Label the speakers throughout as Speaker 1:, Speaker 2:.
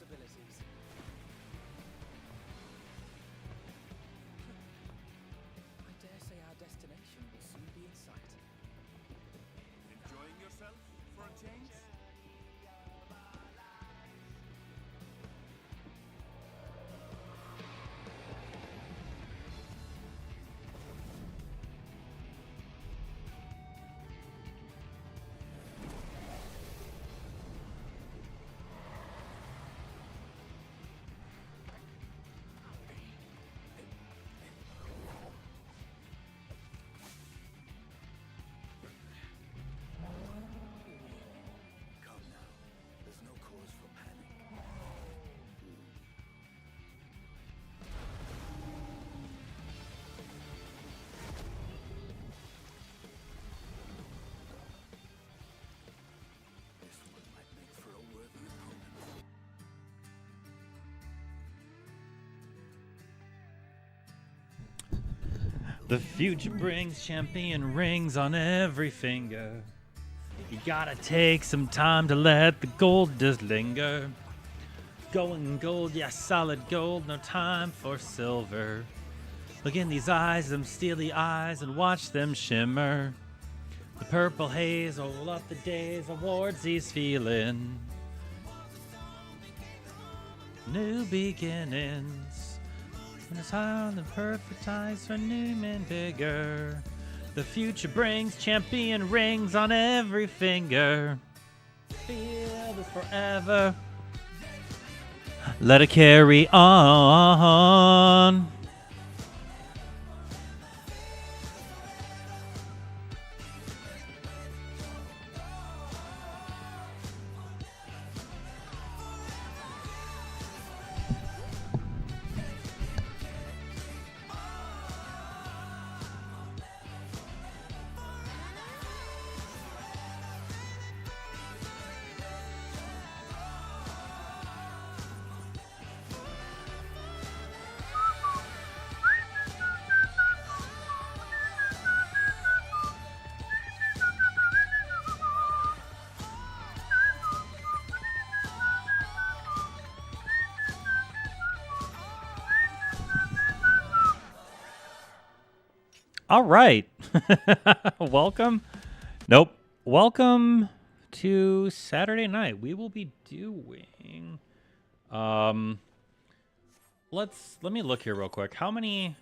Speaker 1: abilities. I dare say our destination will soon be in sight.
Speaker 2: Enjoying yourself for a change?
Speaker 3: Come now. There's no cause for panic. This one might make for a worthy opponent.
Speaker 4: The future brings champion rings on every finger. You gotta take some time to let the gold just linger. Going gold, yeah, solid gold, no time for silver. Look in these eyes, them steely eyes, and watch them shimmer. The purple haze, roll up the days, awards he's feeling. New beginnings. And it's how the perfect times for new men bigger. The future brings champion rings on every finger. Feel this forever. Let it carry on. All right. Welcome. Nope. Welcome to Saturday night. We will be doing let me look here real quick. How many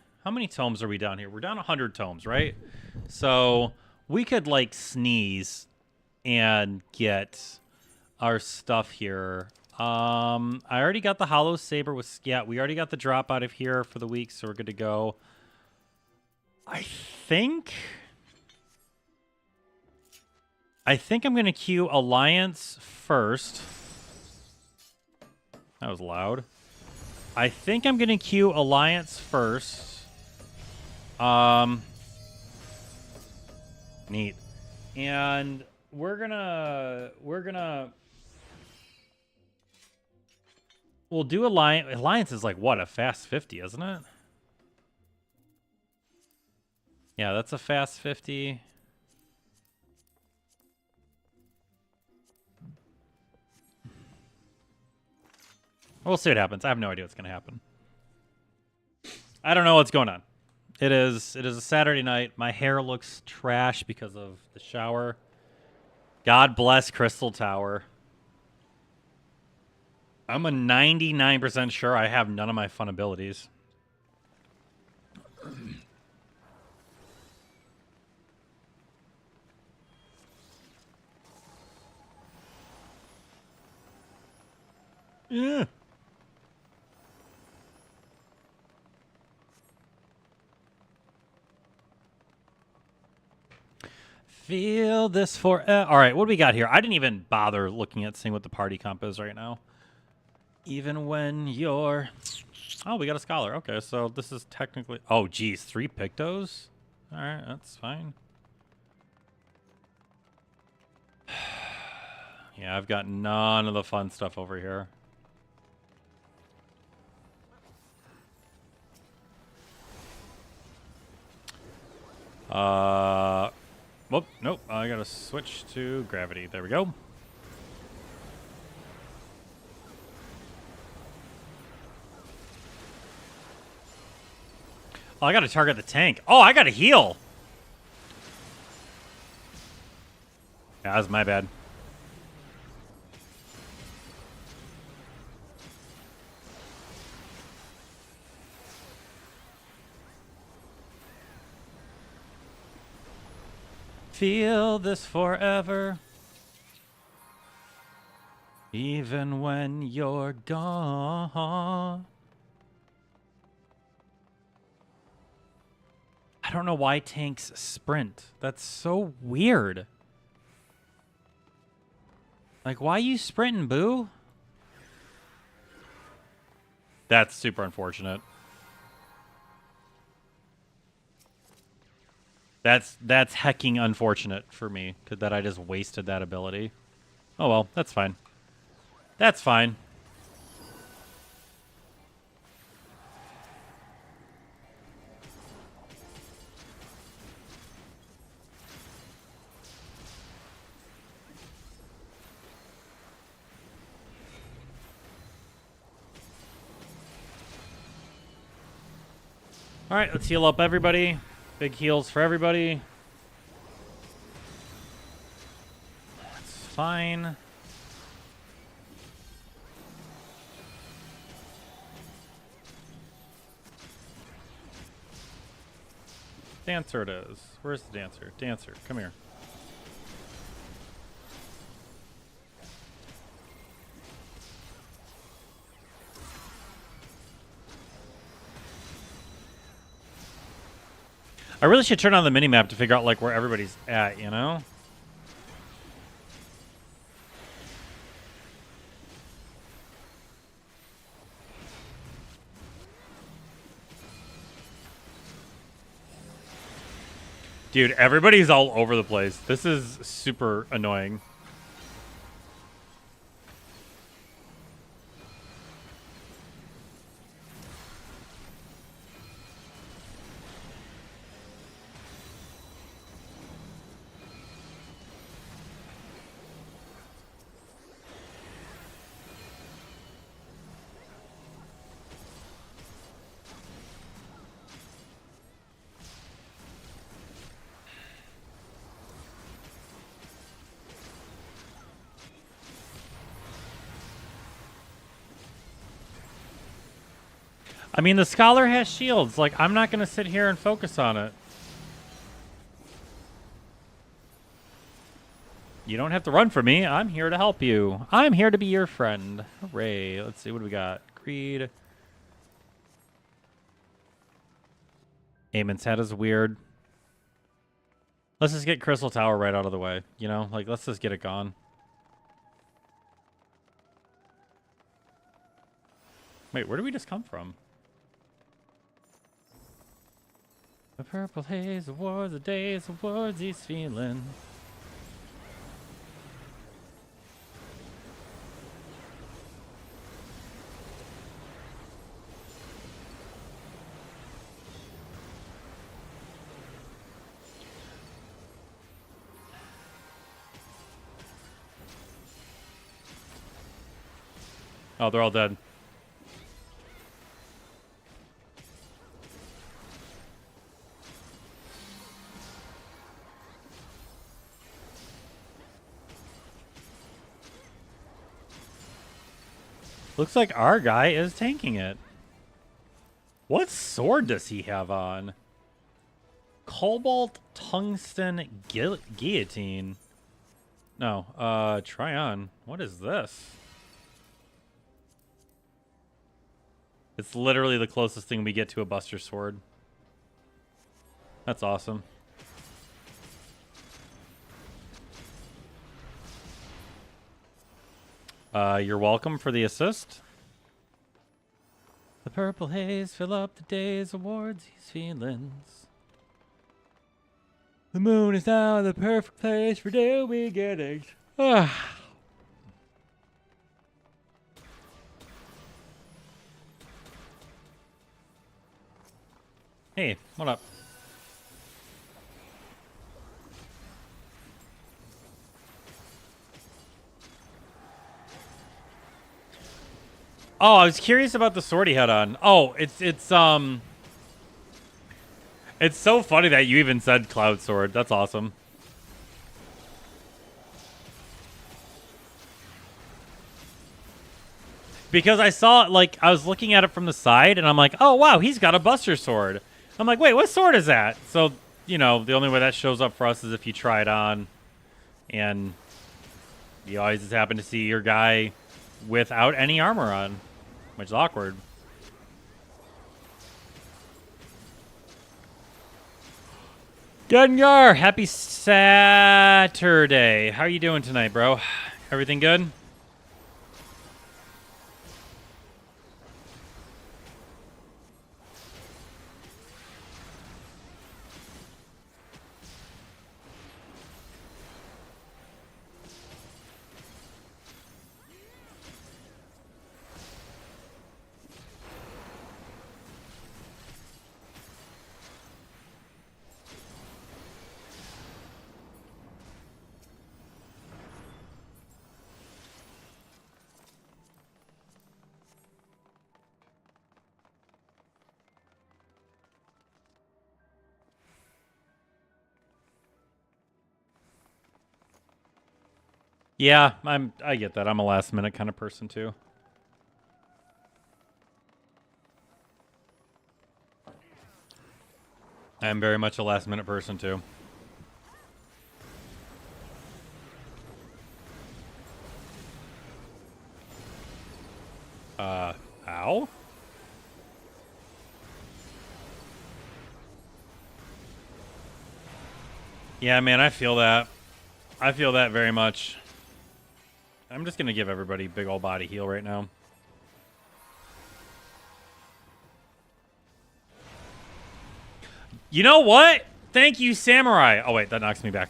Speaker 4: tomes are we down here? We're down 100 tomes, right? So we could like sneeze and get our stuff here. I already got the Hollow Saber with we already got the drop out of here for the week, so we're good to go. I think I'm going to queue Alliance first. That was loud. I think I'm going to queue Alliance first. Neat. And we'll do Alliance. Alliance is like what, a fast 50, isn't it? Yeah, that's a fast 50. We'll see what happens. I have no idea what's going to happen. I don't know what's going on. It is a Saturday night. My hair looks trash because of the shower. God bless Crystal Tower. I'm a 99% sure I have none of my fun abilities. Yeah. Feel this for... all right, what do we got here? I didn't even bother looking at seeing what the party comp is right now. Even when you're... Oh, we got a Scholar. Okay, so this is technically... Oh, geez, 3 Pictos? All right, that's fine. Yeah, I've got none of the fun stuff over here. Whoop, nope. I gotta switch to gravity. There we go. Oh, I gotta target the tank. Oh, I gotta heal. Yeah, that was my bad. Feel this forever. Even when you're gone. I don't know why tanks sprint. That's so weird. Like, why you sprinting, boo? That's super unfortunate. That's hecking unfortunate for me, that I just wasted that ability. Oh well, that's fine. That's fine. Alright, let's heal up everybody. Big heals for everybody. That's fine. Dancer it is. Where's the dancer? Dancer, come here. I really should turn on the minimap to figure out like where everybody's at, you know? Dude, everybody's all over the place. This is super annoying. I mean, the Scholar has shields. Like, I'm not going to sit here and focus on it. You don't have to run from me. I'm here to help you. I'm here to be your friend. Hooray. Let's see. What do we got? Greed. Eamon's head is weird. Let's just get Crystal Tower right out of the way. You know? Like, let's just get it gone. Wait, where did we just come from? The purple haze awards, the days awards, he's feeling. Oh, they're all dead. Looks like our guy is tanking it. What sword does he have on? Cobalt Tungsten Guillotine. No, try on. What is this? It's literally the closest thing we get to a Buster Sword. That's awesome. You're welcome for the assist. The purple haze fill up the day's awards, these feelings. The moon is now the perfect place for new beginnings. Hey, what up? Oh, I was curious about the sword he had on. Oh, it's It's so funny that you even said Cloud Sword. That's awesome. Because I saw it, like, I was looking at it from the side, and I'm like, oh, wow, he's got a Buster Sword. I'm like, wait, what sword is that? So, you know, the only way that shows up for us is if you try it on, and you always just happen to see your guy without any armor on, which is awkward. Gengar, happy Saturday. How are you doing tonight, bro? Everything good? Yeah, I get that. I'm a last minute kind of person too. I am very much a last minute person too. Ow? Yeah, man, I feel that. I feel that very much. I'm just gonna give everybody big old body heal right now. You know what? Thank you, Samurai. Oh wait, that knocks me back.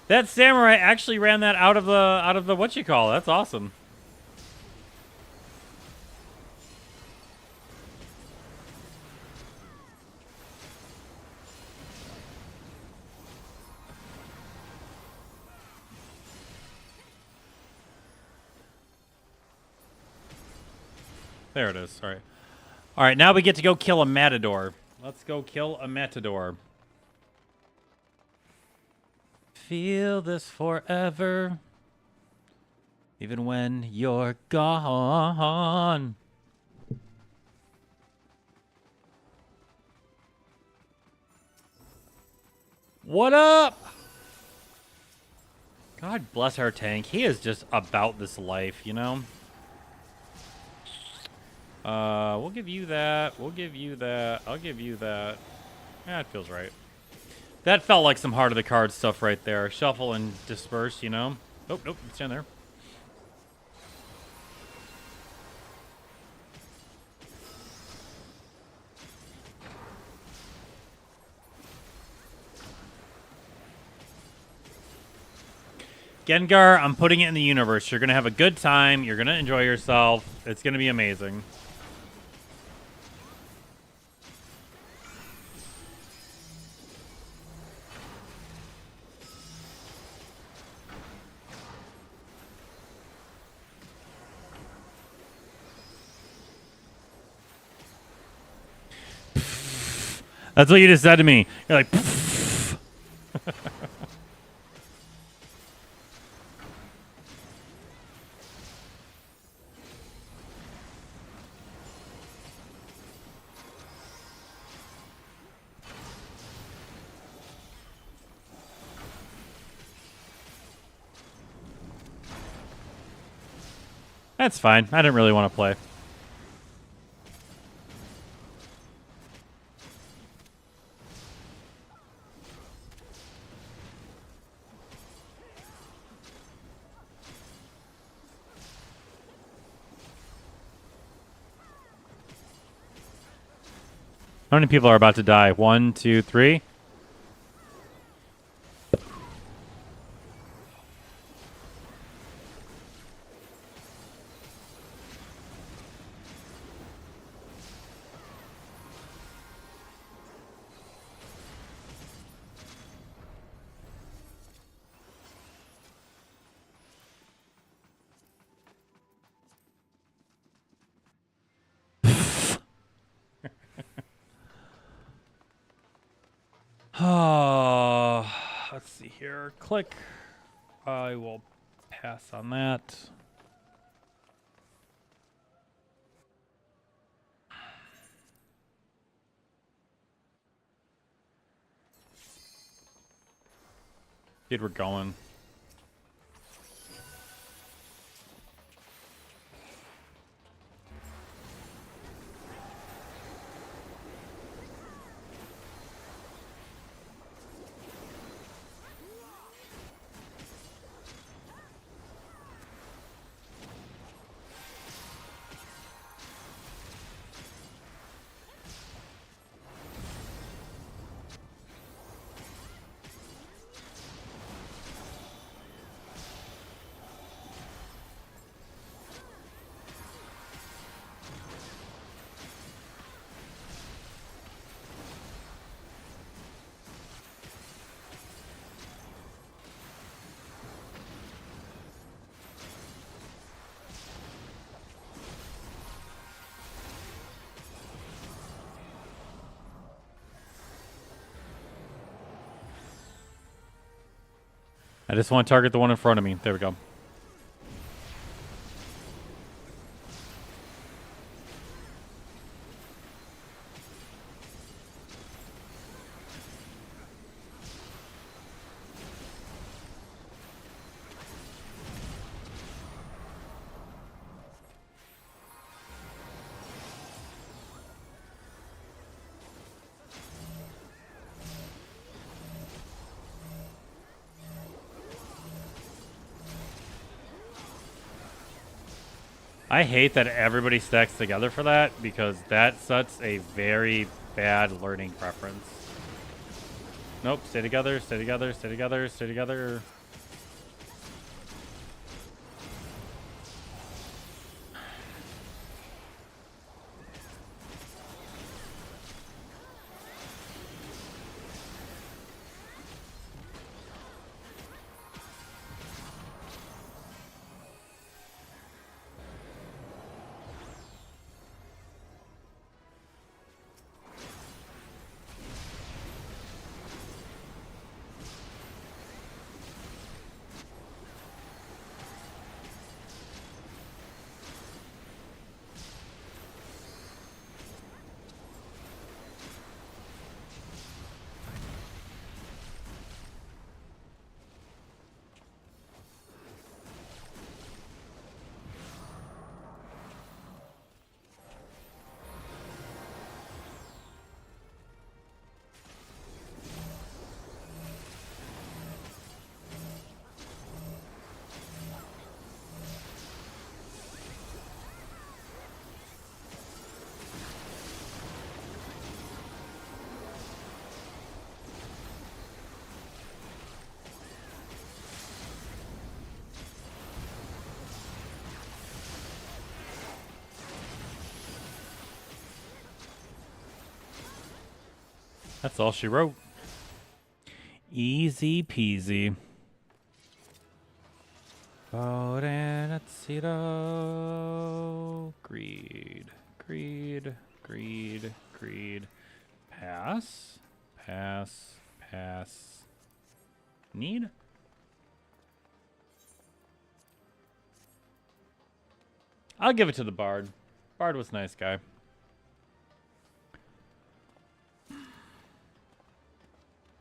Speaker 4: That Samurai actually ran that out of the what you call. That's awesome. There it is. All right. All right, now we get to go kill a matador. Let's go kill a matador. Feel this forever, even when you're gone. What up? God bless our tank. He is just about this life, you know? We'll give you that. We'll give you that. I'll give you that. Yeah, it feels right. That felt like some heart of the cards stuff right there. Shuffle and disperse, you know? Oh, nope, stand there. Gengar, I'm putting it in the universe. You're going to have a good time. You're going to enjoy yourself. It's going to be amazing. That's what you just said to me. You're like, that's fine. I didn't really want to play. How many people are about to die? 1, 2, 3. Oh, let's see here. Click. I will pass on that. Dude, we're going. I just want to target the one in front of me. There we go. I hate that everybody stacks together for that because that sets a very bad learning preference. Nope, stay together, stay together, stay together, stay together. That's all she wrote. Easy peasy. Greed. Greed. Greed. Greed. Pass. Pass. Pass. Need? I'll give it to the Bard. Bard was a nice guy.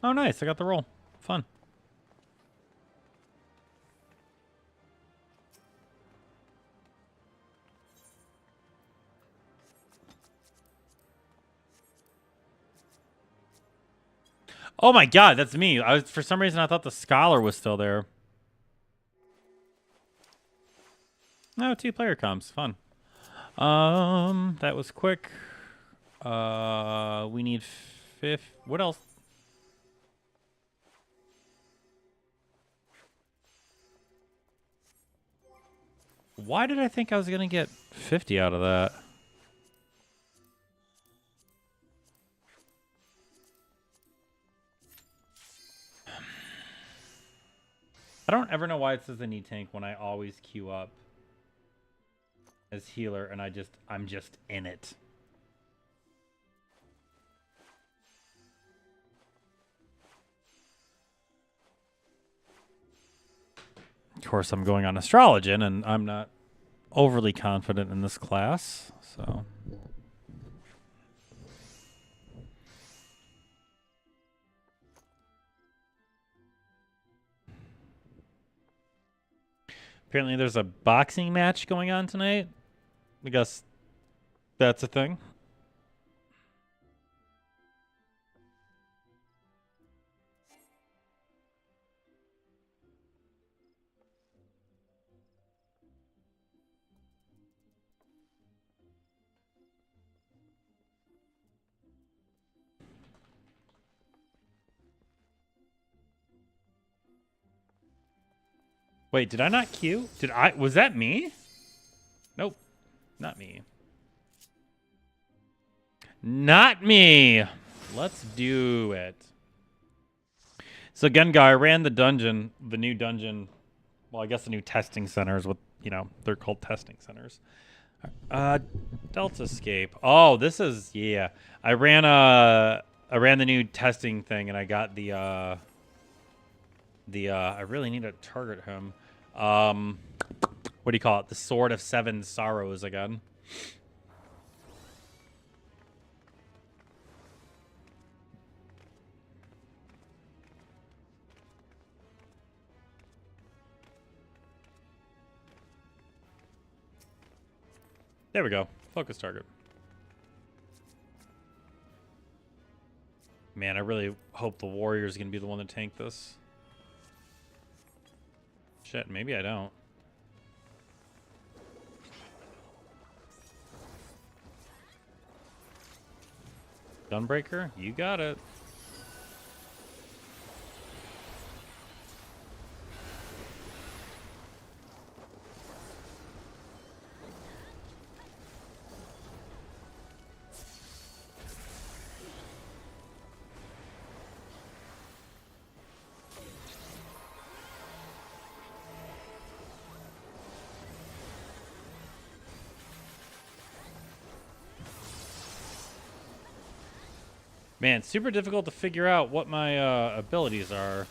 Speaker 4: Oh, nice. I got the roll. Fun. Oh my god, that's me. For some reason I thought the scholar was still there. No, 2-player comms. Fun. That was quick. We need fifth. What else? Why did I think I was going to get 50 out of that? I don't ever know why it says I need tank when I always queue up as healer and I'm just in it. Of course, I'm going on Astrologen, and I'm not overly confident in this class, so... Apparently there's a boxing match going on tonight. I guess that's a thing. Wait, did I not queue? Was that me? Nope, not me. Not me. Let's do it. So again, guy, I ran the dungeon, the new dungeon. Well, I guess the new testing centers. What they're called testing centers. Delta Escape. Oh, this is I ran the new testing thing, and I got the I really need to target him. What do you call it? The Sword of Seven Sorrows again. There we go. Focus target. Man, I really hope the Warrior's going to be the one to tank this. Shit, maybe I don't. Gunbreaker, you got it. Man, it's super difficult to figure out what my abilities are.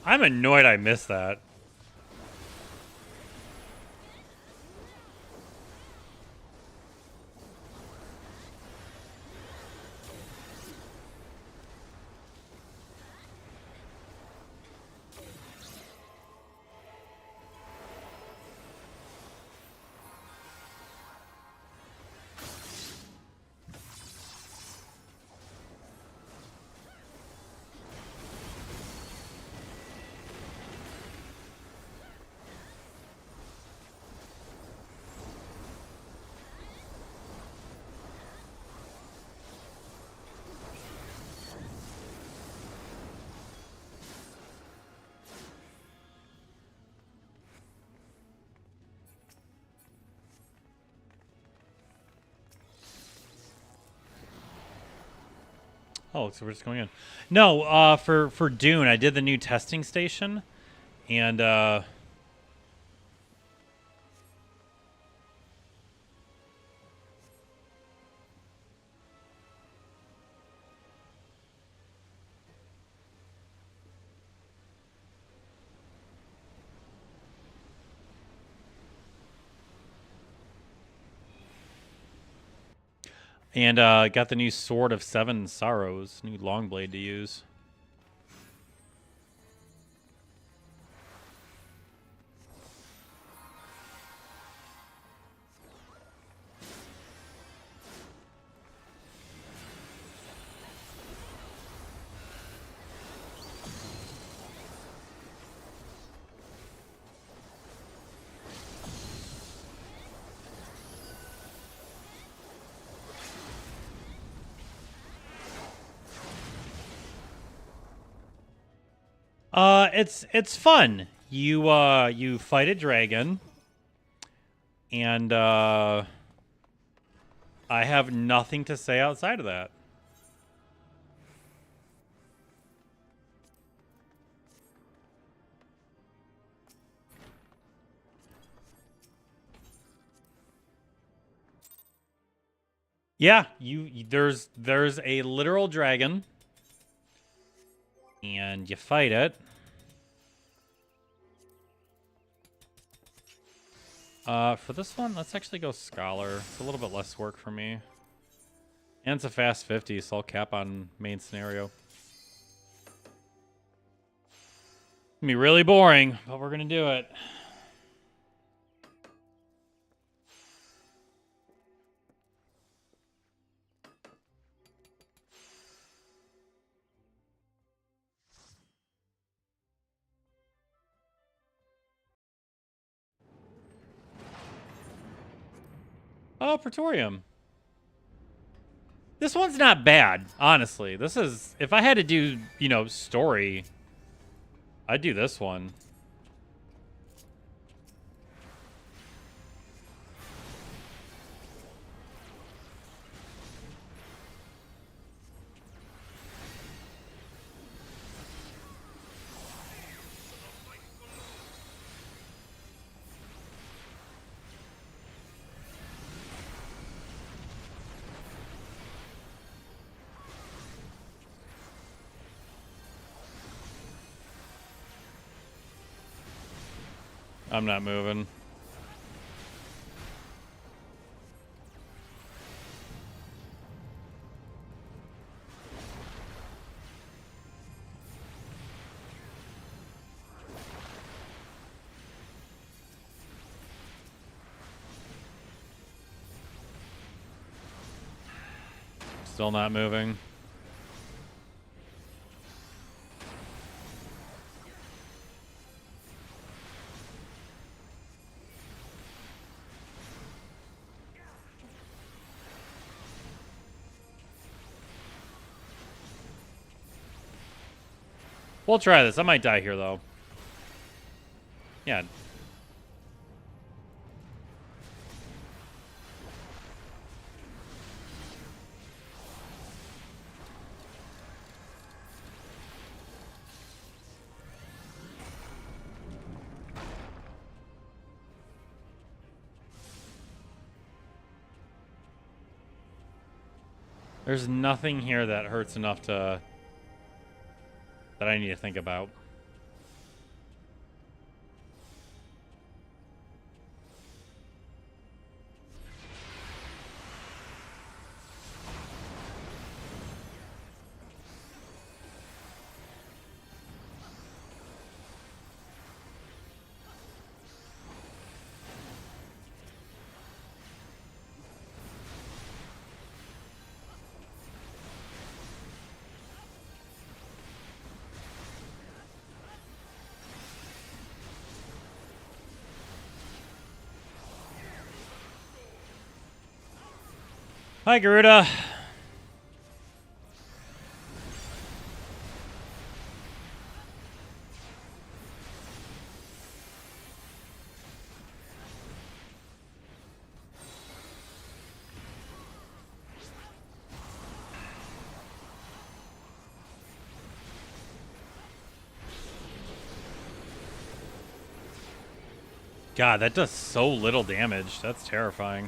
Speaker 4: I'm annoyed I missed that. Oh, so we're just going in. No, for Dune, I did the new testing station, and got the new Sword of Seven Sorrows, new long blade to use. It's fun. You fight a dragon, and I have nothing to say outside of that. Yeah, there's a literal dragon, and you fight it. For this one, let's actually go Scholar. It's a little bit less work for me. And it's a fast 50, so I'll cap on main scenario. It's gonna be really boring, but we're gonna do it. Oh, Praetorium. This one's not bad, honestly. This is, if I had to do, you know, story, I'd do this one. I'm not moving. Still not moving. We'll try this. I might die here, though. Yeah. There's nothing here that hurts enough to... that I need to think about. Hi, Garuda. God, that does so little damage. That's terrifying.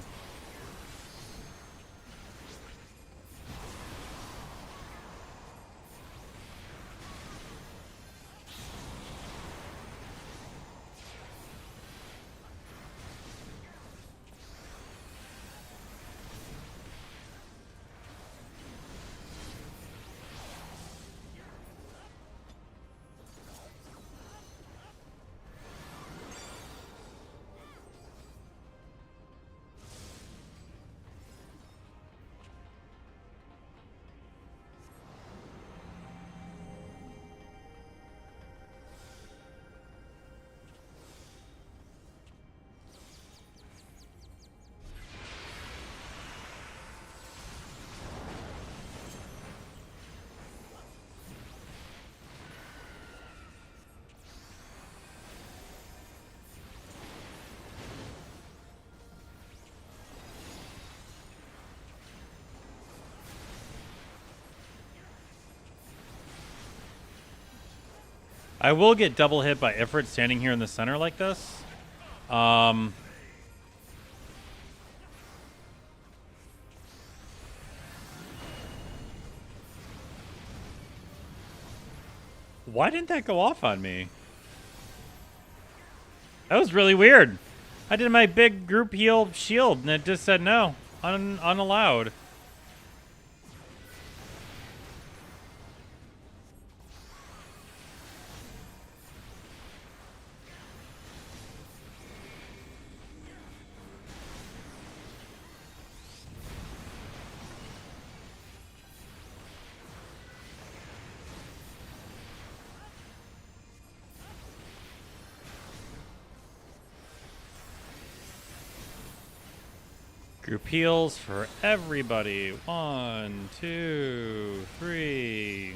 Speaker 4: I will get double hit by Ifrit standing here in the center like this. Why didn't that go off on me? That was really weird. I did my big group heal shield and it just said no. Unallowed. Group heals for everybody. 1, 2, 3.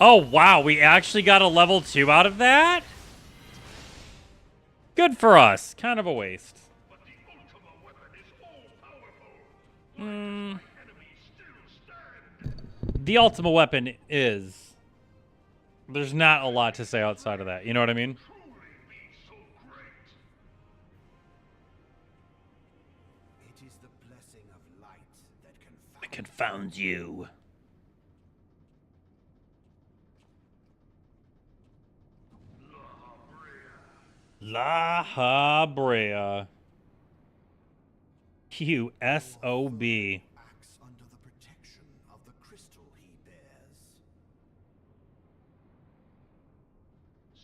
Speaker 4: Oh, wow. We actually got a level 2 out of that? Good for us. Kind of a waste. The ultimate weapon is... There's not a lot to say outside of that. You know what I mean?
Speaker 3: It is the blessing of light that
Speaker 4: Confounds you. La Habrea. QSOB.
Speaker 3: acts under the protection of the crystal he bears.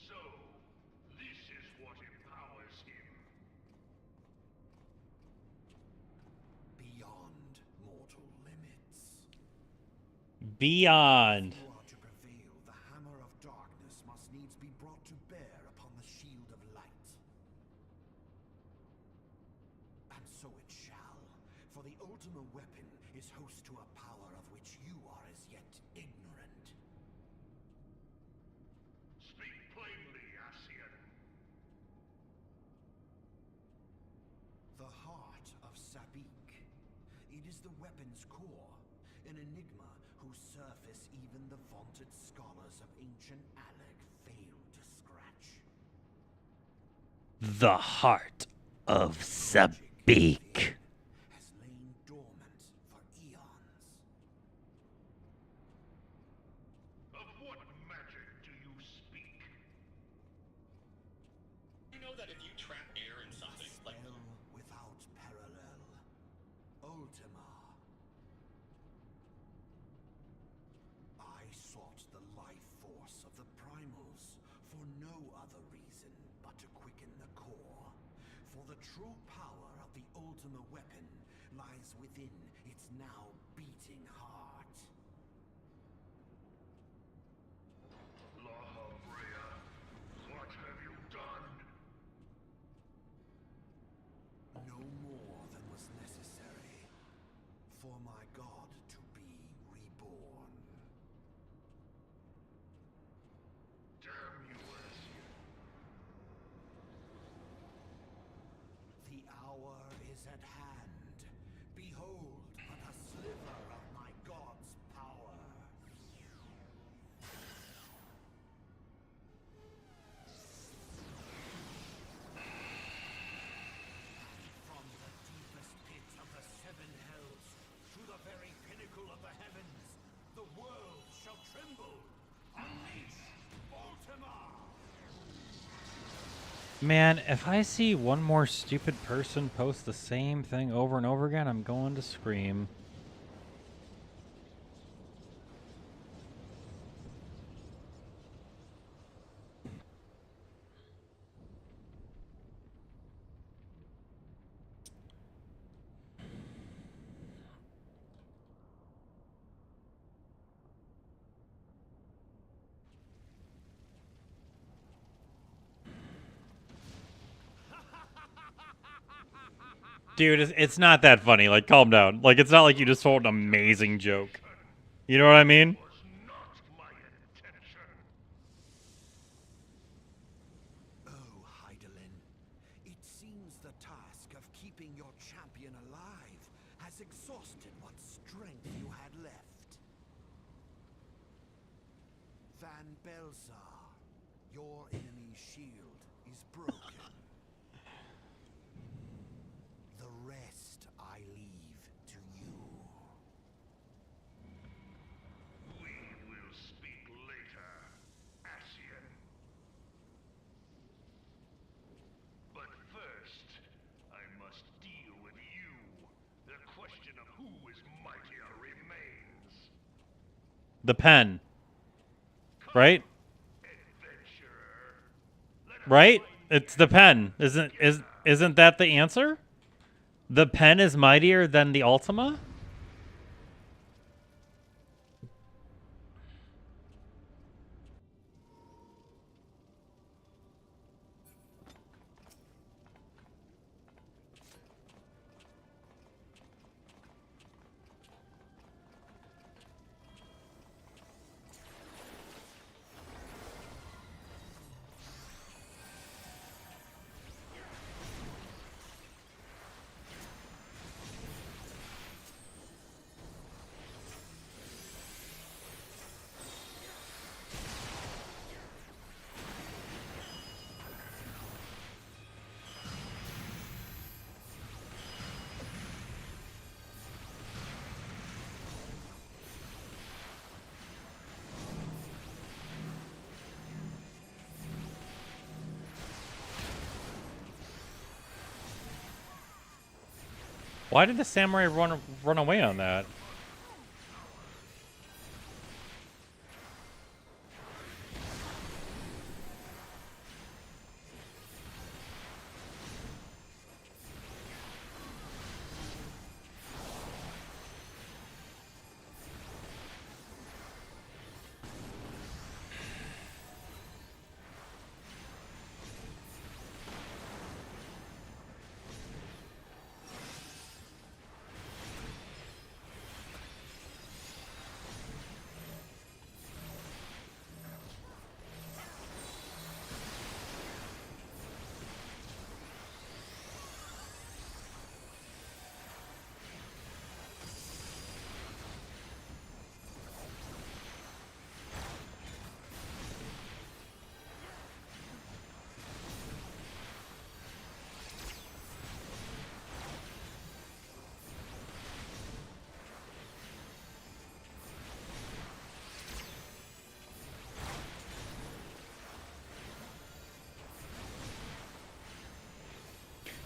Speaker 2: So, this is what empowers him.
Speaker 3: Beyond mortal limits.
Speaker 4: Beyond.
Speaker 3: If you are to prevail, the hammer of darkness must needs be brought to bear upon the shield of light. And so it shall, for the ultimate weapon is host to a power of which you are as yet ignorant.
Speaker 2: Speak plainly, Asian.
Speaker 3: The heart of Sabik. It is the weapon's core, an enigma whose surface even the vaunted scholars of ancient Alec failed to scratch.
Speaker 4: The heart of Sabik.
Speaker 3: Has lain dormant for eons.
Speaker 2: Of what magic do you speak?
Speaker 5: You know that if you trap air in something like
Speaker 3: Spell without parallel. Ultima. I sought the life force of the primals for no other reason but to quicken the core, for the true power of the Ultima weapon lies within its now beating heart.
Speaker 2: Eorzea, what have you done?
Speaker 3: No more than was necessary for my god to be reborn.
Speaker 2: Damn you, Eorzea.
Speaker 3: The hour is at hand. Behold, but a sliver of my god's power. From the deepest pit of the seven hells to the very pinnacle of the heavens, the world shall tremble. Unleash Ultima!
Speaker 4: Man, if I see one more stupid person post the same thing over and over again, I'm going to scream. Dude, it's not that funny. Like, calm down. Like, it's not like you just told an amazing joke. You know what I mean?
Speaker 2: Was not my intention.
Speaker 3: Oh, Heidelin, it seems the task of keeping your champion alive has exhausted what strength you had left. Van Belzar, your enemy's shield is broken. The rest I leave to you.
Speaker 2: We will speak later, Ascian. But first, I must deal with you. The question of who is mightier remains.
Speaker 4: The pen. Right?
Speaker 2: Adventurer. Let us
Speaker 4: Right?
Speaker 2: find
Speaker 4: It's the pen. Isn't that the answer? The pen is mightier than the Ultima? Why did the samurai run away on that?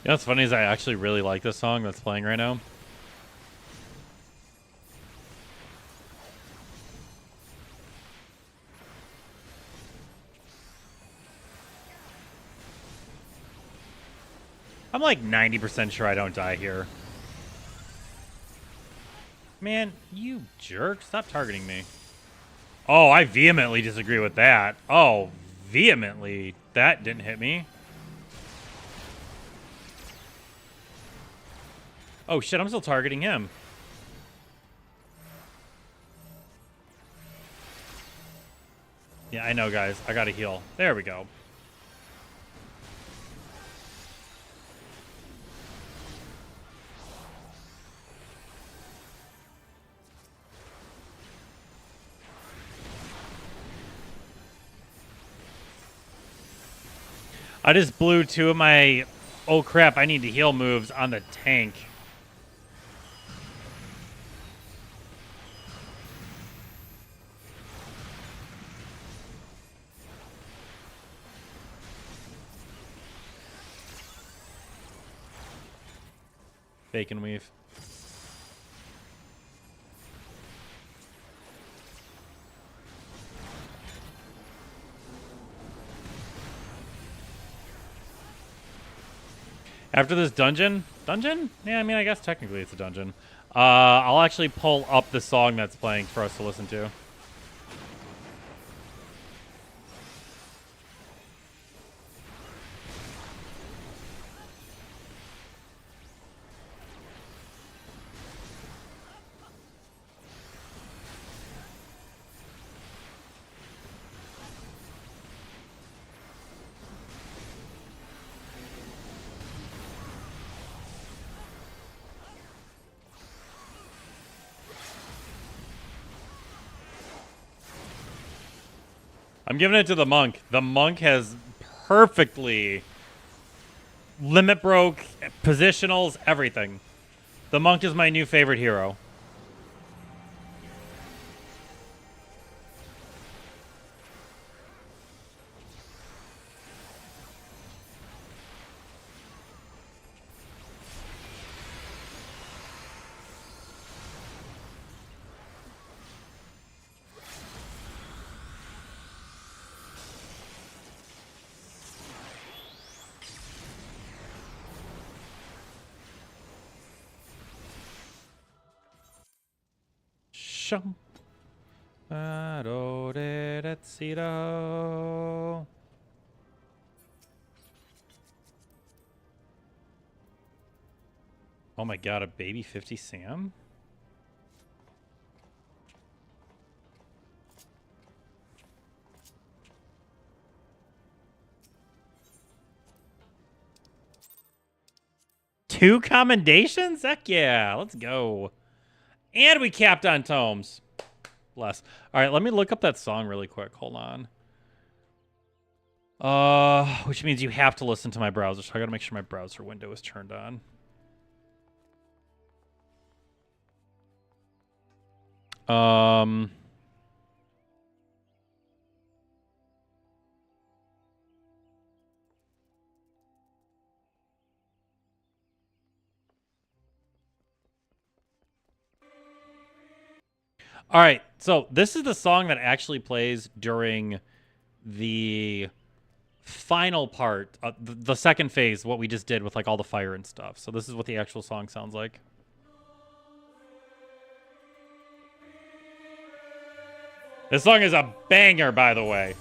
Speaker 4: You know what's funny is I actually really like this song that's playing right now. I'm like 90% sure I don't die here. Man, you jerk. Stop targeting me. Oh, I vehemently disagree with that. Oh, vehemently. That didn't hit me. Oh, shit. I'm still targeting him. Yeah, I know, guys. I gotta heal. There we go. I just blew 2 of my, oh crap, I need to heal moves on the tank. Bacon weave. After this dungeon? Dungeon? Yeah, I mean, I guess technically it's a dungeon. I'll actually pull up the song that's playing for us to listen to. I'm giving it to the monk. The monk has perfectly limit broke, positionals, everything. The monk is my new favorite hero. Oh my god, a baby 50 Sam? Two commendations? Heck yeah, let's go. And we capped on tomes. Bless. All right, let me look up that song really quick. Hold on. Which means you have to listen to my browser, so I gotta make sure my browser window is turned on. All right, so this is the song that actually plays during the final part, the second phase, what we just did with like all the fire and stuff. So this is what the actual song sounds like. This song is a banger, by the way.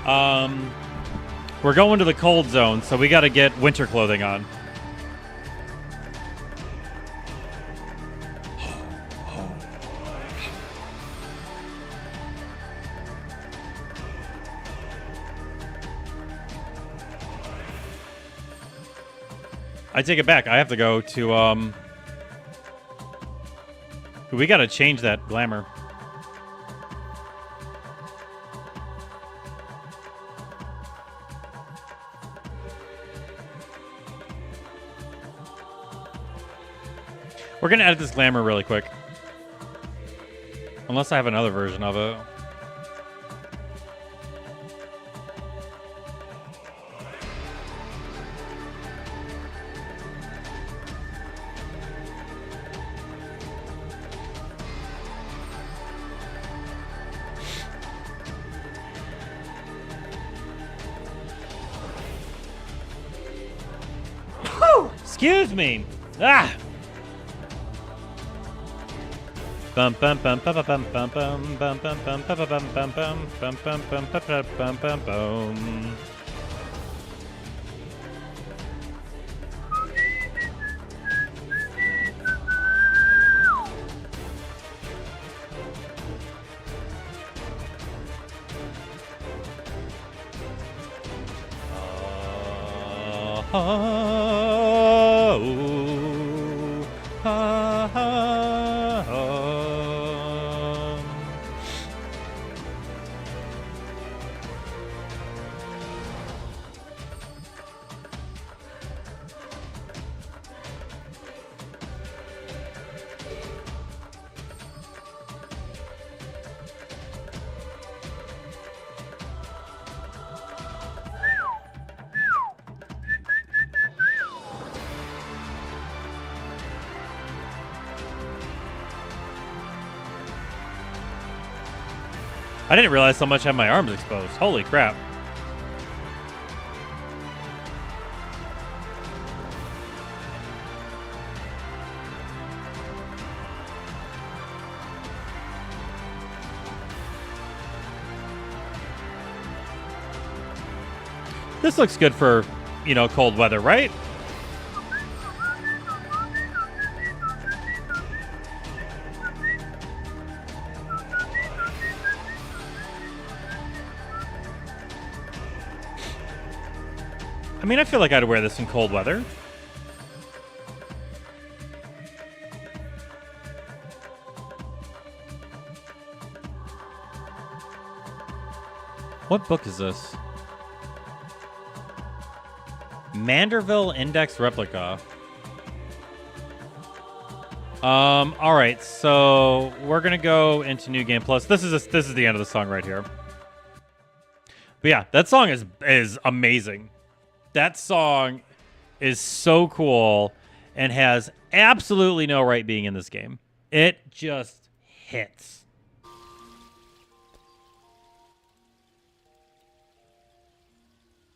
Speaker 4: We're going to the cold zone, so we got to get winter clothing on. I take it back. I have to go to, we got to change that glamour. We're going to edit this glamour really quick. Unless I have another version of it. Excuse me. Ah. Bum bum bum bum bum bum bum bum bum bum bum bum bum bum bum bum bum bum bum bum. I didn't realize how much I had my arms exposed. Holy crap. This looks good for, you know, cold weather, right? I mean, I feel like I'd wear this in cold weather. What book is this? Manderville Index Replica. All right, so we're gonna go into New Game Plus. This is the end of the song right here. But yeah, that song is amazing. That song is so cool and has absolutely no right being in this game. It just hits.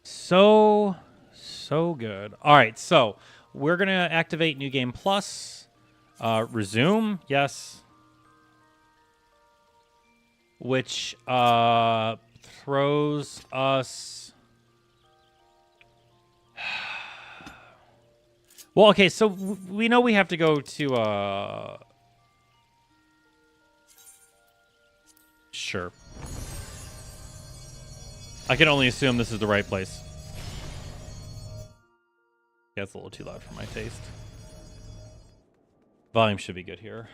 Speaker 4: So good. All right, so we're going to activate New Game Plus. Resume, yes. Which throws us... Well, okay, so we know we have to go to, Sure. I can only assume this is the right place. Yeah, it's a little too loud for my taste. Volume should be good here.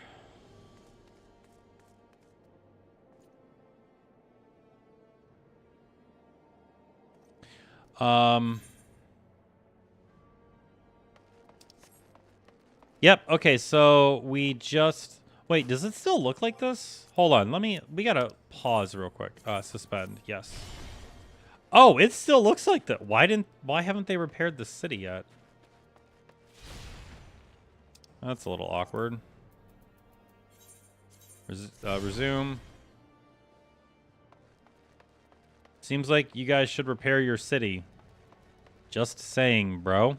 Speaker 4: Yep, okay, so we just... Wait, does it still look like this? Hold on, we gotta pause real quick. Suspend, yes. Oh, it still looks like that. Why haven't they repaired the city yet? That's a little awkward. Resume. Seems like you guys should repair your city. Just saying, bro.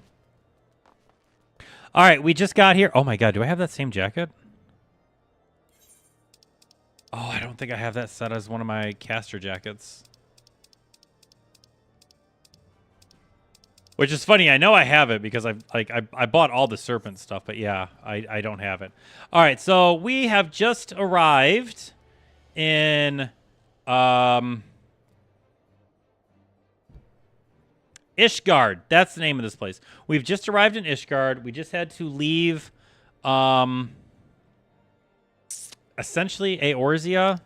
Speaker 4: All right, we just got here. Oh my god, do I have that same jacket? Oh, I don't think I have that set as one of my caster jackets. Which is funny. I know I have it because I bought all the serpent stuff, but yeah, I don't have it. All right, so we have just arrived in Ishgard. That's the name of this place. We've just arrived in Ishgard. We just had to leave essentially Eorzea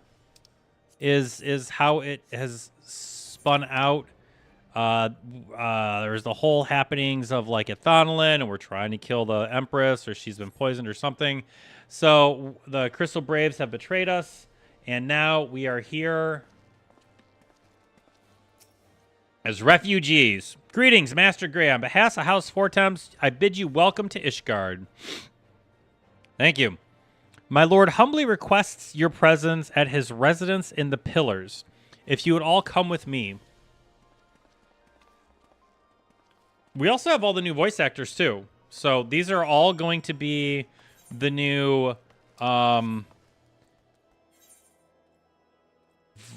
Speaker 4: is how it has spun out. There's the whole happenings of like Ethanolan, and we're trying to kill the Empress, or she's been poisoned or something. So the Crystal Braves have betrayed us, and now we are here as refugees. Greetings, Master Grey. On behalf of House Fortams, I bid you welcome to Ishgard. Thank you. My lord humbly requests your presence at his residence in the Pillars. If you would all come with me. We also have all the new voice actors, too. So these are all going to be the new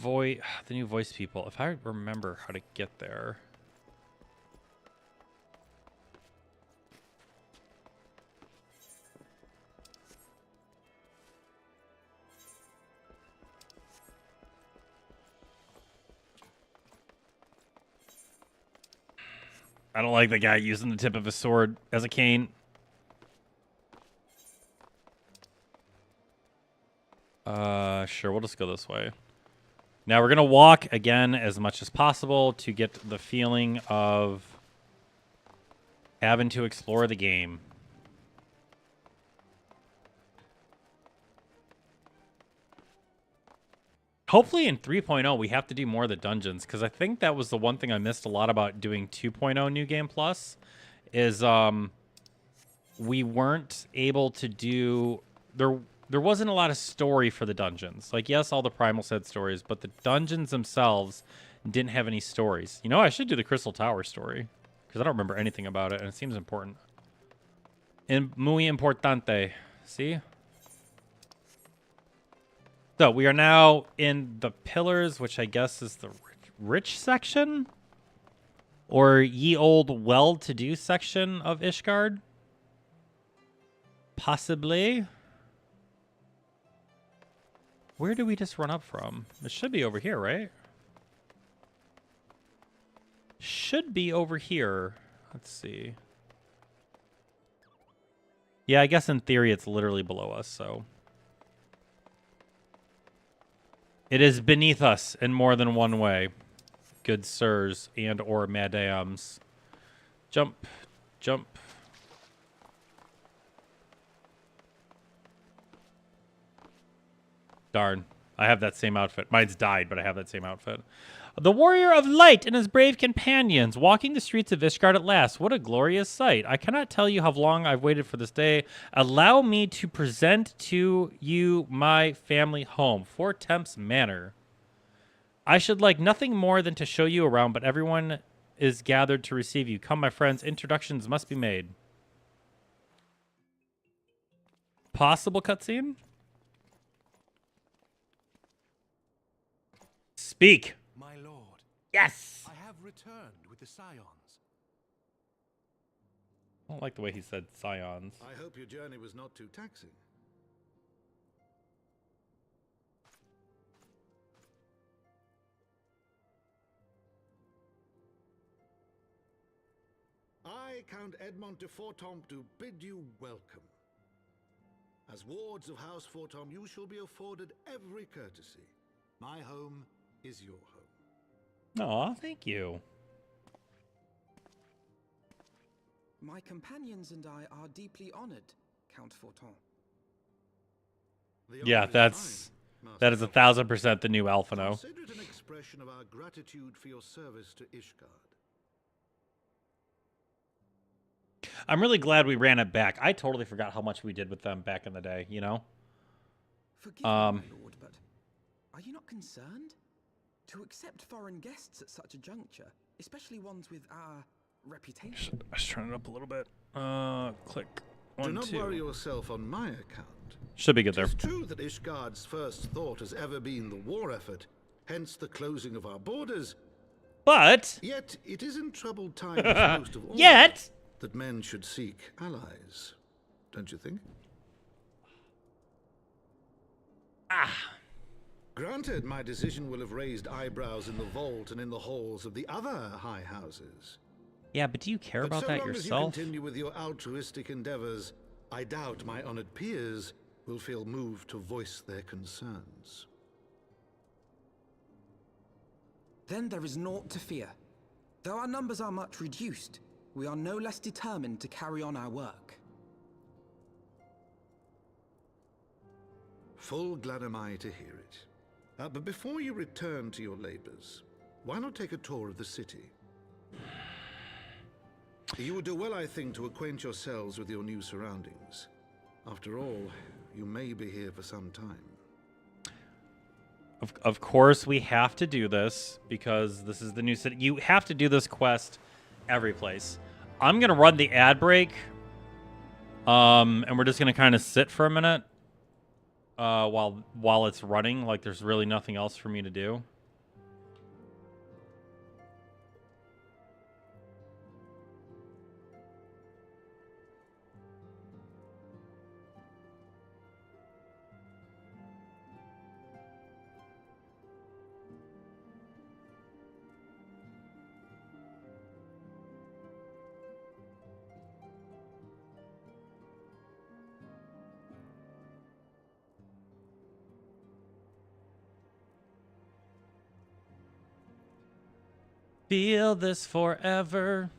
Speaker 4: voice people. If I remember how to get there. I don't like the guy using the tip of his sword as a cane. Sure, we'll just go this way. Now we're going to walk again as much as possible to get the feeling of having to explore the game. Hopefully in 3.0 we have to do more of the dungeons, because I think that was the one thing I missed a lot about doing 2.0 New Game Plus is we weren't able to do there wasn't a lot of story for the dungeons. Like, yes, all the Primals had stories, but the dungeons themselves didn't have any stories. You know, I should do the Crystal Tower story, because I don't remember anything about it, and it seems important. Muy importante. See? So we are now in the Pillars, which I guess is the rich section, or ye old well-to-do section of Ishgard. Possibly. Where do we just run up from? It should be over here, right? Should be over here. Let's see. Yeah, I guess in theory it's literally below us, so. It is beneath us in more than one way, good sirs and or madams. Jump, jump. Darn, I have that same outfit. Mine's died, but I have that same outfit. The Warrior of Light and his brave companions walking the streets of Ishgard at last. What a glorious sight. I cannot tell you how long I've waited for this day. Allow me to present to you my family home, Fort Temps Manor. I should like nothing more than to show you around, but everyone is gathered to receive you. Come, my friends, introductions must be made. Possible cutscene? Speak.
Speaker 3: My lord,
Speaker 4: Yes.
Speaker 3: I have returned with the Scions.
Speaker 4: I don't like the way he said scions.
Speaker 3: I hope your journey was not too taxing. I, Count Edmond de Fortom, do bid you welcome. As wards of House Fortom, you shall be afforded every courtesy. My home is your home.
Speaker 4: Aw, thank you.
Speaker 1: My companions and I are deeply honored, Count Forton.
Speaker 4: Yeah, that is 1000% the new Alphino.
Speaker 3: Consider it an expression of our gratitude for your service to Ishgard.
Speaker 4: I'm really glad we ran it back. I totally forgot how much we did with them back in the day, you know?
Speaker 1: Forgive me, my lord, but are you not concerned? To accept foreign guests at such a juncture, especially ones with our reputation.
Speaker 4: Let's turn it up a little bit. Click.
Speaker 3: Do not worry yourself on my account.
Speaker 4: Should be good there.
Speaker 3: It's true that Ishgard's first thought has ever been the war effort, hence the closing of our borders.
Speaker 4: But
Speaker 6: Yet it is in troubled times most of all
Speaker 4: yet
Speaker 6: that men should seek allies, don't you think? Granted, my decision will have raised eyebrows in the vault and in the halls of the other high houses.
Speaker 4: yeah, but do you care
Speaker 6: But
Speaker 4: about
Speaker 6: so
Speaker 4: that
Speaker 6: long
Speaker 4: yourself?
Speaker 6: as you continue with your altruistic endeavors, I doubt my honored peers will feel moved to voice their concerns.
Speaker 1: Then there is naught to fear. Though our numbers are much reduced, we are no less determined to carry on our work.
Speaker 6: Full glad am I to hear it. But before you return to your labors, why not take a tour of the city? You would do well, I think, to acquaint yourselves with your new surroundings. After all, you may be here for some time.
Speaker 4: Of course, we have to do this because this is the new city. You have to do this quest every place. I'm gonna run the ad break, and we're just gonna kind of sit for a minute while it's running. Like there's really nothing else for me to do. Feel this forever,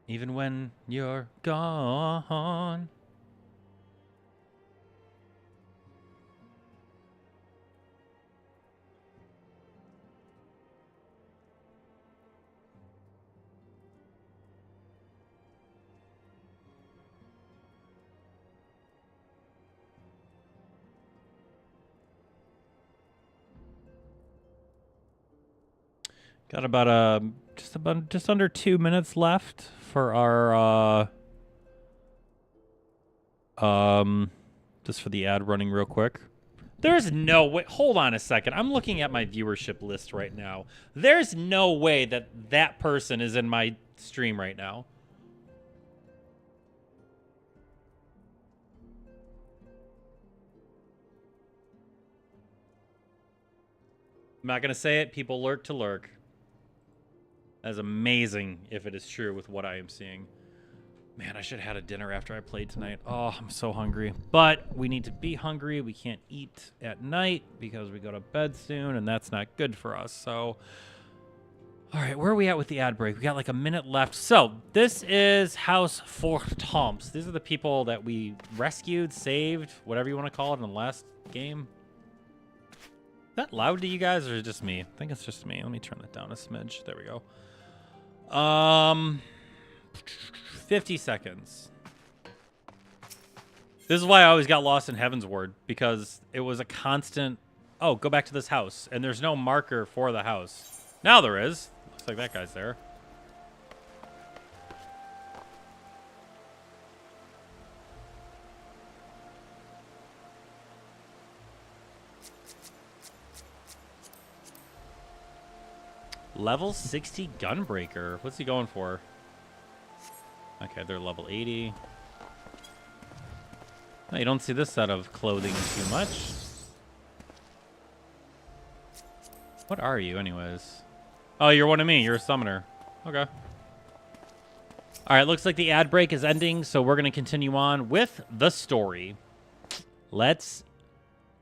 Speaker 4: even when you're gone. Got about just under 2 minutes left for our just for the ad running real quick. There's no way. Hold on a second. I'm looking at my viewership list right now. There's no way that that person is in my stream right now. I'm not gonna say it. People lurk to lurk. That's amazing if it is true with what I am seeing. Man, I should have had a dinner after I played tonight. Oh, I'm so hungry. But we need to be hungry. We can't eat at night because we go to bed soon, and that's not good for us. So, all right, where are we at with the ad break? We got like a minute left. So, this is House for Tomps. These are the people that we rescued, saved, whatever you want to call it in the last game. Is that loud to you guys, or is it just me? I think it's just me. Let me turn that down a smidge. There we go. 50 seconds. This is why I always got lost in Heavensward, because it was a constant, oh, go back to this house, and there's no marker for the house. Now there is. Looks like that guy's there. Level 60 Gunbreaker. What's he going for? Okay, they're level 80. No, you don't see this set of clothing too much. What are you, anyways? Oh, you're one of me. You're a summoner. Okay. All right, looks like the ad break is ending, so we're going to continue on with the story. Let's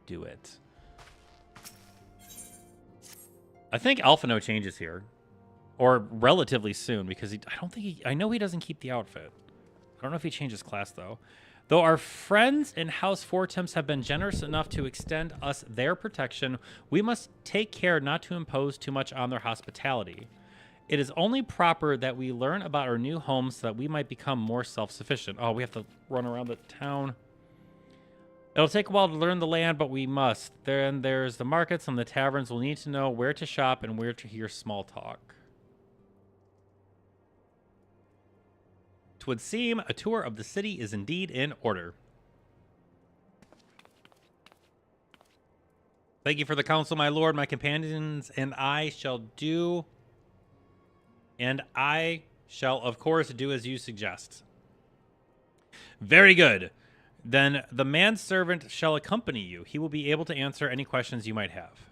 Speaker 4: do it. I think Alphino changes here, or relatively soon, because I know he doesn't keep the outfit. I don't know if he changes class, though. Though our friends in House Four Temps have been generous enough to extend us their protection, we must take care not to impose too much on their hospitality. It is only proper that we learn about our new homes so that we might become more self-sufficient. Oh, we have to run around the town. It'll take a while to learn the land, but we must. Then there's the markets and the taverns. We'll need to know where to shop and where to hear small talk. 'Twould seem a tour of the city is indeed in order. Thank you for the counsel, my lord. My companions and I shall do, and I shall, of course, do as you suggest. Very good. Then the manservant shall accompany you. He will be able to answer any questions you might have.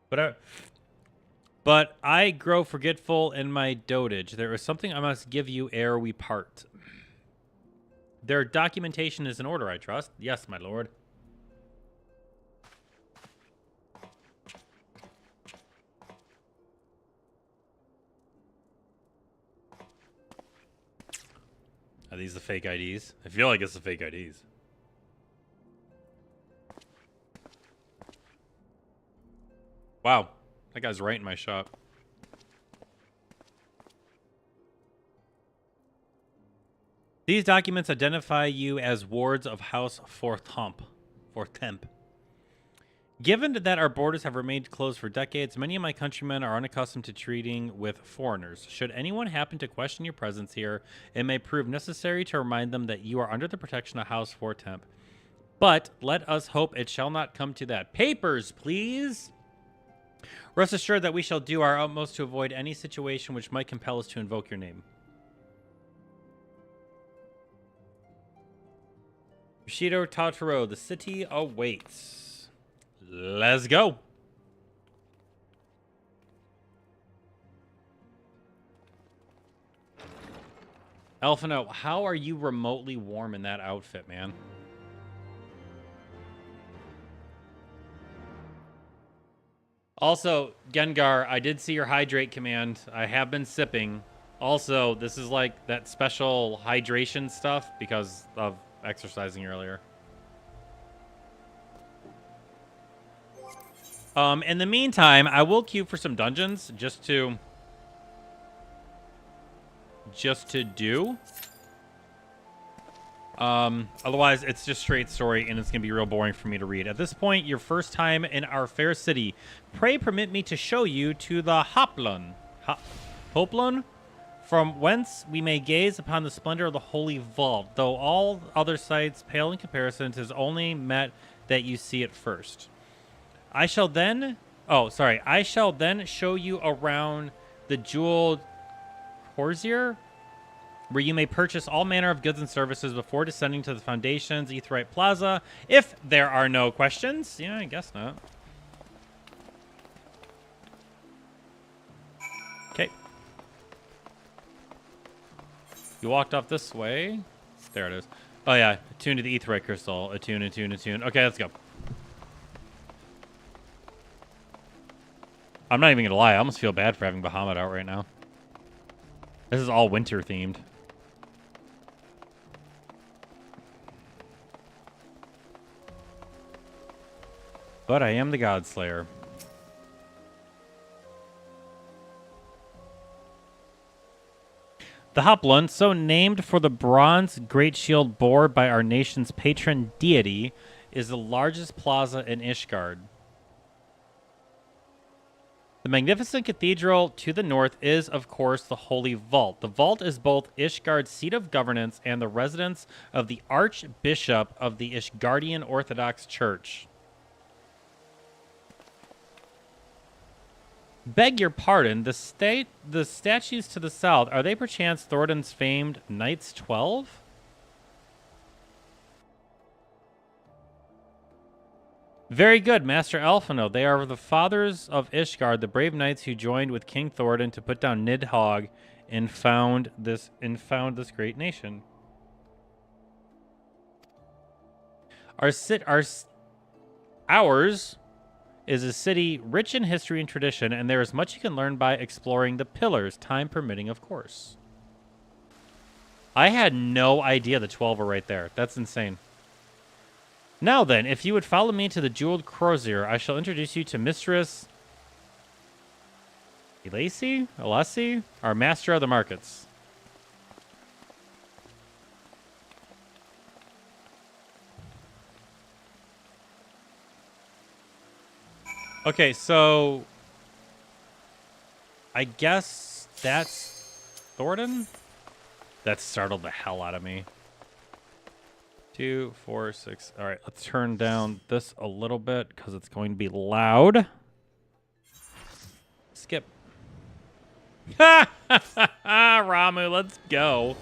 Speaker 4: But I grow forgetful in my dotage. There is something I must give you ere we part. Their documentation is in order, I trust. Yes, my lord. Are these the fake IDs? I feel like it's the fake IDs. Wow. That guy's right in my shop. These documents identify you as wards of House Fortemp. Given that our borders have remained closed for decades, many of my countrymen are unaccustomed to treating with foreigners. Should anyone happen to question your presence here, it may prove necessary to remind them that you are under the protection of House Fortemp. But let us hope it shall not come to that. Papers, please! Rest assured that we shall do our utmost to avoid any situation which might compel us to invoke your name. Bushido Totoro, the city awaits. Let's go. Elfino, how are you remotely warm in that outfit, man? Also, Gengar, I did see your hydrate command. I have been sipping. Also, this is like that special hydration stuff because of exercising earlier. In the meantime, I will queue for some dungeons just to do. Otherwise, it's just straight story, and it's going to be real boring for me to read. At this point, your first time in our fair city. Pray permit me to show you to the Hoplon. Hoplon? From whence we may gaze upon the splendor of the Holy Vault, though all other sights pale in comparison, 'tis only met that you see it first. I shall then show you around the jeweled Eorzea, where you may purchase all manner of goods and services before descending to the Foundation's Aetheryte Plaza, if there are no questions. Yeah, I guess not. Okay. You walked off this way. There it is. Oh, yeah. Attune to the Aetheryte Crystal. Attune. Okay, let's go. I'm not even going to lie. I almost feel bad for having Bahamut out right now. This is all winter themed. But I am the Godslayer. The Hoplon, so named for the bronze great shield bore by our nation's patron deity, is the largest plaza in Ishgard. The magnificent cathedral to the north is, of course, the Holy Vault. The vault is both Ishgard's seat of governance and the residence of the Archbishop of the Ishgardian Orthodox Church. Beg your pardon, the statues to the south, are they perchance Thornton's famed Knights 12? Very good, Master Alphino. They are the fathers of Ishgard, the brave knights who joined with King Thornton to put down Nidhogg and found this great nation. Ours is a city rich in history and tradition, and there is much you can learn by exploring the pillars, time permitting, of course. I had no idea the 12 were right there. That's insane. Now then, if you would follow me to the jeweled Eorzea, I shall introduce you to Mistress Alessi, our master of the markets. Okay, so I guess that's Thornton? That startled the hell out of me. 2, 4, 6. All right, let's turn down this a little bit because it's going to be loud. Skip. Ha ha ha ha! Ramu, let's go.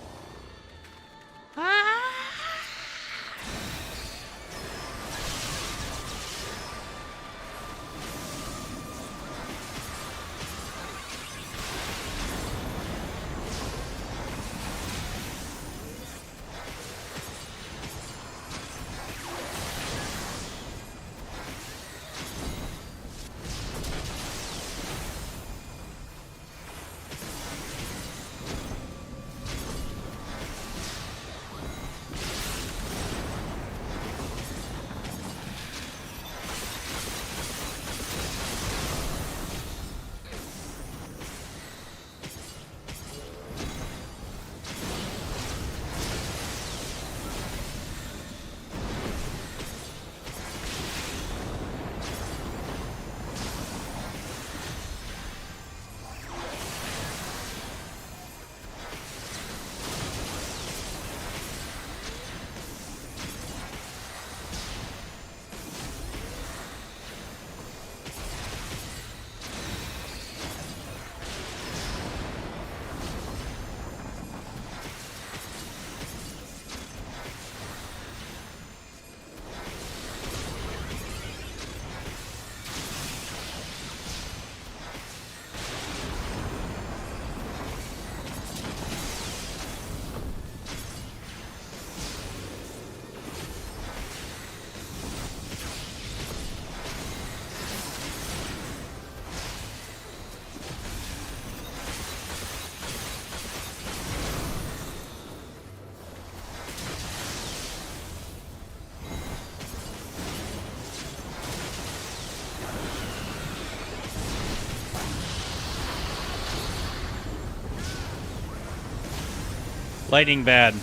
Speaker 4: Lightning bad.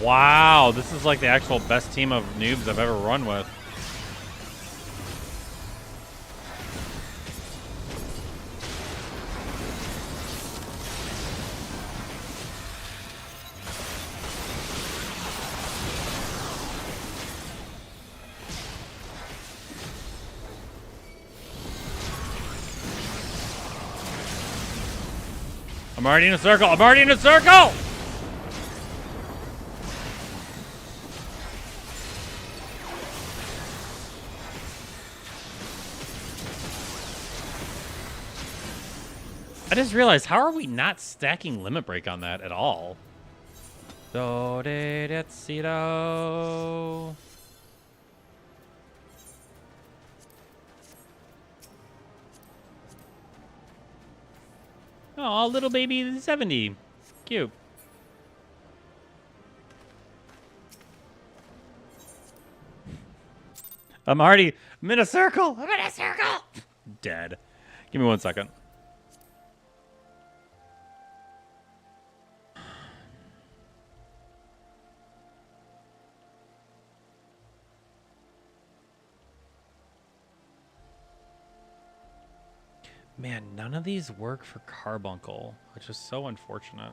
Speaker 4: Wow, this is like the actual best team of noobs I've ever run with. I'm already in a circle. I'm already in a circle! I just realized, how are we not stacking Limit Break on that at all? Do de do. Oh, little baby 70. Cute. I'm in a circle. I'm in a circle. Dead. Give me 1 second. Man, none of these work for Carbuncle, which is so unfortunate.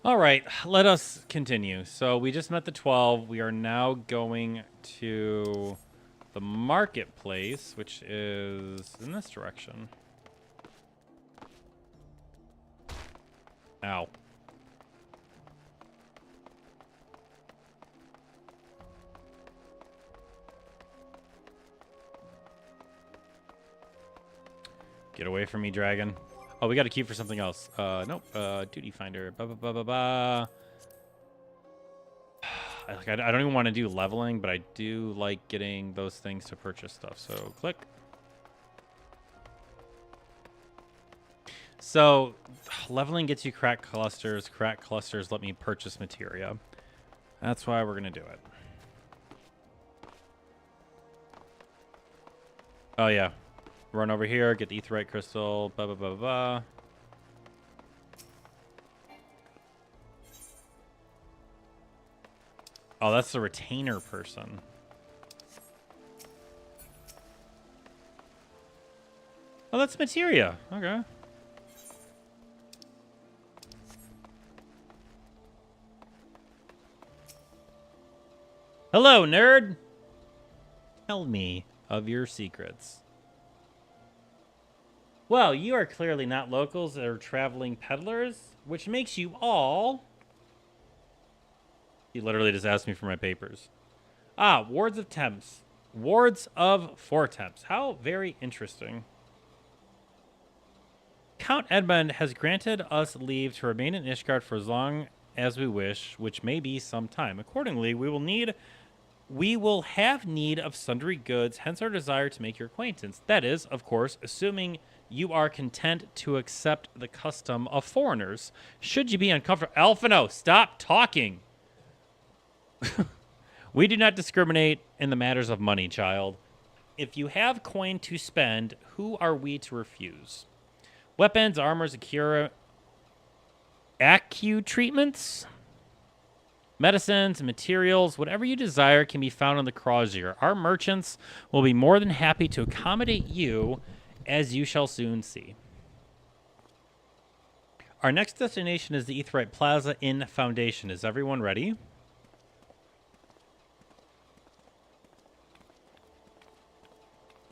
Speaker 4: All right, let us continue. So we just met the 12. We are now going to the marketplace, which is in this direction. Ow. Get away from me, dragon. Oh, we got a key for something else. Nope. Duty finder. Ba ba ba ba ba. I don't even want to do leveling, but I do like getting those things to purchase stuff. So click. So leveling gets you crack clusters. Crack clusters let me purchase materia. That's why we're gonna do it. Oh yeah. Run over here, get the aetheryte crystal, blah, blah, blah, blah. Oh, that's the retainer person. Oh, that's materia. Okay. Hello, nerd. Tell me of your secrets. Well, you are clearly not locals or traveling peddlers, which makes you all... He literally just asked me for my papers. Ah, wards of temps. Wards of four temps. How very interesting. Count Edmund has granted us leave to remain in Ishgard for as long as we wish, which may be some time. Accordingly, we will have need of sundry goods, hence our desire to make your acquaintance. That is, of course, assuming you are content to accept the custom of foreigners. Should you be uncomfortable... Alphino, stop talking! We do not discriminate in the matters of money, child. If you have coin to spend, who are we to refuse? Weapons, armors, acu treatments, medicines, materials, whatever you desire can be found on the crozier. Our merchants will be more than happy to accommodate you, as you shall soon see. Our next destination is the Aetheryte Plaza in Foundation. Is everyone ready?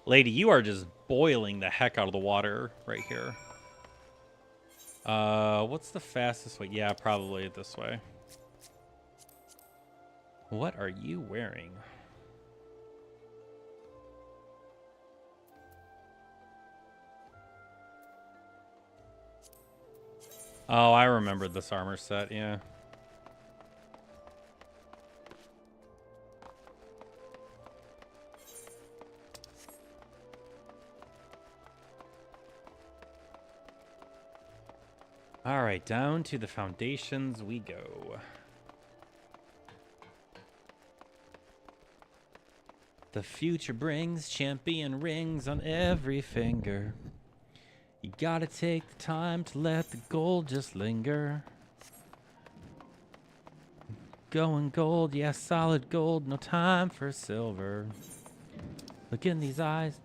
Speaker 4: Lady, you are just boiling the heck out of the water right here. What's the fastest way? Yeah, probably this way. What are you wearing? Oh, I remembered this armor set, yeah. All right, down to the foundations we go. The future brings champion rings on every finger. You gotta take the time to let the gold just linger. Going gold, yeah, solid gold, no time for silver. Look in these eyes,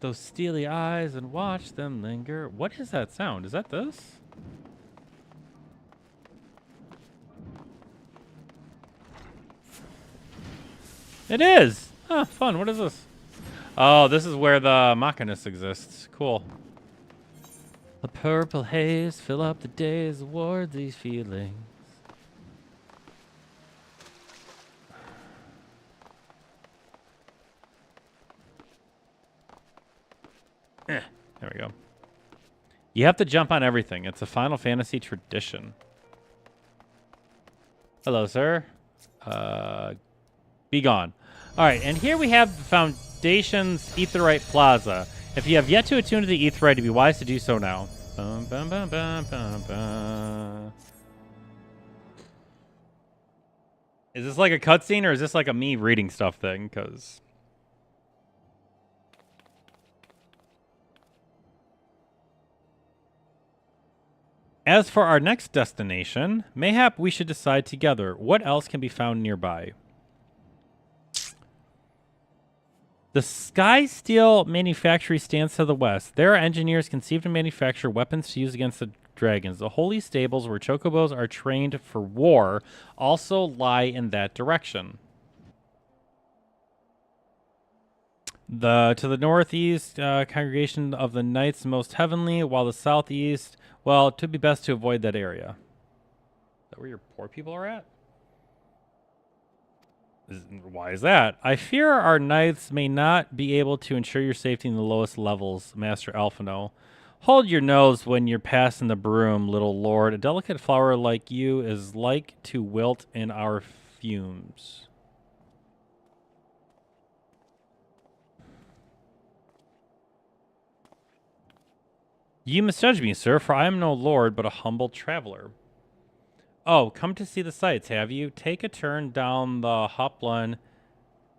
Speaker 4: those steely eyes, and watch them linger. What is that sound? Is that this? It is! Huh, fun. What is this? Oh, this is where the Machinus exists. Cool. A purple haze fill up the days toward these feelings. There we go. You have to jump on everything. It's a Final Fantasy tradition. Hello, sir. Be gone. All right, and here we have the Foundation's Aetheryte Plaza. If you have yet to attune to the Aetheryte, it'd be wise to do so now. Bum, bum, bum, bum, bum, bum. Is this like a cutscene, or is this like a me reading stuff thing? Because... As for our next destination, mayhap we should decide together what else can be found nearby. The Sky Steel Manufactory stands to the west. There, engineers conceived and manufacture weapons to use against the dragons. The holy stables where chocobos are trained for war also lie in that direction. To the northeast, congregation of the knights most heavenly, while the southeast, well, it would be best to avoid that area. Is that where your poor people are at? Why is that? I fear our knights may not be able to ensure your safety in the lowest levels, Master Alphino. Hold your nose when you're passing the broom, little lord. A delicate flower like you is like to wilt in our fumes. You misjudge me, sir, for I am no lord, but a humble traveler. Oh, come to see the sights, have you? Take a turn down the Hoplan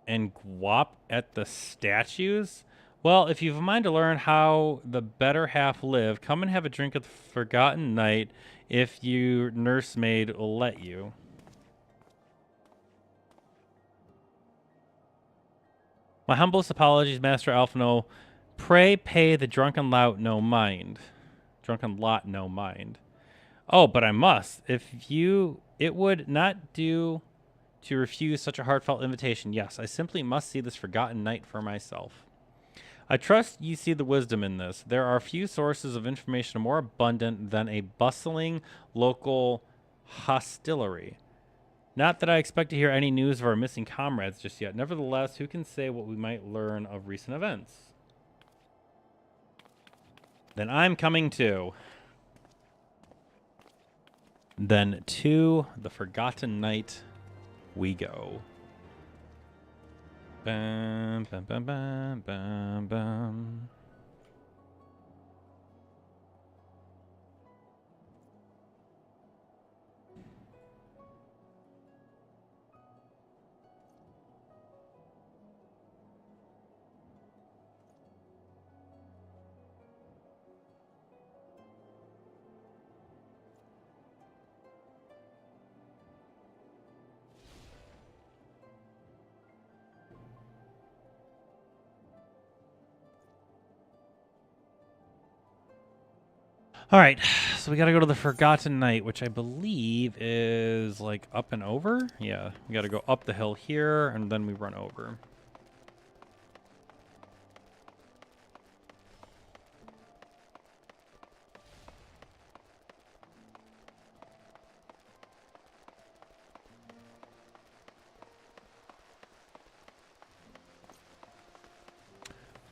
Speaker 4: and gwop at the statues? Well, if you've a mind to learn how the better half live, come and have a drink at the Forgotten Knight if your nursemaid will let you. My humblest apologies, Master Alphino. Pray pay the drunken lot no mind. Oh, but I must. It would not do to refuse such a heartfelt invitation. Yes, I simply must see this Forgotten Knight for myself. I trust you see the wisdom in this. There are few sources of information more abundant than a bustling local hostelry. Not that I expect to hear any news of our missing comrades just yet. Nevertheless, who can say what we might learn of recent events? Then I'm coming too. Then to the Forgotten Knight we go. Bam, bam, bam, bam, bam, bam. All right, so we got to go to the Forgotten Knight, which I believe is like up and over. Yeah, we got to go up the hill here, and then we run over.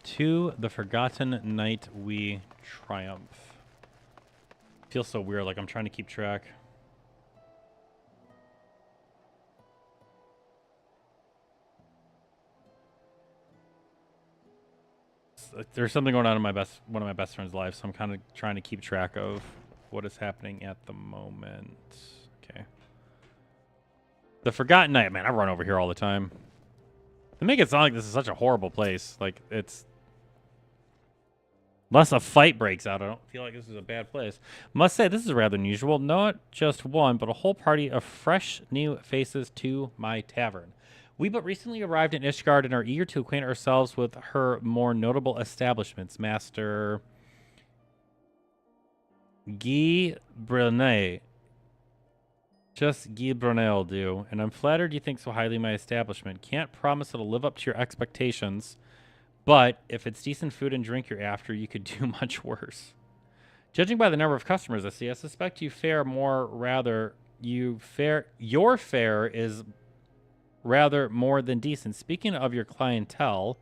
Speaker 4: To the Forgotten Knight we triumph. Feels so weird, like I'm trying to keep track. There's something going on in one of my best friend's life, so I'm kind of trying to keep track of what is happening at the moment. Okay. The Forgotten Knight, man, I run over here all the time. They make it sound like this is such a horrible place. Like, it's... Unless a fight breaks out, I don't feel like this is a bad place. Must say, this is rather unusual. Not just one, but a whole party of fresh new faces to my tavern. We but recently arrived in Ishgard and are eager to acquaint ourselves with her more notable establishments. Master Guy Brunet. Just Guy Brunet will do. And I'm flattered you think so highly of my establishment. Can't promise it'll live up to your expectations. But if it's decent food and drink you're after, you could do much worse. Judging by the number of customers I see, I suspect your fare is rather more than decent. Speaking of your clientele,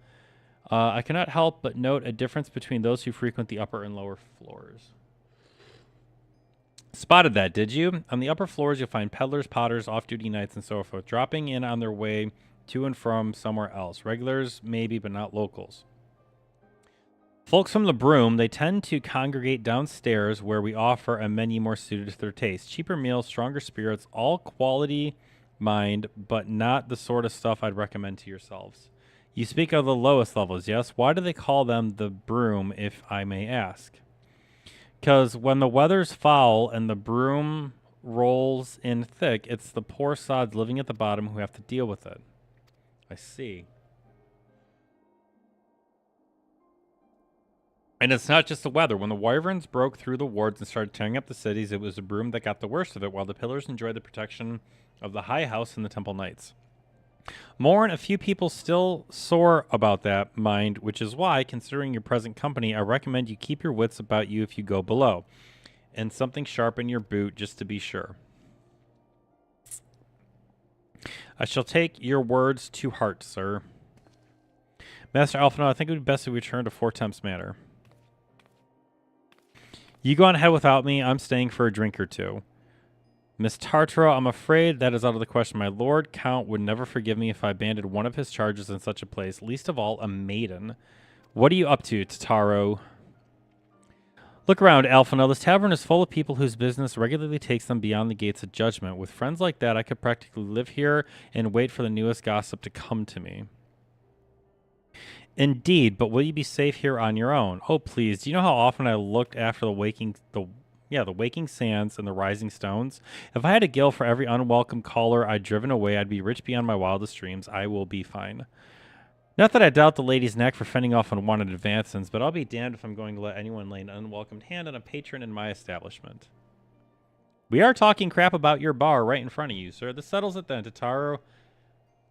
Speaker 4: I cannot help but note a difference between those who frequent the upper and lower floors. Spotted that, did you? On the upper floors, you'll find peddlers, potters, off-duty knights, and so forth, dropping in on their way to and from somewhere else. Regulars, maybe, but not locals. Folks from the Broom, they tend to congregate downstairs where we offer a menu more suited to their taste. Cheaper meals, stronger spirits, all quality mind, but not the sort of stuff I'd recommend to yourselves. You speak of the lowest levels, yes? Why do they call them the Broom, if I may ask? Because when the weather's foul and the broom rolls in thick, it's the poor sods living at the bottom who have to deal with it. I see. And it's not just the weather. When the wyverns broke through the wards and started tearing up the cities, it was the broom that got the worst of it, while the pillars enjoyed the protection of the high house and the temple knights. Mourn, a few people still sore about that, mind, which is why, considering your present company, I recommend you keep your wits about you if you go below. And something sharp in your boot, just to be sure. I shall take your words to heart, sir. Master Alphino, I think it would be best if we return to Four Temps Manor. You go on ahead without me. I'm staying for a drink or two. Miss Tartaro, I'm afraid that is out of the question. My Lord Count would never forgive me if I abandoned one of his charges in such a place, least of all a maiden. What are you up to, Tartaro? Look around, Alphino. This tavern is full of people whose business regularly takes them beyond the gates of judgment. With friends like that, I could practically live here and wait for the newest gossip to come to me. Indeed, but will you be safe here on your own? Oh, please. Do you know how often I looked after the waking sands and the rising stones? If I had a gill for every unwelcome caller I'd driven away, I'd be rich beyond my wildest dreams. I will be fine. Not that I doubt the lady's knack for fending off unwanted advancements, but I'll be damned if I'm going to let anyone lay an unwelcomed hand on a patron in my establishment. We are talking crap about your bar right in front of you, sir. This settles it then. Tataro,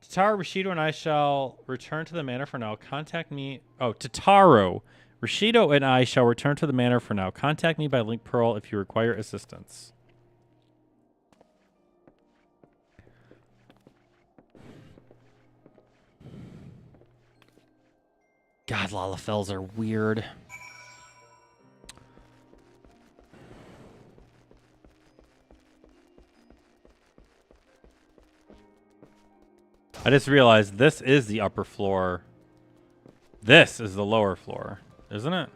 Speaker 4: Rashido, and I shall return to the manor for now. Contact me. Oh, Tataro, Rashido, and I shall return to the manor for now. Contact me by Link Pearl if you require assistance. God, Lalafels are weird. I just realized this is the upper floor. This is the lower floor, isn't it?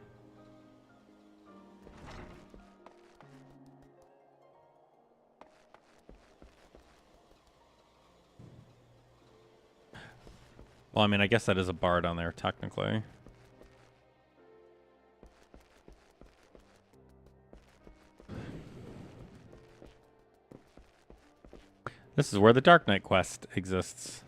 Speaker 4: Well, I mean, I guess that is a bar down there, technically. This is where the Dark Knight quest exists.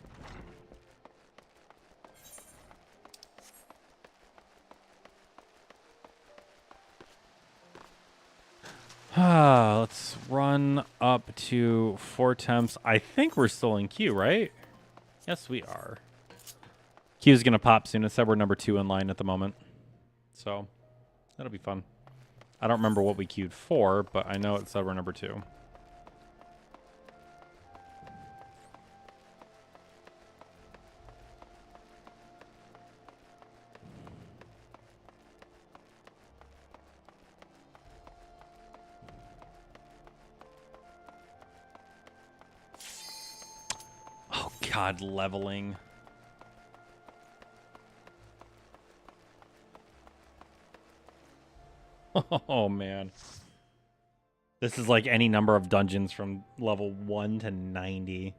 Speaker 4: Let's run up to Four Temps. I think we're still in queue, right? Yes, we are. Queue's going to pop soon. It said we're number 2 in line at the moment. So, that'll be fun. I don't remember what we queued for, but I know it said we're number 2. Oh, God, leveling. Oh, man. This is like any number of dungeons from level 1 to 90.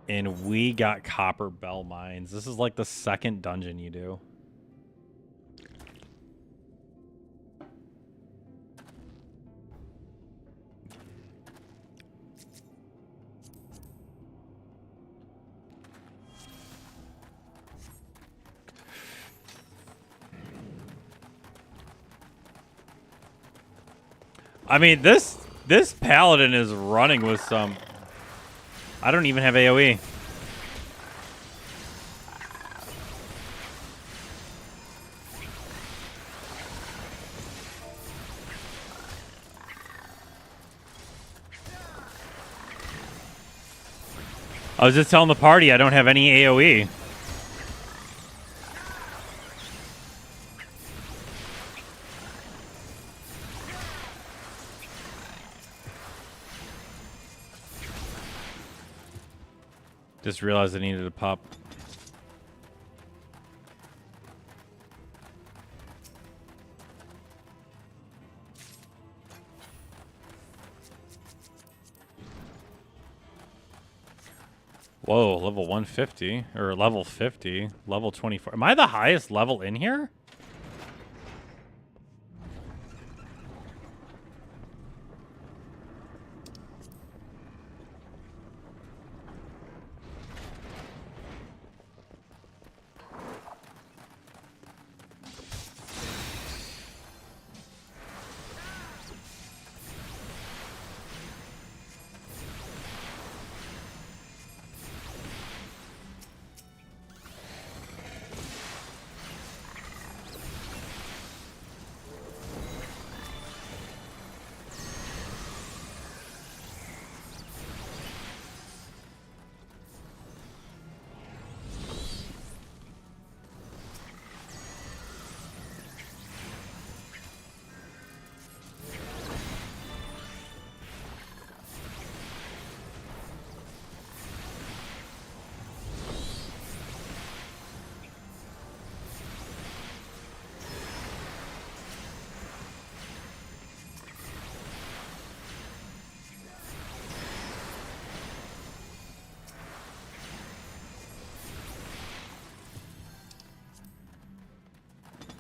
Speaker 4: And we got Copper Bell Mines. This is like the second dungeon you do. I mean, this paladin is running with some... I don't even have AoE. I was just telling the party I don't have any AoE. Just realized I needed to pop. Whoa, level 150 or level 50, level 24. Am I the highest level in here?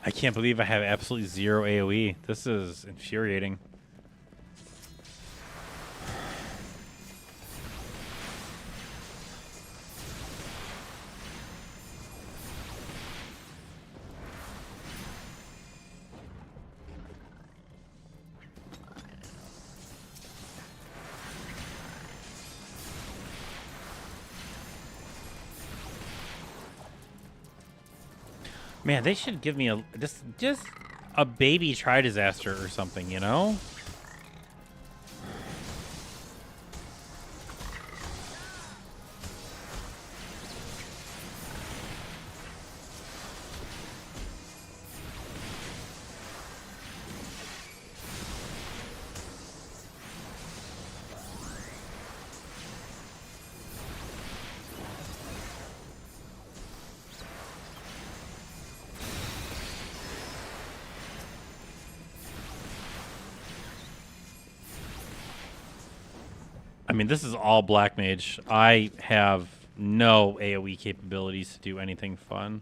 Speaker 4: I can't believe I have absolutely 0 AoE. This is infuriating. Man, they should give me a just a baby tri-disaster or something, you know? I mean, this is all Black Mage. I have no AoE capabilities to do anything fun.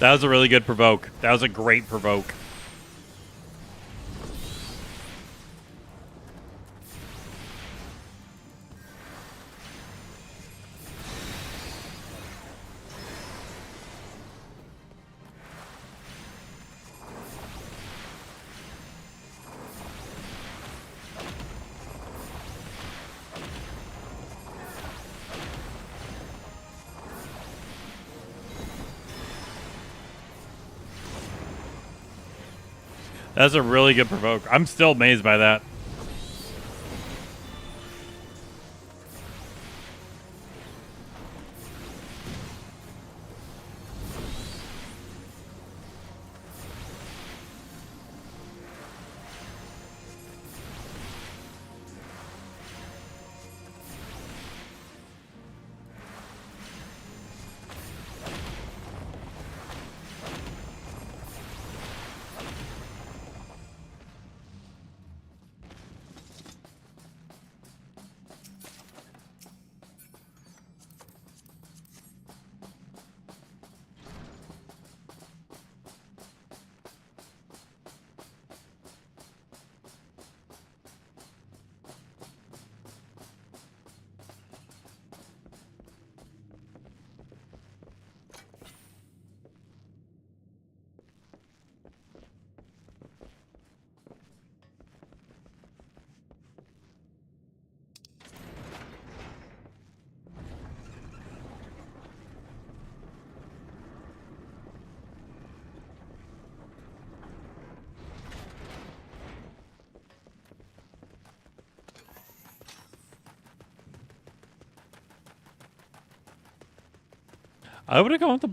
Speaker 4: That was a really good provoke. That was a great provoke. That's a really good provoke. I'm still amazed by that. I would have gone with the...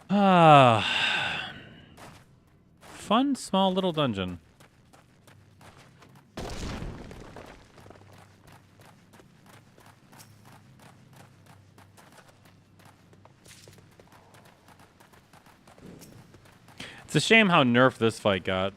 Speaker 4: Ah, fun small little dungeon. It's a shame how nerfed this fight got.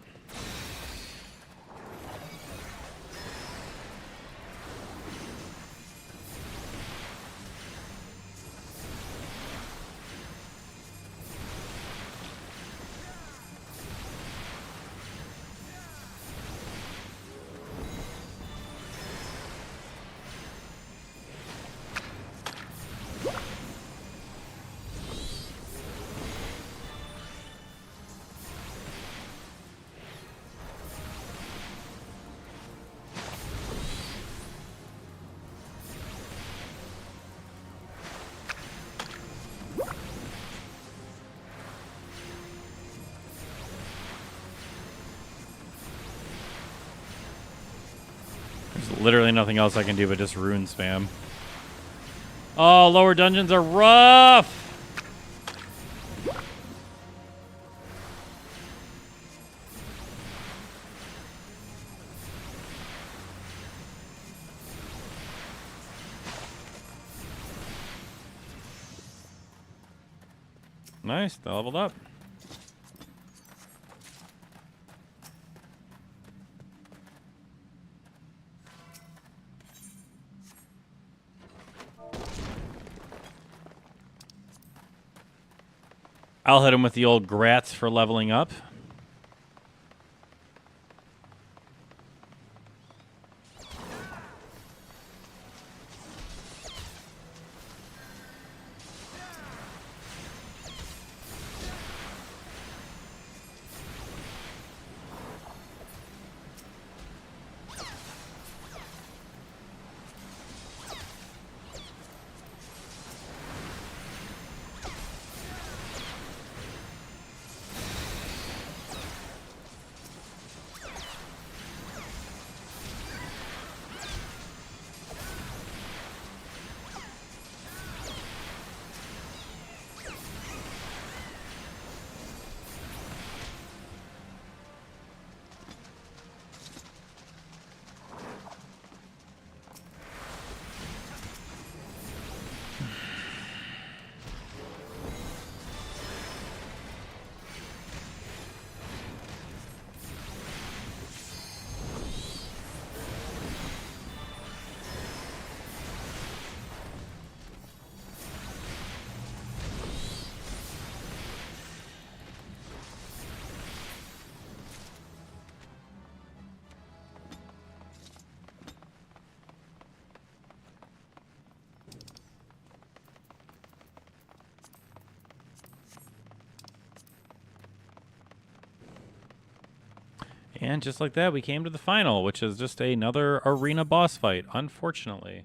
Speaker 4: There's literally nothing else I can do but just rune spam. Oh, lower dungeons are rough! Nice, they leveled up. I'll hit him with the old grats for leveling up. And just like that, we came to the final, which is just another arena boss fight, unfortunately.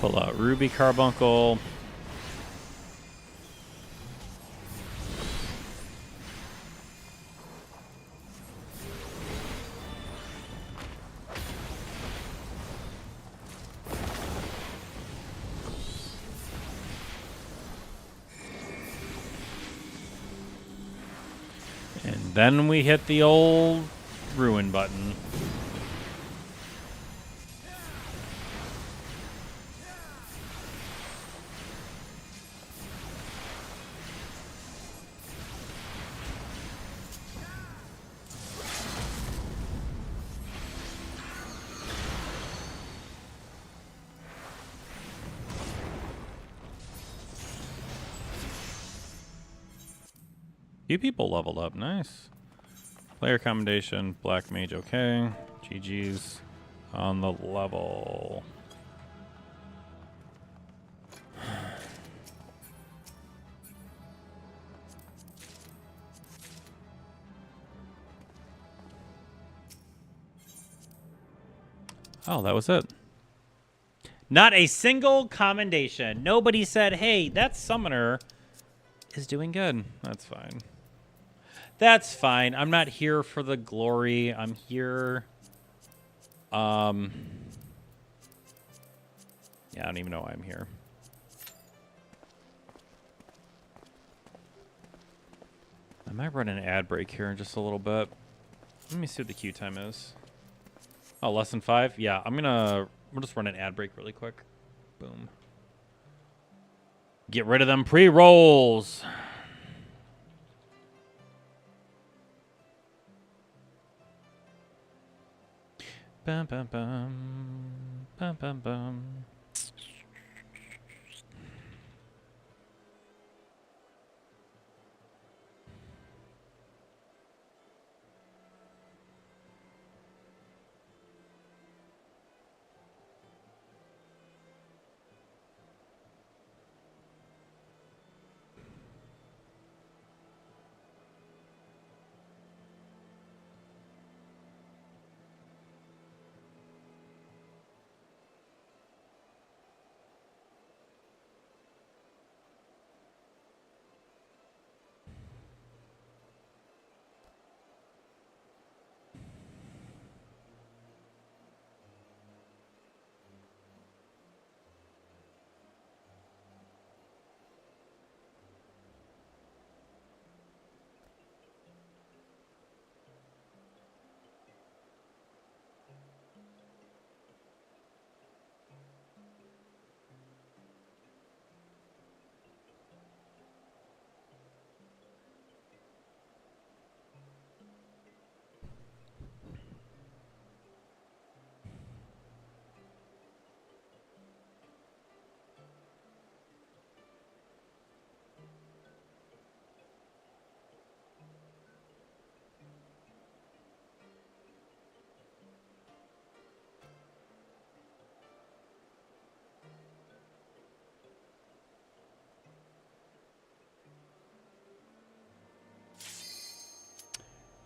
Speaker 4: Pull out Ruby Carbuncle. And then we hit the old ruin button. Few people leveled up, nice. Player commendation, Black Mage, okay. GG's on the level. Oh, that was it. Not a single commendation. Nobody said, hey, that summoner is doing good. That's fine. That's fine. I'm not here for the glory. I'm here... Yeah, I don't even know why I'm here. I might run an ad break here in just a little bit. Let me see what the queue time is. Oh, less than 5? Yeah, we'll just run an ad break really quick. Boom. Get rid of them pre-rolls. Bum, bum, bum. Bum, bum, bum.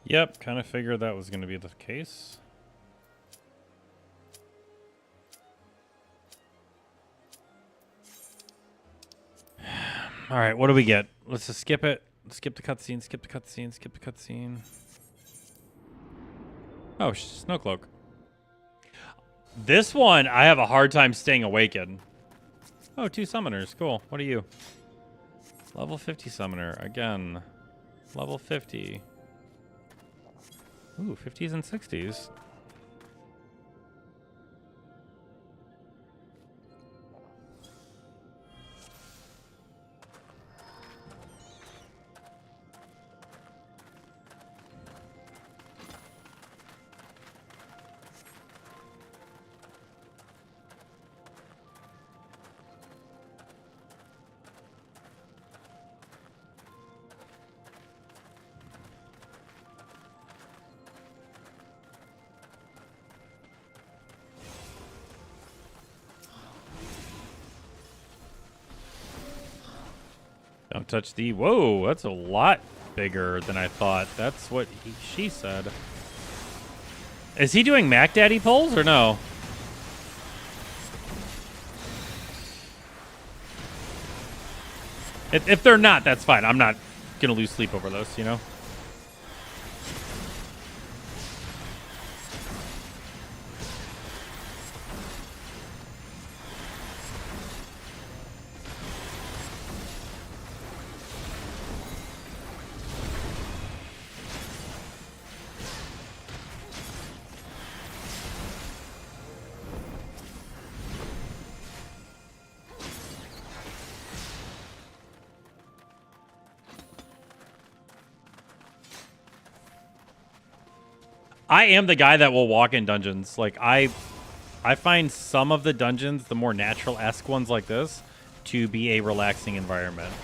Speaker 4: Yep, kind of figured that was going to be the case. All right, what do we get? Let's just skip it. Skip the cutscene, skip the cutscene, skip the cutscene. Oh, Snowcloak. This one, I have a hard time staying awake in. Oh, 2 summoners. Cool. What are you? Level 50 summoner. Again. Level 50. Ooh, 50s and 60s. Don't touch the... Whoa, that's a lot bigger than I thought. That's what she said. Is he doing Mac Daddy pulls or no? If they're not, that's fine. I'm not going to lose sleep over those, you know? I am the guy that will walk in dungeons. Like, I find some of the dungeons, the more natural-esque ones like this, to be a relaxing environment.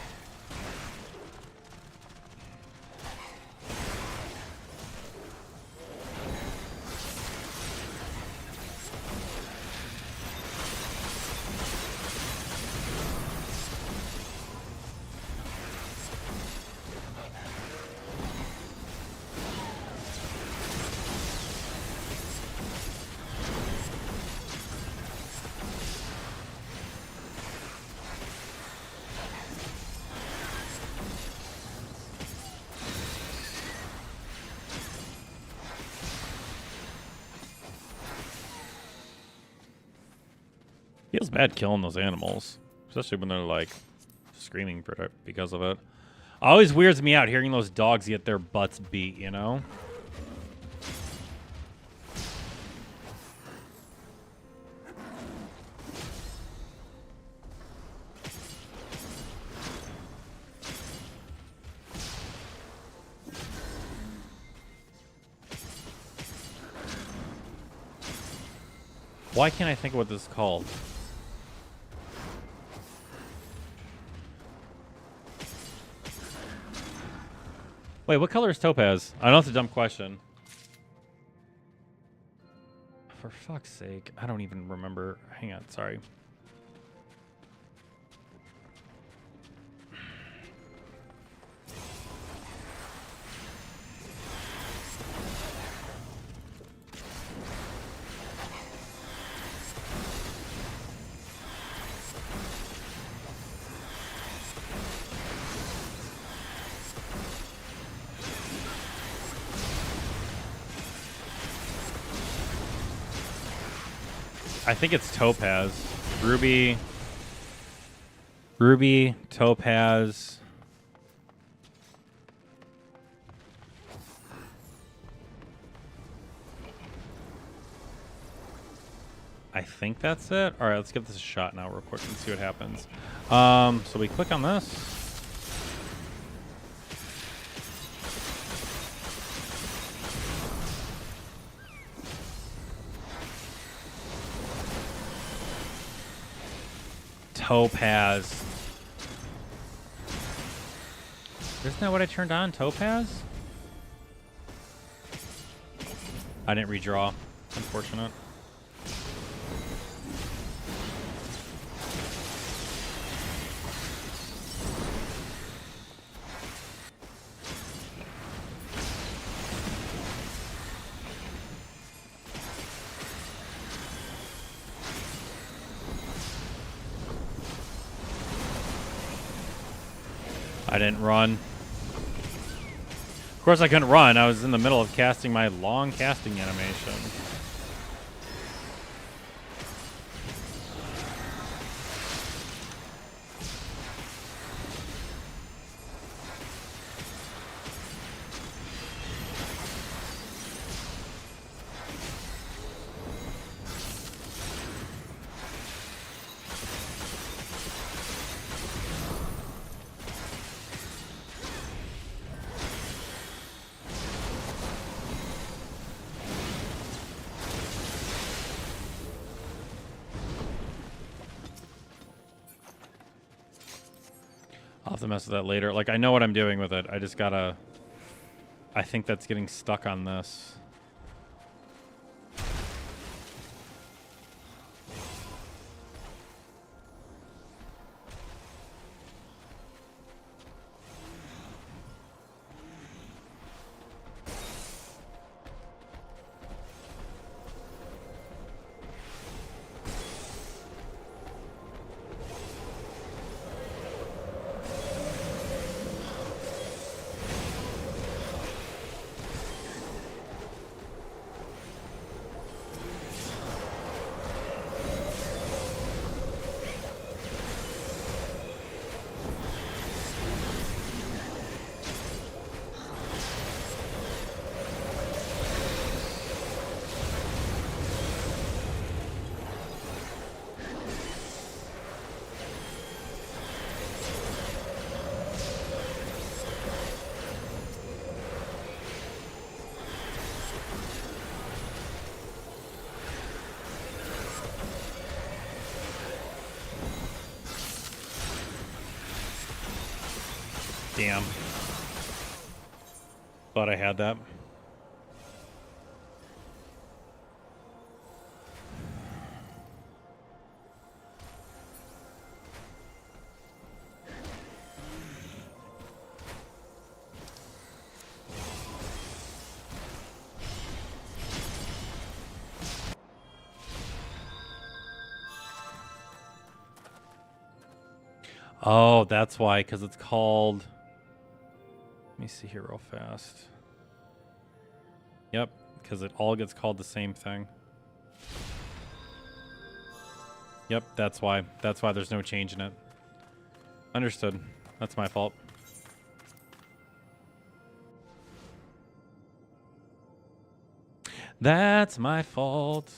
Speaker 4: Feels bad killing those animals, especially when they're like screaming because of it. Always weirds me out hearing those dogs get their butts beat, you know? Why can't I think of what this is called? Wait, what color is topaz? I know it's a dumb question. For fuck's sake, I don't even remember. Hang on, sorry. I think it's topaz. Ruby, topaz. I think that's it. All right, let's give this a shot now real quick and see what happens. So we click on this. Topaz. Isn't that what I turned on? Topaz? I didn't redraw. Unfortunate. I didn't run. Of course I couldn't run. I was in the middle of casting my long casting animation. I'll have to mess with that later. Like, I know what I'm doing with it. I just gotta... I think that's getting stuck on this. Damn. Thought I had that. Oh, that's why, because it's called... Let me see here real fast. Yep, because it all gets called the same thing. Yep, that's why. That's why there's no change in it. Understood. That's my fault. That's my fault.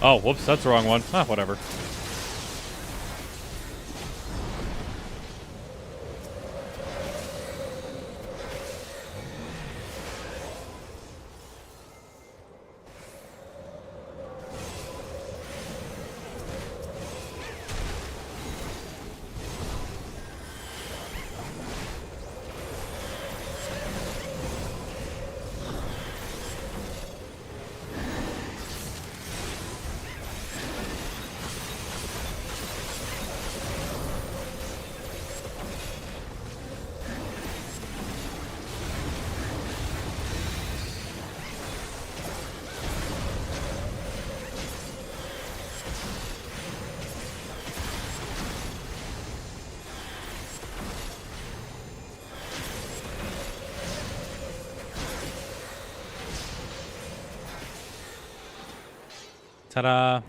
Speaker 4: Oh, whoops, that's the wrong one. Ah, whatever. Ta-da!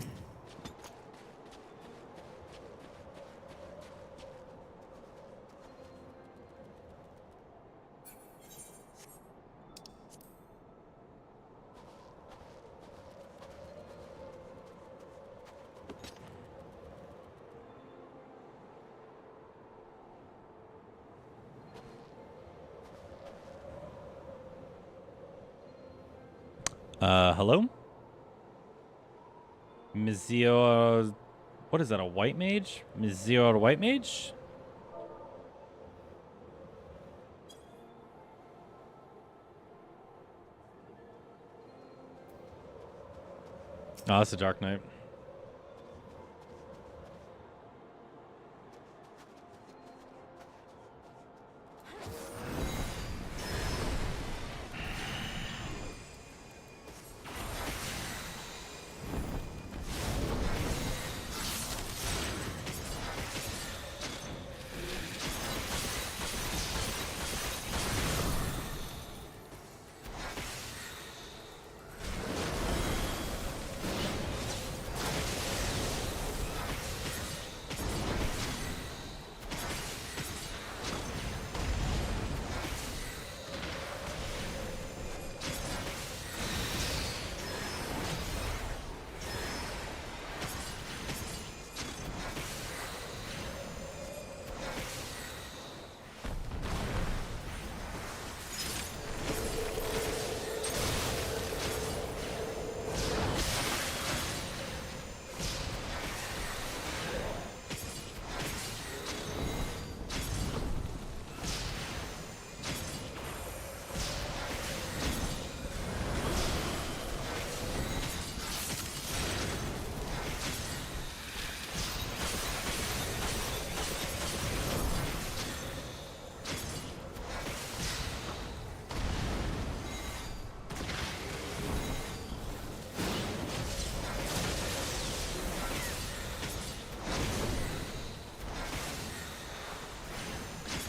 Speaker 4: Hello? Mizior... What is that, a white mage? Mizior white mage? Oh, that's a Dark Knight.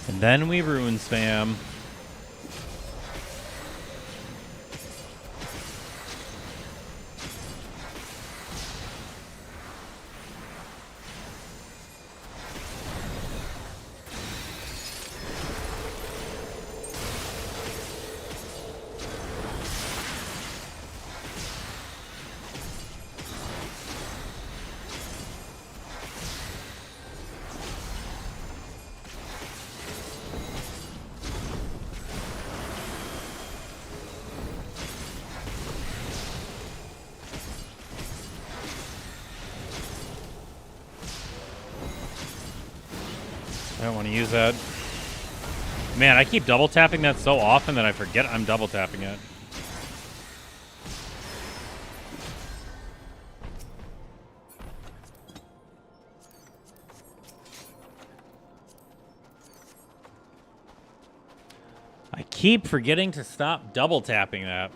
Speaker 4: And then we rune spam. I don't want to use that. Man, I keep double tapping that so often that I forget I'm double tapping it. I keep forgetting to stop double tapping that.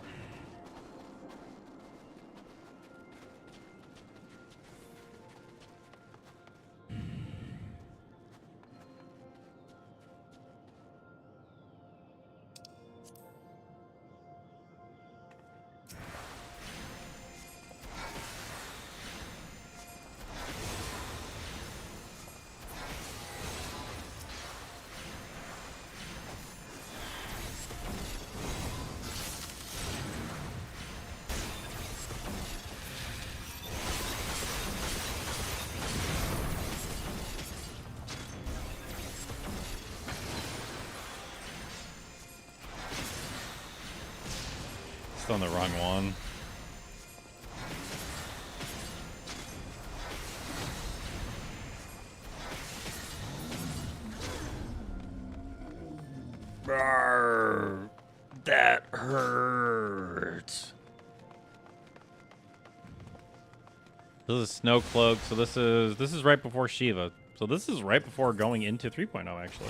Speaker 4: Still on the wrong one. Arrgh, that hurts. This is Snow Cloak, so this is right before Shiva. So this is right before going into 3.0 actually.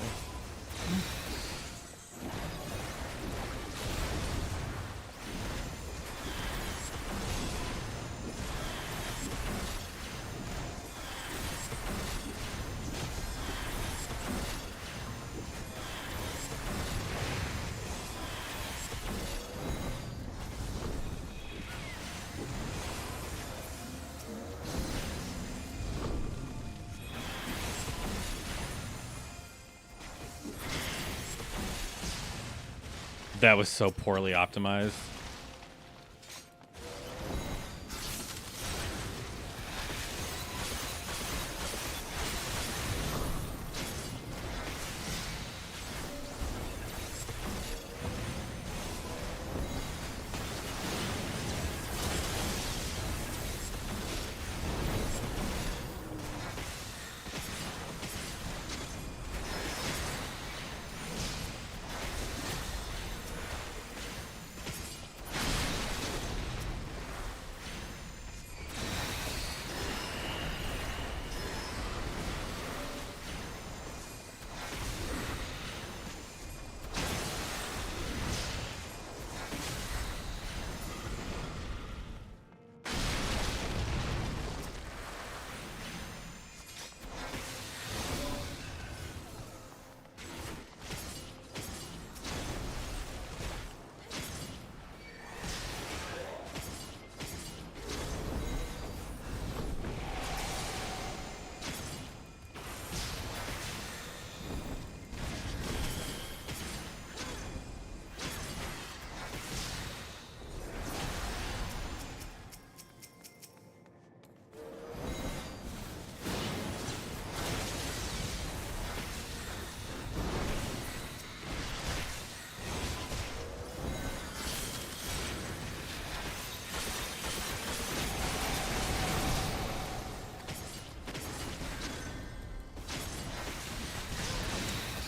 Speaker 4: That was so poorly optimized.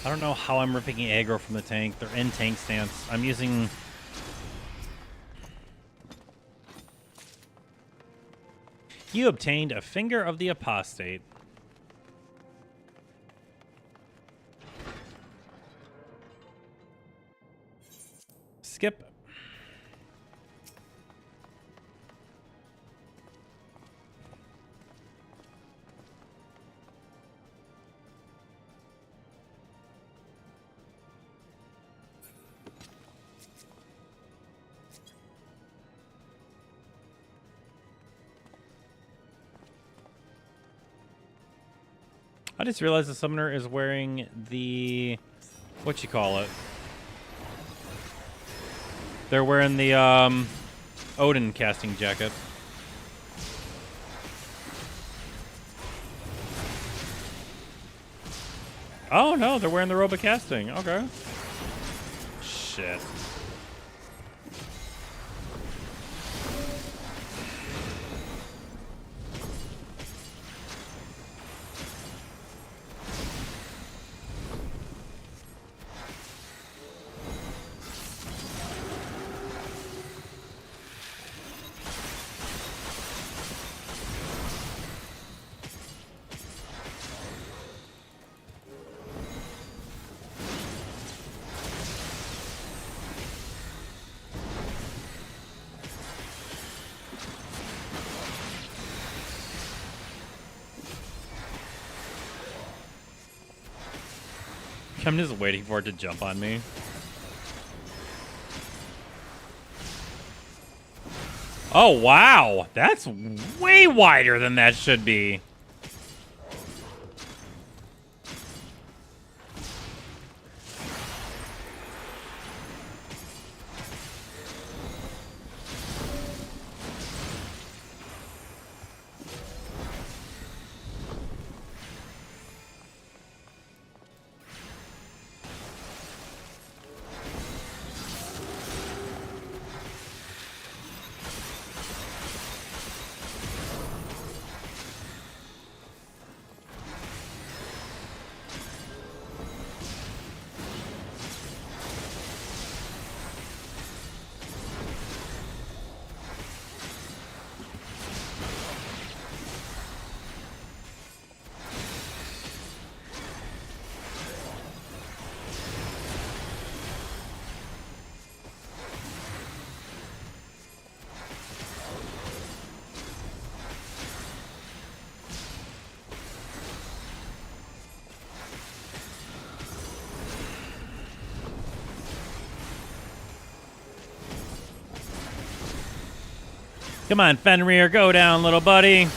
Speaker 4: I don't know how I'm ripping aggro from the tank. They're in tank stance. I'm using... You obtained a Finger of the Apostate. Skip. I just realized the summoner is wearing the... what you call it? They're wearing the Odin casting jacket. Oh no, they're wearing the robe of casting. Okay. Shit. I'm just waiting for it to jump on me. Oh, wow. That's way wider than that should be. Come on, Fenrir, go down, little buddy.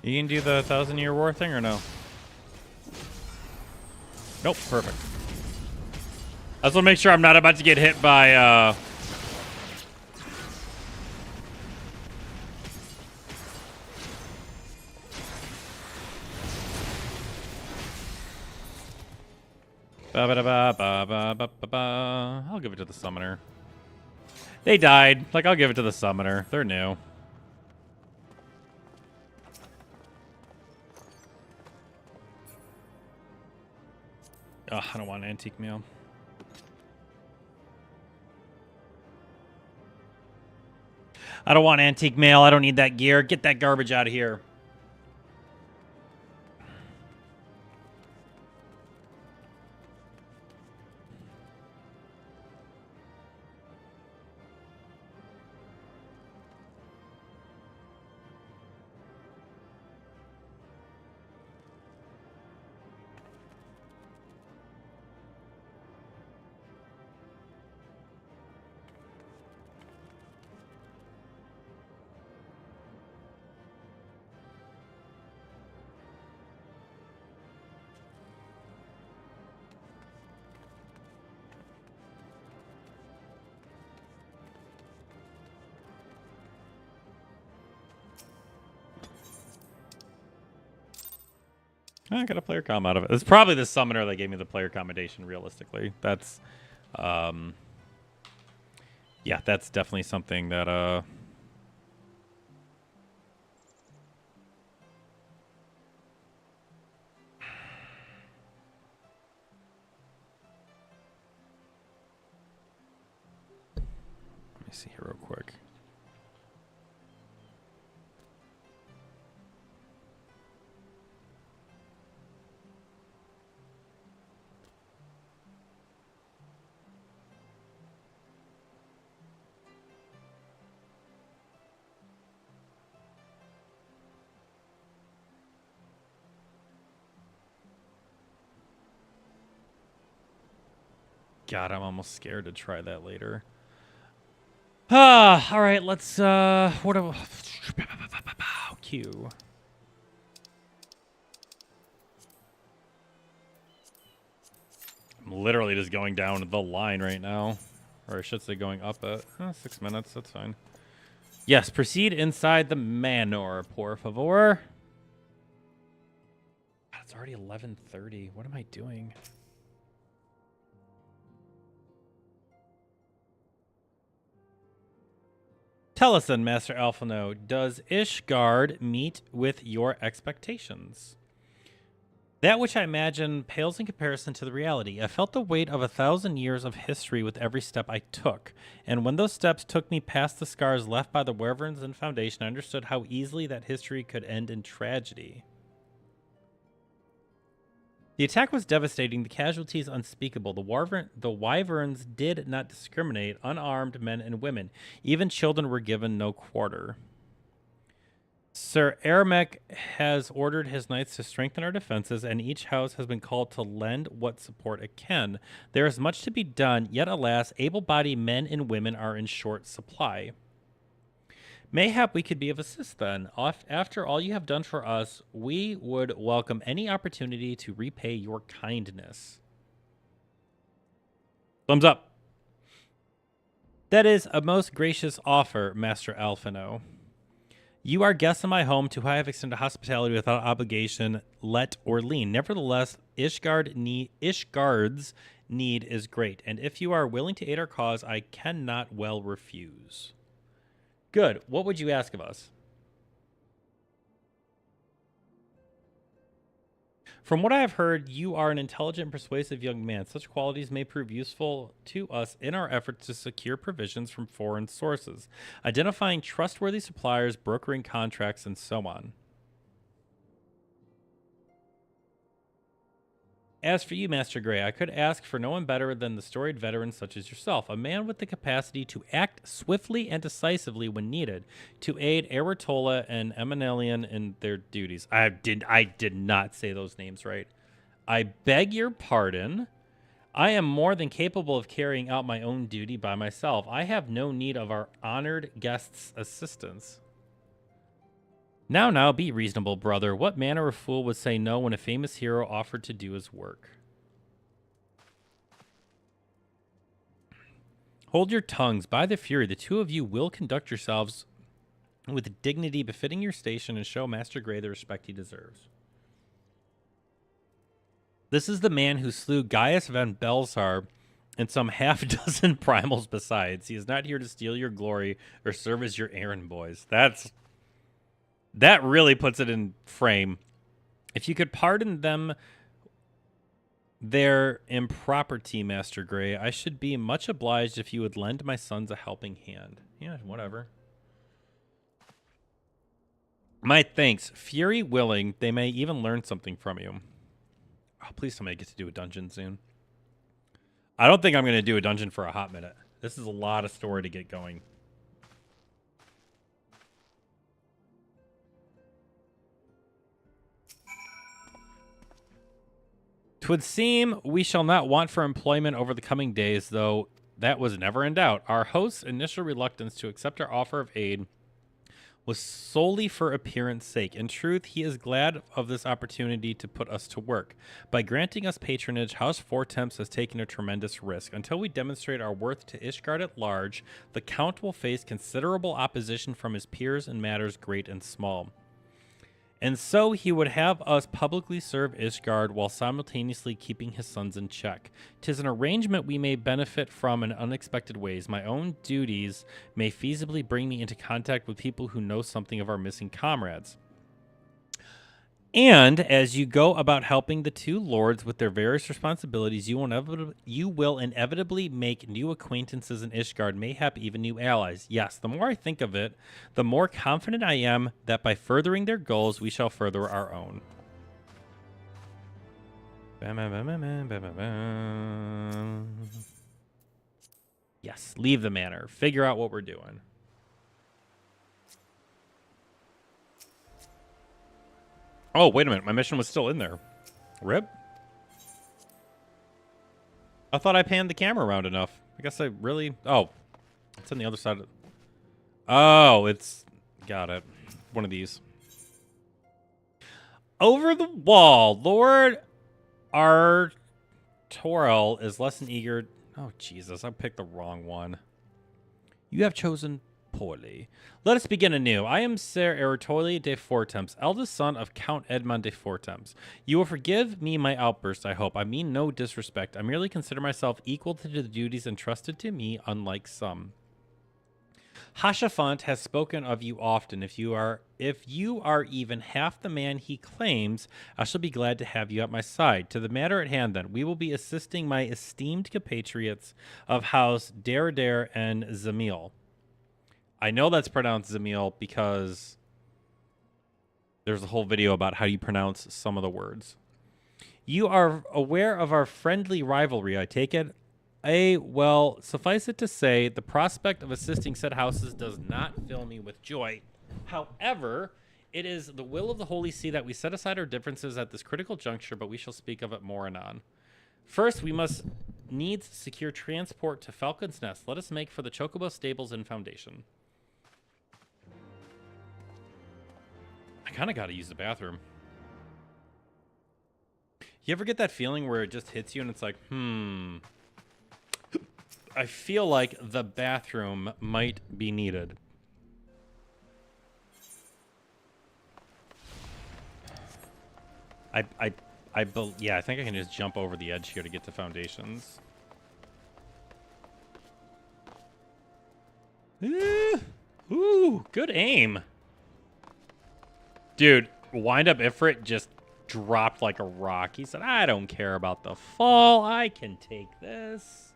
Speaker 4: You can do the 1,000-year war thing or no? Nope, perfect. I just want to make sure I'm not about to get hit by, I'll give it to the summoner. They died. Like, I'll give it to the summoner. They're new. Ugh, I don't want an antique meal. I don't want antique mail. I don't need that gear. Get that garbage out of here. I got a player comm out of it. It's probably the summoner that gave me the player commendation, realistically. That's, yeah, that's definitely something that, let me see here real quick. God, I'm almost scared to try that later. All right, let's, what do... Q. I'm literally just going down the line right now. Or I should say going up at 6 minutes, that's fine. Yes, proceed inside the manor, por favor. God, it's already 11:30. What am I doing? Tell us then, Master Alphino, does Ishgard meet with your expectations? That which I imagine pales in comparison to the reality. I felt the weight of 1,000 years of history with every step I took, and when those steps took me past the scars left by the Wyverns and Foundation, I understood how easily that history could end in tragedy. The attack was devastating, the casualties unspeakable. The Wyverns did not discriminate, unarmed men and women. Even children were given no quarter. Sir Aramek has ordered his knights to strengthen our defenses, and each house has been called to lend what support it can. There is much to be done, yet alas, able-bodied men and women are in short supply. Mayhap we could be of assist then. After all you have done for us, we would welcome any opportunity to repay your kindness. Thumbs up. That is a most gracious offer, Master Alphino. You are guests in my home, to whom I have extended hospitality without obligation, let or lien. Nevertheless, Ishgard's need is great, and if you are willing to aid our cause, I cannot well refuse. Good. What would you ask of us? From what I have heard, you are an intelligent and persuasive young man. Such qualities may prove useful to us in our efforts to secure provisions from foreign sources, identifying trustworthy suppliers, brokering contracts, and so on. As for you, Master Gray, I could ask for no one better than the storied veteran such as yourself, a man with the capacity to act swiftly and decisively when needed, to aid Eorzea and Emanelian in their duties. I did not say those names right. I beg your pardon. I am more than capable of carrying out my own duty by myself. I have no need of our honored guest's assistance. Now, be reasonable, brother. What manner of fool would say no when a famous hero offered to do his work? Hold your tongues. By the Fury, the two of you will conduct yourselves with dignity befitting your station and show Master Gray the respect he deserves. This is the man who slew Gaius van Belsar and some half-dozen primals besides. He is not here to steal your glory or serve as your errand boys. That really puts it in frame. If you could pardon them their improperty, Master Gray, I should be much obliged if you would lend my sons a helping hand. Yeah, whatever. My thanks. Fury willing, they may even learn something from you. Oh, please tell me I get to do a dungeon soon. I don't think I'm going to do a dungeon for a hot minute. This is a lot of story to get going. 'Twould seem we shall not want for employment over the coming days, though that was never in doubt. Our host's initial reluctance to accept our offer of aid was solely for appearance sake. In truth, he is glad of this opportunity to put us to work. By granting us patronage, House Fourtemps has taken a tremendous risk. Until we demonstrate our worth to Ishgard at large, the Count will face considerable opposition from his peers in matters great and small. And so he would have us publicly serve Ishgard while simultaneously keeping his sons in check. 'Tis an arrangement we may benefit from in unexpected ways. My own duties may feasibly bring me into contact with people who know something of our missing comrades. And as you go about helping the two lords with their various responsibilities, you will inevitably make new acquaintances in Ishgard, mayhap even new allies. Yes, the more I think of it, the more confident I am that by furthering their goals, we shall further our own. Yes, leave the manor. Figure out what we're doing. Oh, wait a minute. My mission was still in there. Rip? I thought I panned the camera around enough. I guess I really... Oh, it's on the other side of... Oh, it's... Got it. One of these. Over the wall, Lord Artorel is less than eager... Oh, Jesus, I picked the wrong one. You have chosen... poorly. Let us begin anew. I am Sir Eorzea de Fourtemps, eldest son of Count Edmond de Fourtemps. You will forgive me my outburst, I hope. I mean no disrespect. I merely consider myself equal to the duties entrusted to me, unlike some. Hashafant has spoken of you often. If you are even half the man he claims, I shall be glad to have you at my side. To the matter at hand, then, we will be assisting my esteemed compatriots of House Dare and Zamil. I know that's pronounced Zamil because there's a whole video about how you pronounce some of the words. You are aware of our friendly rivalry, I take it. Well, suffice it to say, the prospect of assisting said houses does not fill me with joy. However, it is the will of the Holy See that we set aside our differences at this critical juncture, but we shall speak of it more anon. First, we must needs secure transport to Falcon's Nest. Let us make for the Chocobo stables and foundation. I kind of got to use the bathroom. You ever get that feeling where it just hits you and it's like, I feel like the bathroom might be needed. Yeah, I think I can just jump over the edge here to get to foundations. Ooh, good aim. Dude, Wind Up Ifrit just dropped like a rock. He said, I don't care about the fall. I can take this.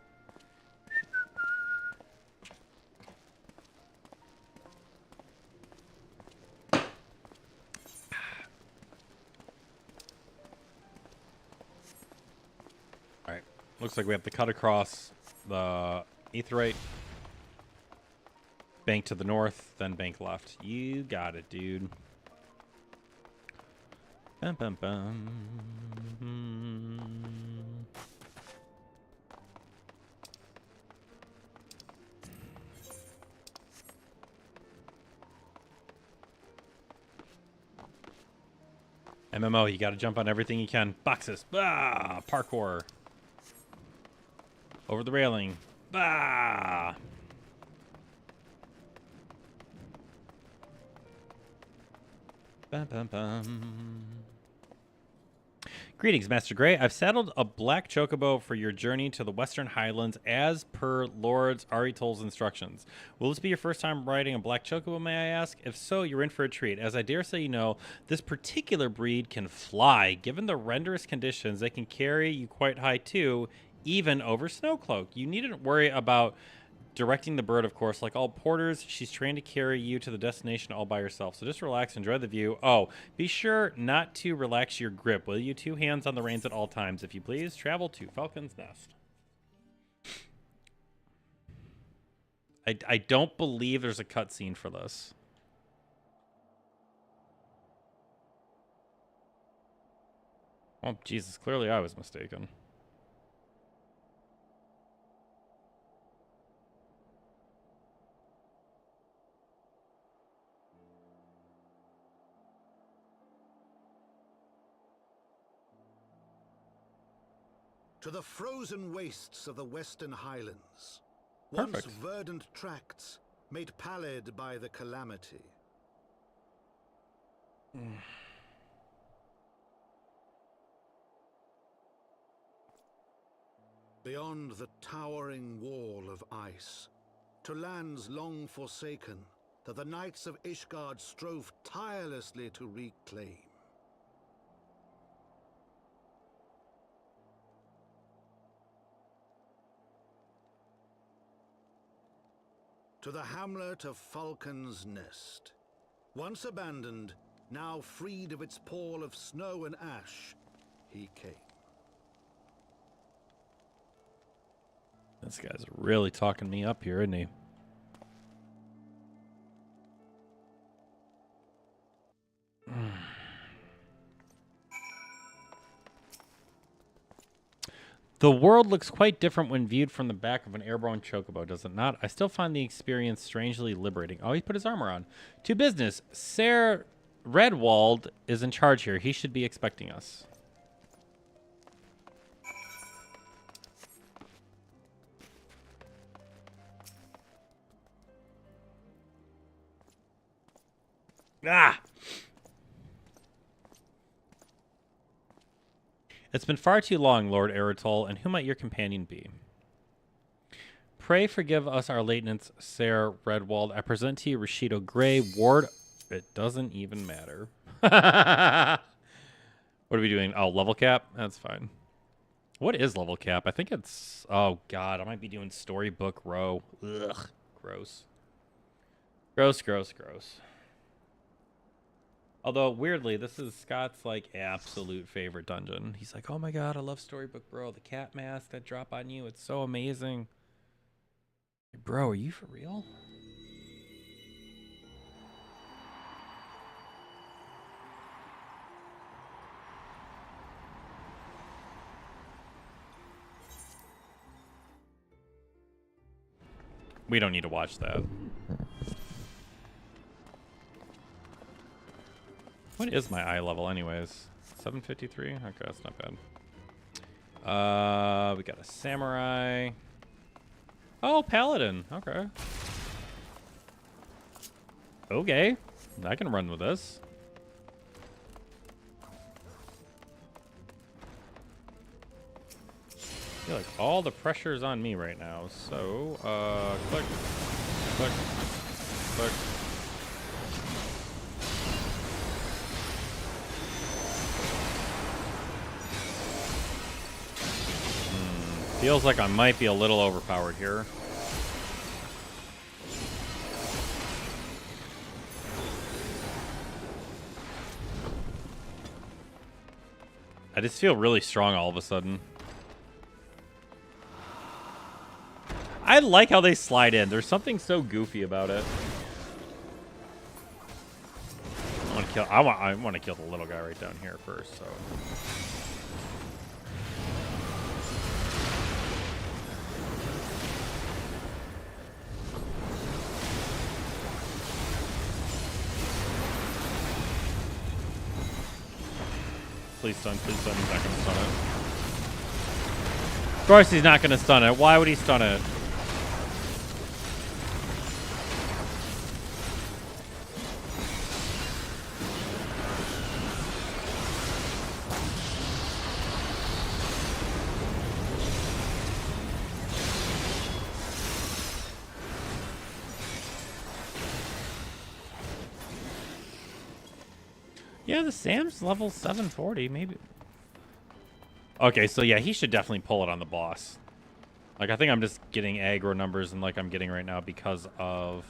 Speaker 4: Alright. Looks like we have to cut across the Aetheryte. Bank to the north, then bank left. You got it, dude. Bum, bum, bum. MMO, you gotta jump on everything you can. Boxes. Bah! Parkour. Over the railing. Bah! Bum, bum, bum. Greetings, Master Gray. I've saddled a black chocobo for your journey to the Western Highlands as per Lord Aritol's instructions. Will this be your first time riding a black chocobo, may I ask? If so, you're in for a treat. As I dare say you know, this particular breed can fly. Given the renderous conditions, they can carry you quite high too, even over Snowcloak. You needn't worry about directing the bird, of course. Like all porters, she's trained to carry you to the destination all by herself. So just relax, enjoy the view. Oh, be sure not to relax your grip, will you? 2 hands on the reins at all times, if you please. Travel to Falcon's Nest. I don't believe there's a cutscene for this. Oh, Jesus, clearly I was mistaken.
Speaker 6: To the frozen wastes of the Western Highlands,
Speaker 4: Perfect.
Speaker 6: once verdant tracts made pallid by the calamity. Beyond the towering wall of ice, to lands long forsaken that the knights of Ishgard strove tirelessly to reclaim. To the hamlet of Falcon's Nest. Once abandoned, now freed of its pall of snow and ash, he came.
Speaker 4: This guy's really talking me up here, isn't he? The world looks quite different when viewed from the back of an airborne chocobo, does it not? I still find the experience strangely liberating. Oh, he put his armor on. To business. Ser Redwald is in charge here. He should be expecting us. Ah! It's been far too long, Lord Eritol, and who might your companion be? Pray forgive us our lateness, Sarah Redwald. I present to you Rashido Gray, Ward. It doesn't even matter. What are we doing? Oh, level cap? That's fine. What is level cap? I think it's... Oh, God. I might be doing storybook row. Ugh. Gross. Gross, gross, gross. Although, weirdly, this is Scott's, like, absolute favorite dungeon. He's like, oh, my God, I love storybook bro. The cat mask that drop on you. It's so amazing. Bro, are you for real? We don't need to watch that. What is my eye level anyways? 753? Okay, that's not bad. We got a samurai. Oh, paladin. Okay. Okay. I can run with this. I feel like all the pressure's on me right now. So, click, click, click. Feels like I might be a little overpowered here. I just feel really strong all of a sudden. I like how they slide in. There's something so goofy about it. I want to kill the little guy right down here first, so. Please stun, he's not gonna stun it. Of course he's not gonna stun it. Why would he stun it? Yeah, the Sam's level 740, maybe. Okay, so yeah, he should definitely pull it on the boss. Like, I think I'm just getting aggro numbers and like I'm getting right now because of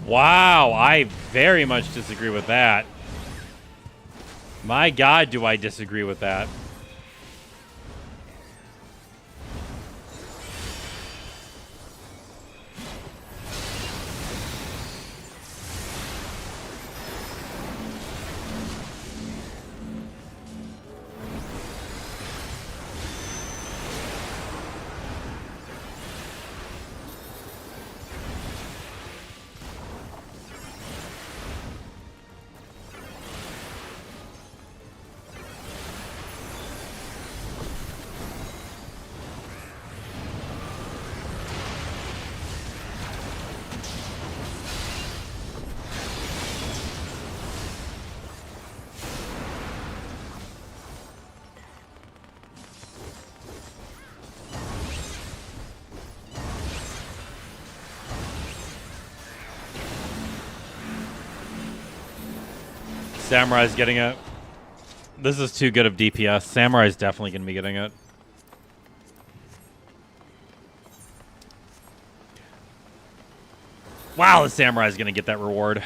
Speaker 4: Wow, I very much disagree with that. My God, do I disagree with that. Samurai's getting it. This is too good of DPS. Samurai's definitely going to be getting it. Wow, the samurai's gonna get that reward.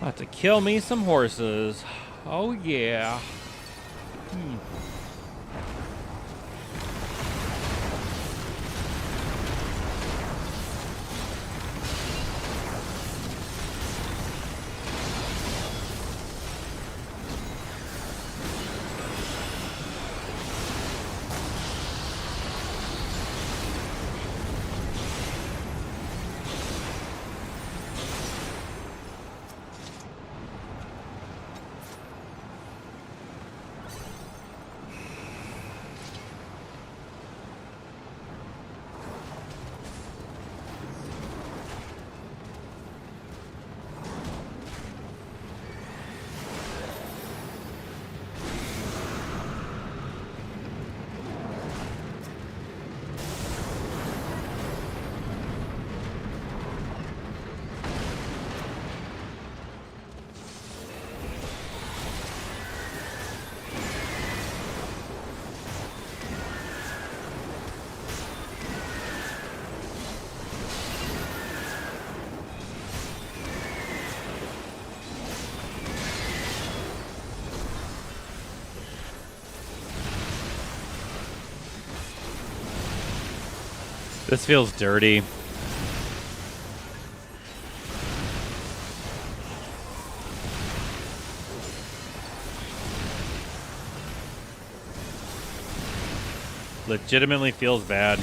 Speaker 4: About to kill me some horses. Oh yeah. This feels dirty. Legitimately feels bad.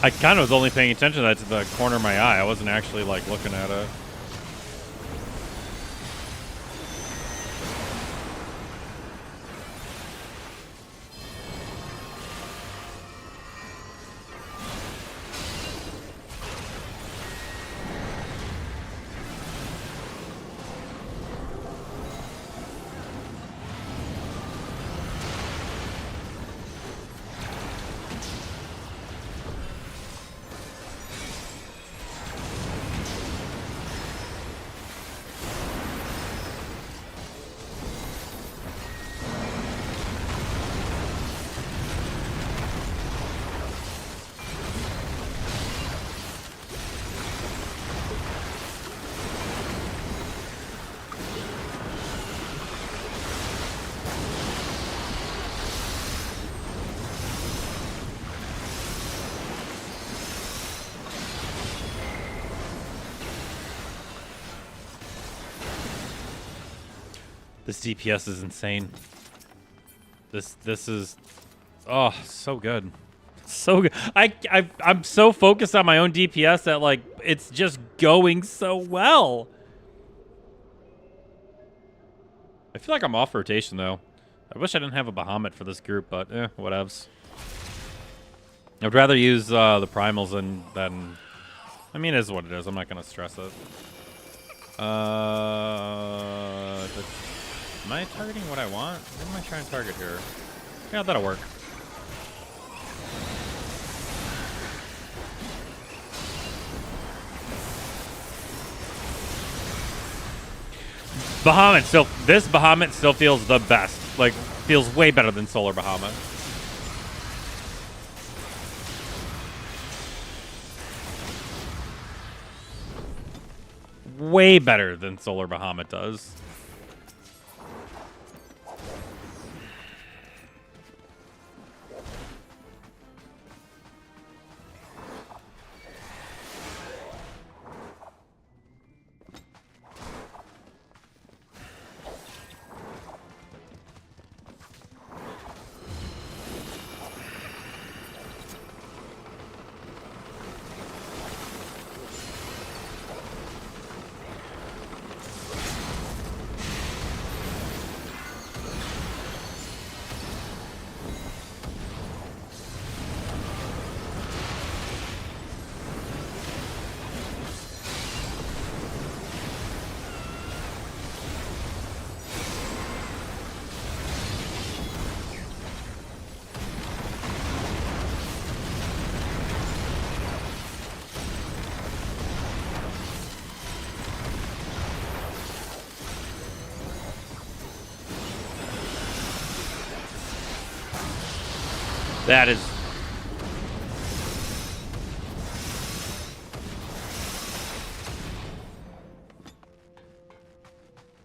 Speaker 4: I kind of was only paying attention to that to the corner of my eye. I wasn't actually like looking at it. This DPS is insane. This is, oh, so good, so good. I'm so focused on my own DPS that like it's just going so well. I feel like I'm off rotation though. I wish I didn't have a Bahamut for this group, but whatevs. I'd rather use the primals than. I mean, it is what it is. I'm not gonna stress it. Am I targeting what I want? What am I trying to target here? Yeah, that'll work. This Bahamut still feels the best. Like, feels way better than Solar Bahamut. Way better than Solar Bahamut does. That is...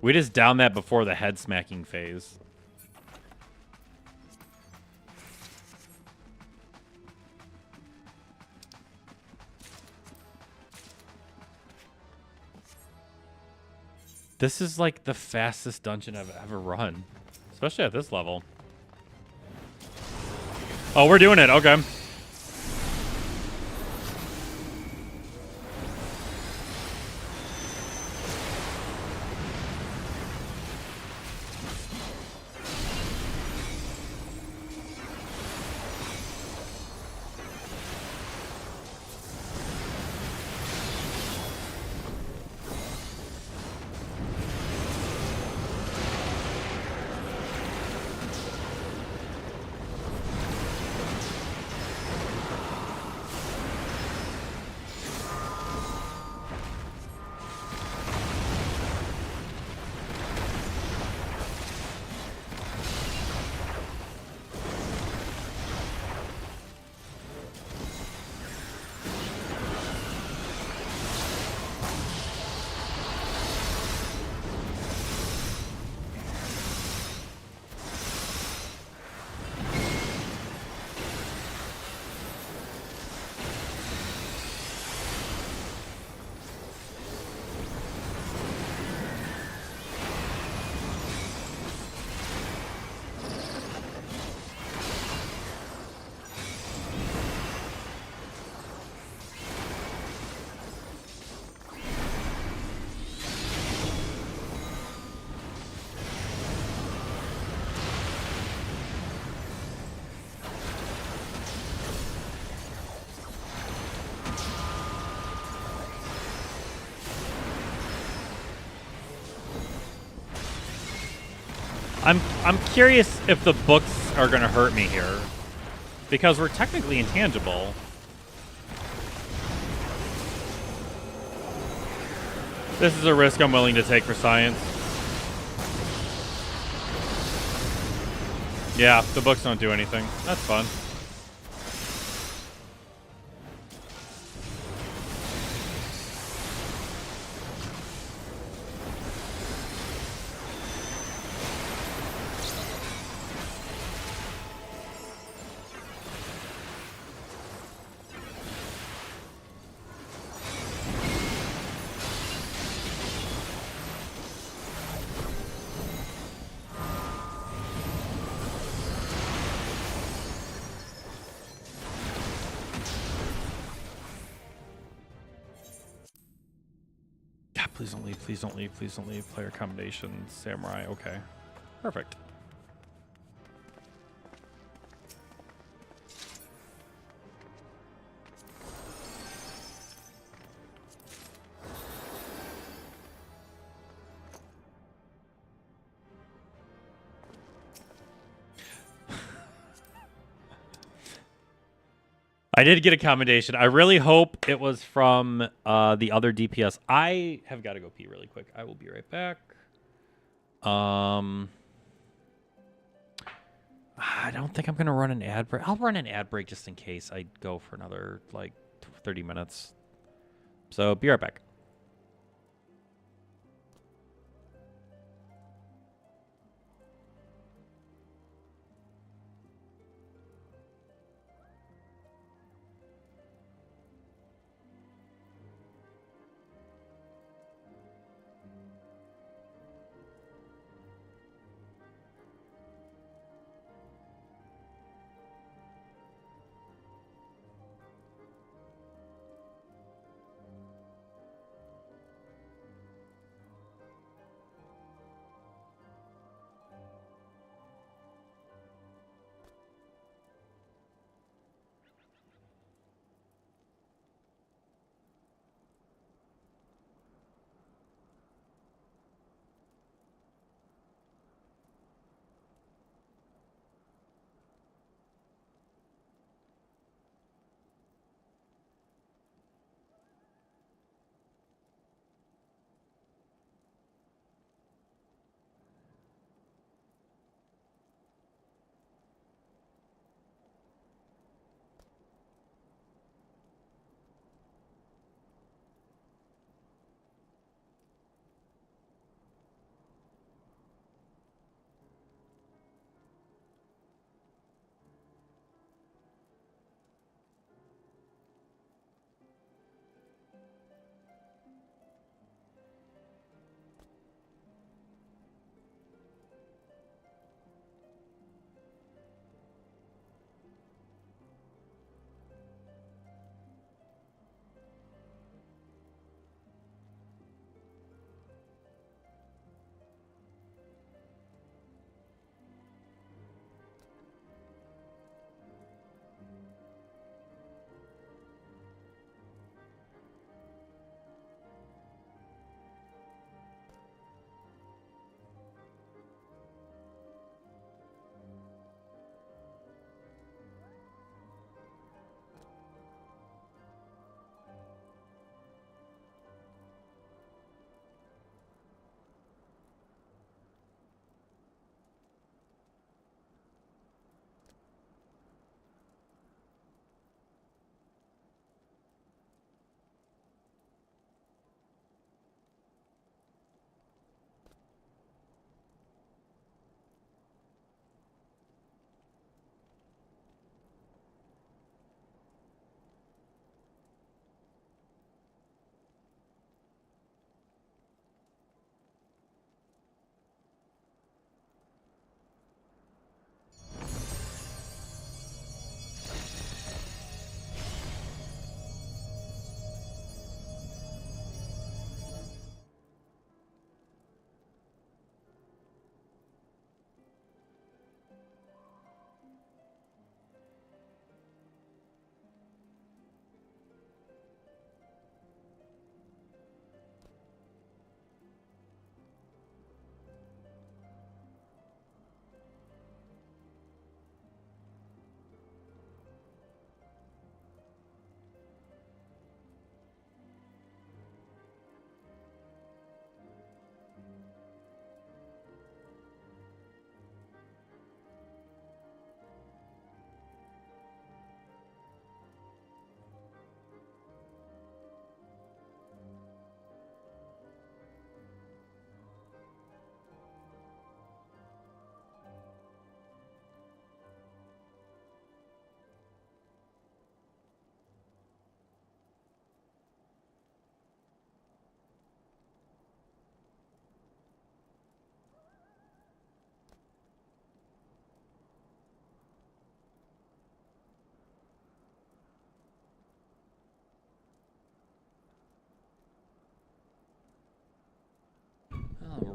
Speaker 4: We just downed that before the head smacking phase. This is like the fastest dungeon I've ever run. Especially at this level. Oh, we're doing it. Okay. I'm curious if the books are going to hurt me here. Because we're technically intangible. This is a risk I'm willing to take for science. Yeah, the books don't do anything. That's fun. Please don't leave, please don't leave, please don't leave. Player combinations, samurai, okay. Perfect. I did get a commendation. I really hope it was from the other DPS. I have got to go pee really quick. I will be right back. I don't think I'm going to run an ad break. I'll run an ad break just in case I go for another, like, 30 minutes. So, be right back.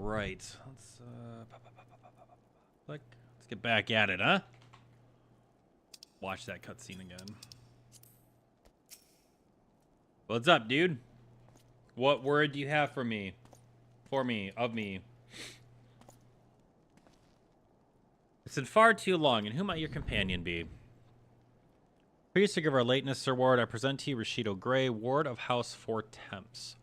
Speaker 4: right. Let's click. Let's get back at it, huh? Watch that cutscene again. What's up, dude? What word do you have for me? Of me. It's been far too long, and who might your companion be? Please forgive our lateness, Sir Ward. I present to you Rashido Gray, Ward of House 4 Temps.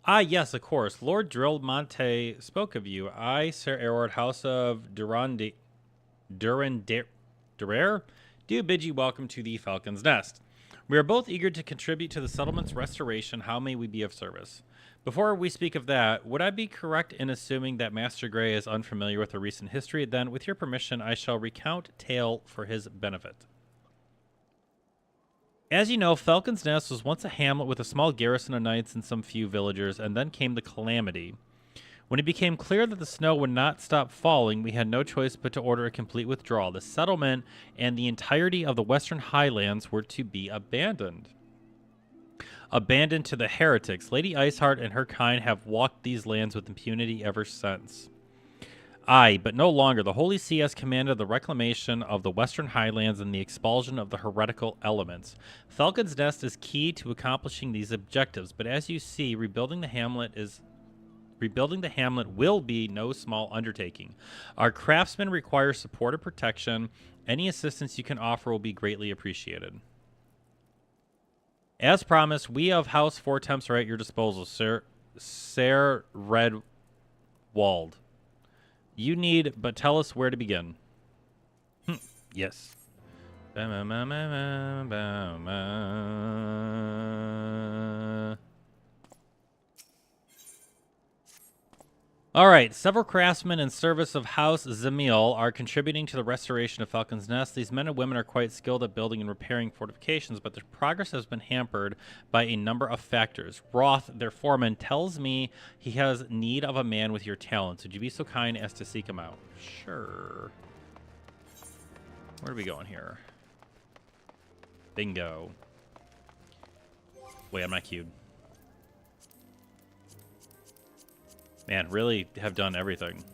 Speaker 4: Ah, yes, of course. Lord Drillmonte spoke of you. I, Sir Eorward, House of Durandare, do bid you welcome to the Falcon's Nest. We are both eager to contribute to the settlement's restoration. How may we be of service? Before we speak of that, would I be correct in assuming that Master Gray is unfamiliar with the recent history? Then, with your permission, I shall recount tale for his benefit. As you know, Falcon's Nest was once a hamlet with a small garrison of knights and some few villagers, and then came the calamity. When it became clear that the snow would not stop falling, we had no choice but to order a complete withdrawal. The settlement and the entirety of the Western Highlands were to be abandoned. Abandoned to the heretics. Lady Iceheart and her kind have walked these lands with impunity ever since. Aye, but no longer. The Holy See has commanded the reclamation of the Western Highlands and the expulsion of the heretical elements. Falcon's Nest is key to accomplishing these objectives, but as you see, rebuilding the hamlet will be no small undertaking. Our craftsmen require support and protection. Any assistance you can offer will be greatly appreciated. As promised, we of House 4 Temps are at your disposal, Sir Redwald. You need, but tell us where to begin. Yes. All right, several craftsmen in service of House Zamil are contributing to the restoration of Falcon's Nest. These men and women are quite skilled at building and repairing fortifications, but their progress has been hampered by a number of factors. Roth, their foreman, tells me he has need of a man with your talents. Would you be so kind as to seek him out? Sure. Where are we going here? Bingo. Wait, I'm not queued. Man, really have done everything.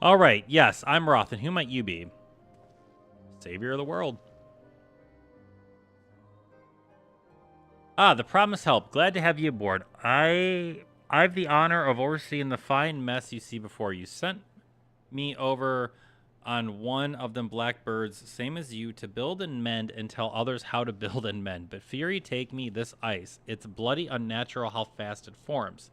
Speaker 4: All right, yes, I'm Roth, and who might you be? Savior of the world. Ah, the promised help. Glad to have you aboard. I've the honor of overseeing the fine mess you see before you. Sent me over on one of them blackbirds, same as you, to build and mend and tell others how to build and mend. But fury take me this ice. It's bloody unnatural how fast it forms.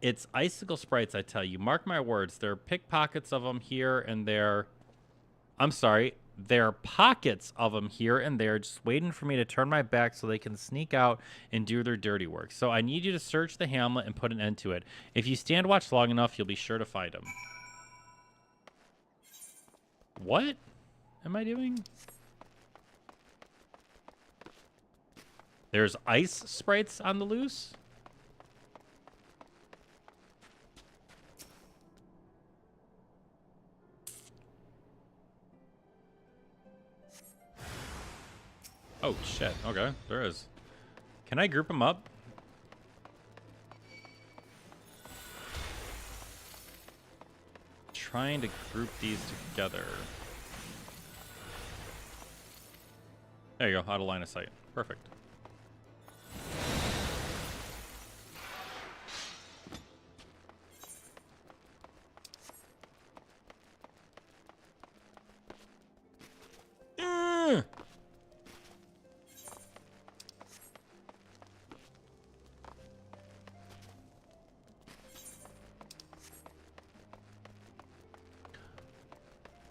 Speaker 4: It's icicle sprites, I tell you. Mark my words. There are pickpockets of them here and there. I'm sorry. There are pockets of them here and there just waiting for me to turn my back so they can sneak out and do their dirty work. So I need you to search the hamlet and put an end to it. If you stand watch long enough, you'll be sure to find them. What am I doing? There's ice sprites on the loose? Oh, shit. Okay, there is. Can I group them up? Trying to group these together. There you go, out of line of sight. Perfect.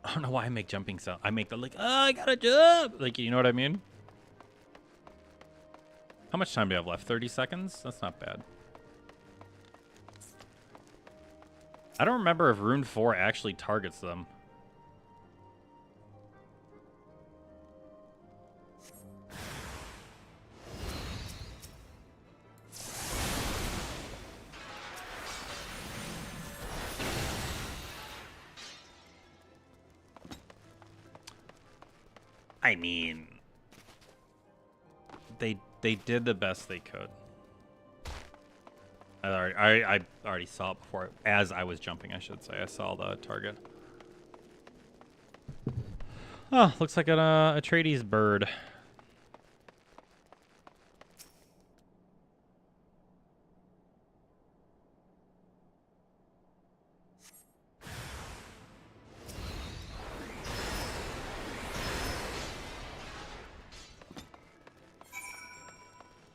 Speaker 4: I don't know why I make jumping sound. I make the like, oh, I gotta jump. Like, you know what I mean? How much time do I have left? 30 seconds? That's not bad. I don't remember if Rune 4 actually targets them. I mean, they did the best they could. I already saw it before, as I was jumping, I should say. I saw the target. Oh, looks like an Atreides bird.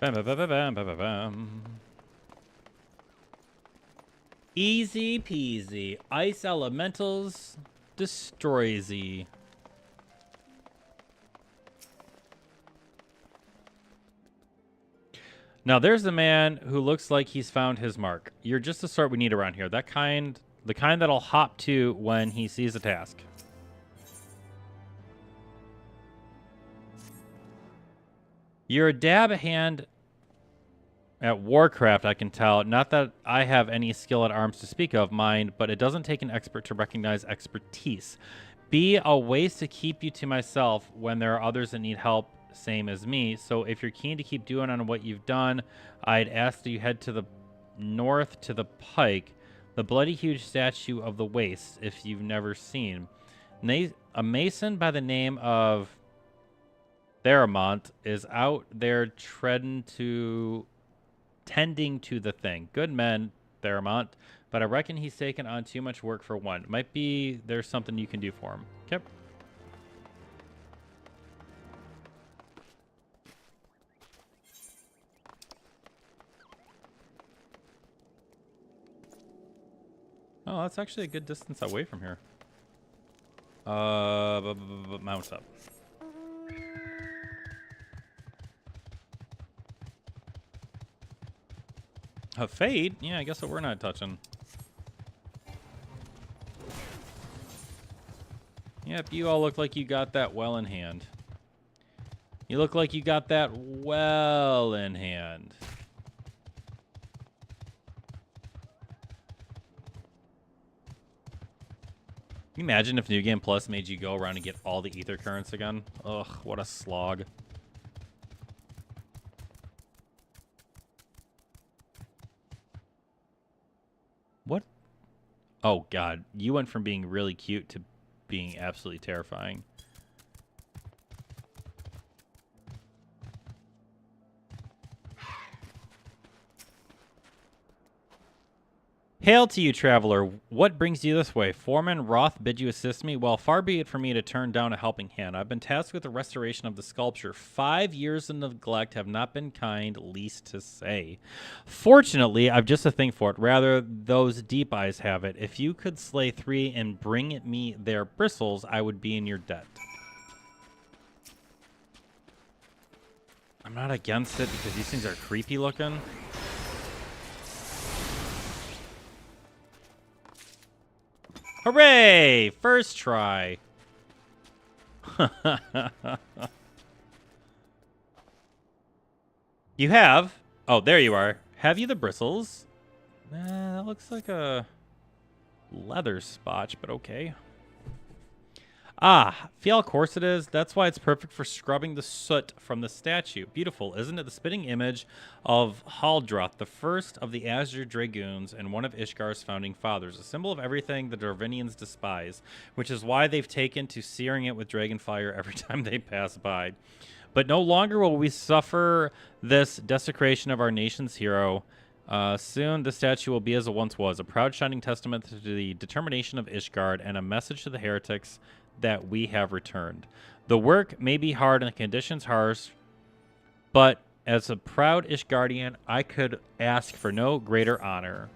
Speaker 4: Bam, bam, bam, bam, bam, bam, bam. Easy peasy. Ice elementals destroys-y. Now there's the man who looks like he's found his mark. You're just the sort we need around here. The kind that'll hop to when he sees a task. You're a dab hand at Warcraft, I can tell. Not that I have any skill at arms to speak of, mind, but it doesn't take an expert to recognize expertise. Be a ways to keep you to myself when there are others that need help, same as me. So if you're keen to keep doing on what you've done, I'd ask that you head to the north to the Pike, the bloody huge statue of the Waste, if you've never seen. A mason by the name of Theramont is out there tending to the thing. Good men, Theramont, but I reckon he's taken on too much work for one. Might be there's something you can do for him. Okay. Oh, that's actually a good distance away from here. Mount up. A fade? Yeah, I guess what we're not touching. Yep, you all look like you got that well in hand. You look like you got that well in hand. Can you imagine if New Game Plus made you go around and get all the ether currents again? Ugh, what a slog. What? Oh, God. You went from being really cute to being absolutely terrifying. Hail to you, traveler. What brings you this way? Foreman Roth bid you assist me? Well, far be it from me to turn down a helping hand. I've been tasked with the restoration of the sculpture. 5 years of neglect have not been kind, least to say. Fortunately, I've just a thing for it. Rather, those deep eyes have it. If you could slay 3 and bring me their bristles, I would be in your debt. I'm not against it because these things are creepy looking. Hooray! First try. You have? Oh, there you are. Have you the bristles? That looks like a leather spotch, but okay. Ah, feel how coarse it is? That's why it's perfect for scrubbing the soot from the statue. Beautiful, isn't it? The spitting image of Haldroth, the first of the Azure Dragoons and one of Ishgar's founding fathers, a symbol of everything the Darvinians despise, which is why they've taken to searing it with dragon fire every time they pass by. But no longer will we suffer this desecration of our nation's hero. Soon the statue will be as it once was, a proud shining testament to the determination of Ishgard and a message to the heretics that we have returned. The work may be hard and the conditions harsh, but as a proud Ishgardian, I could ask for no greater honor.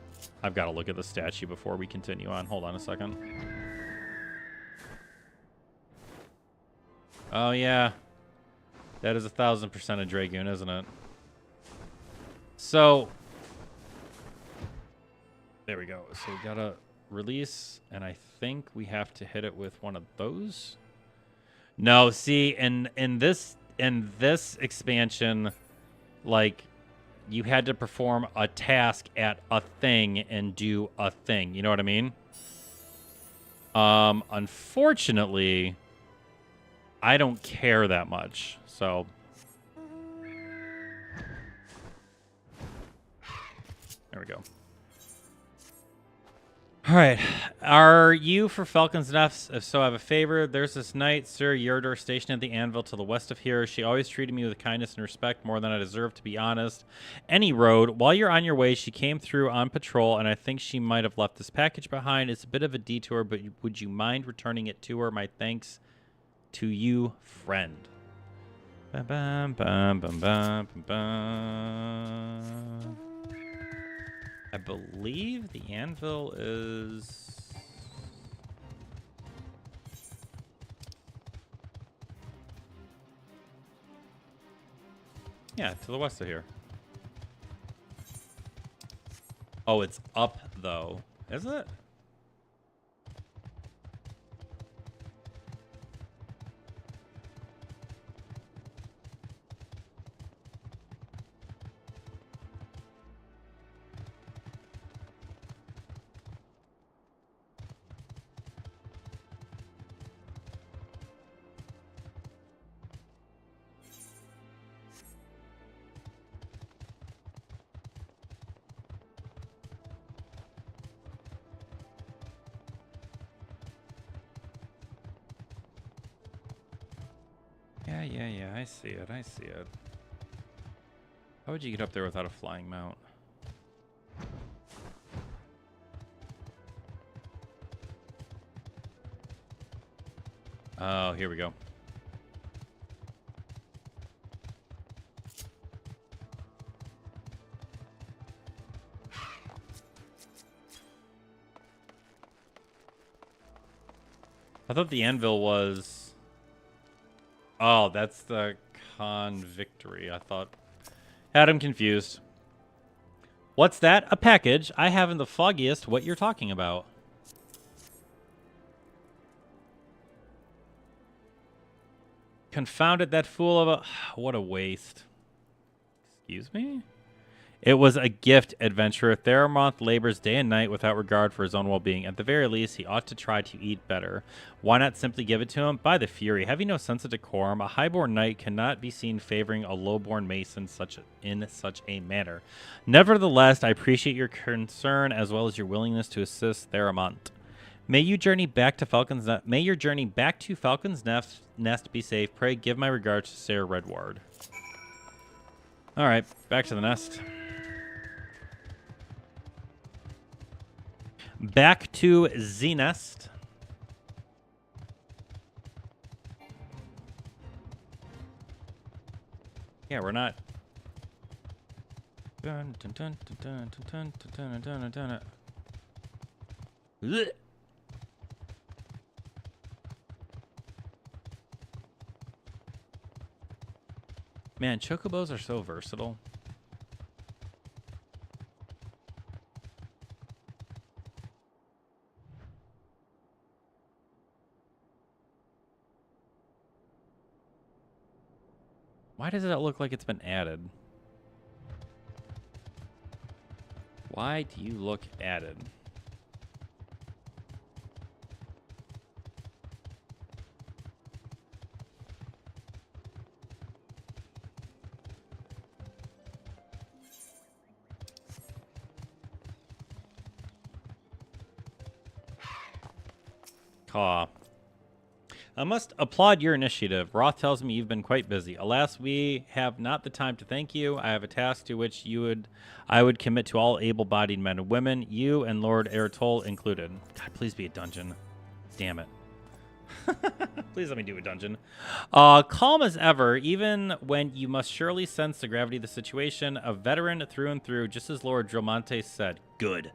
Speaker 4: I've got to look at the statue before we continue on. Hold on a second. Oh, yeah. That is 1,000% a Dragoon, isn't it? So, there we go. So we got to release, and I think we have to hit it with one of those. No, see, in this expansion, like, you had to perform a task at a thing and do a thing. You know what I mean? Unfortunately, I don't care that much. So There we go. All right. Are you for Falcon's Nest? If so, I have a favor. There's this knight, Sir Eorzea, stationed at the anvil to the west of here. She always treated me with kindness and respect, more than I deserve, to be honest. Any road. While you're on your way, she came through on patrol, and I think she might have left this package behind. It's a bit of a detour, but would you mind returning it to her? My thanks to you, friend. Bum, bum, bum, bum, bum, bum, bum. I believe the anvil is... Yeah, to the west of here. Oh, it's up, though. Is it? Yeah, I see it, I see it. How would you get up there without a flying mount? Oh, here we go. I thought the anvil was... Oh, that's the convictory. I thought... Had him confused. What's that? A package? I haven't the foggiest what you're talking about. Confounded, that fool of a... What a waste. Excuse me? It was a gift, adventurer. Theramonth labors day and night without regard for his own well-being. At the very least, he ought to try to eat better. Why not simply give it to him? By the Fury, have you no sense of decorum? A highborn knight cannot be seen favoring a lowborn mason in such a manner. Nevertheless, I appreciate your concern as well as your willingness to assist Theramonth. May you journey back to Falcon's Nest. May your journey back to Falcon's Nest be safe. Pray give my regards to Sir Redward. All right, back to the nest. Back to the nest. Yeah, we're not. Dun, dun, dun, dun, dun, dun, dun, dun, dun, dun. Man, chocobos are so versatile. Why does it look like it's been added? Why do you look added? Caw. I must applaud your initiative. Roth tells me you've been quite busy. Alas, we have not the time to thank you. I have a task to which I would commit to all able-bodied men and women, you and Lord Eritol included. God, please be a dungeon. Damn it. Please let me do a dungeon. Calm as ever, even when you must surely sense the gravity of the situation. A veteran through and through, just as Lord Dromante said. Good.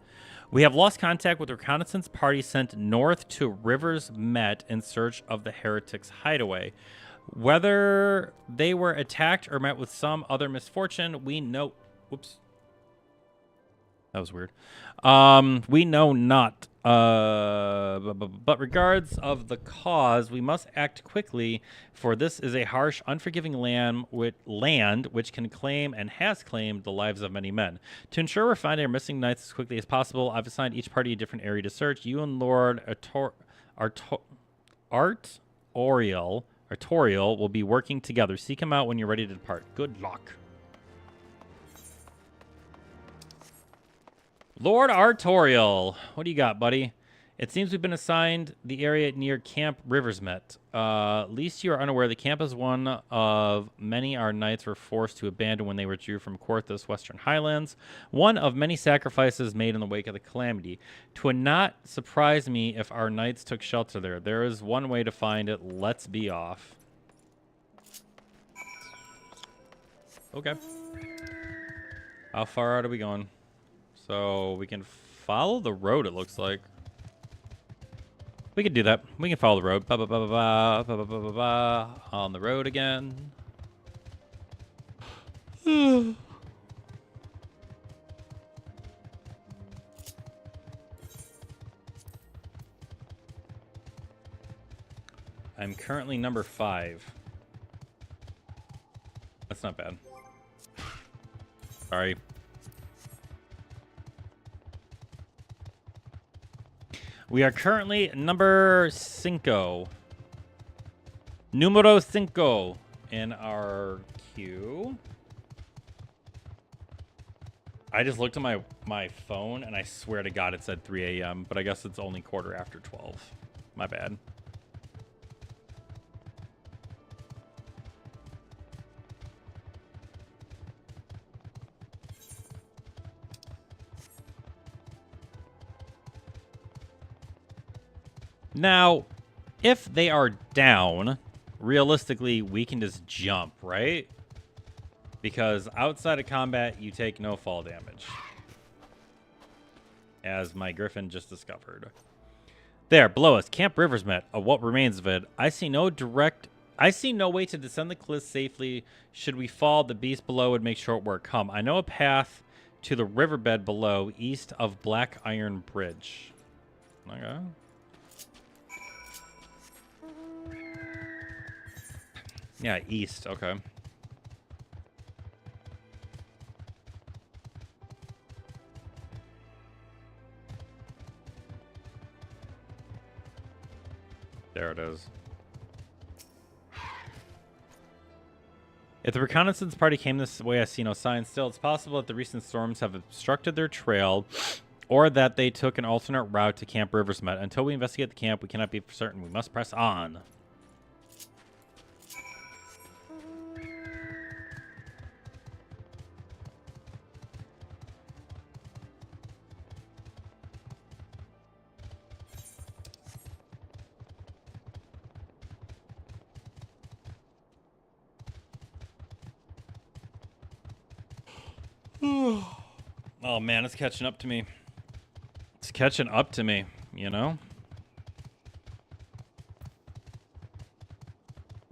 Speaker 4: We have lost contact with the reconnaissance party sent north to Rivers Met in search of the heretics' hideaway. Whether they were attacked or met with some other misfortune, we know... Whoops. That was weird. We know not. But regards of the cause, we must act quickly, for this is a harsh, unforgiving land which can claim and has claimed the lives of many men. To ensure we're finding our missing knights as quickly as possible, I've assigned each party a different area to search. You and Lord Artorial will be working together. Seek him out when you're ready to depart. Good luck. Lord Artorial, what do you got, buddy? It seems we've been assigned the area near Camp Riversmet. Least you are unaware, the camp is one of many our knights were forced to abandon when they withdrew from Korthus, Western Highlands. One of many sacrifices made in the wake of the calamity. 'Twould not surprise me if our knights took shelter there. There is one way to find it. Let's be off. Okay. How far out are we going? So we can follow the road, it looks like. We can do that. We can follow the road. Ba, ba, ba, ba, ba, ba, ba, ba, ba, ba. On the road again. I'm currently number 5. That's not bad. Sorry. We are currently number 5. Numero 5 in our queue. I just looked at my phone and I swear to God it said 3 a.m., but I guess it's only quarter after 12. My bad. Now, if they are down, realistically, we can just jump, right? Because outside of combat, you take no fall damage. As my griffin just discovered. There, below us, Camp Riversmet, of what remains of it. I see no way to descend the cliff safely. Should we fall, the beast below would make short work. Come, I know a path to the riverbed below, east of Black Iron Bridge. Okay. Yeah, east. Okay. There it is. If the reconnaissance party came this way, I see no signs. Still, it's possible that the recent storms have obstructed their trail, or that they took an alternate route to Camp Riversmet. Until we investigate the camp, we cannot be for certain. We must press on. Oh man, it's catching up to me. It's catching up to me, you know?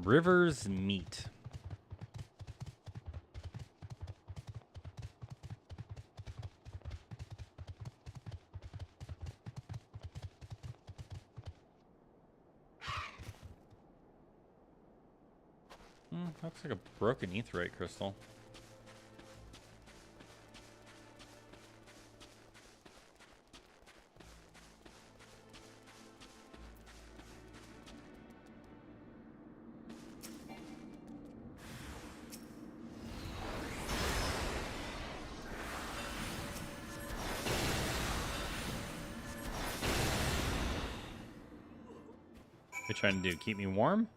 Speaker 4: River's meat. Looks like a broken aetheryte crystal. What are you trying to do? Keep me warm?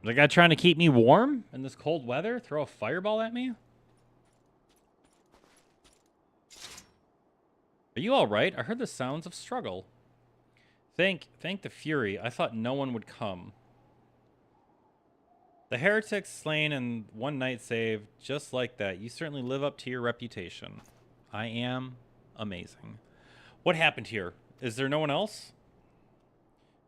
Speaker 4: The guy trying to keep me warm in this cold weather? Throw a fireball at me? Are you alright? I heard the sounds of struggle. Thank the Fury. I thought no one would come. The heretics slain and one knight saved. Just like that. You certainly live up to your reputation. I am amazing. What happened here? Is there no one else?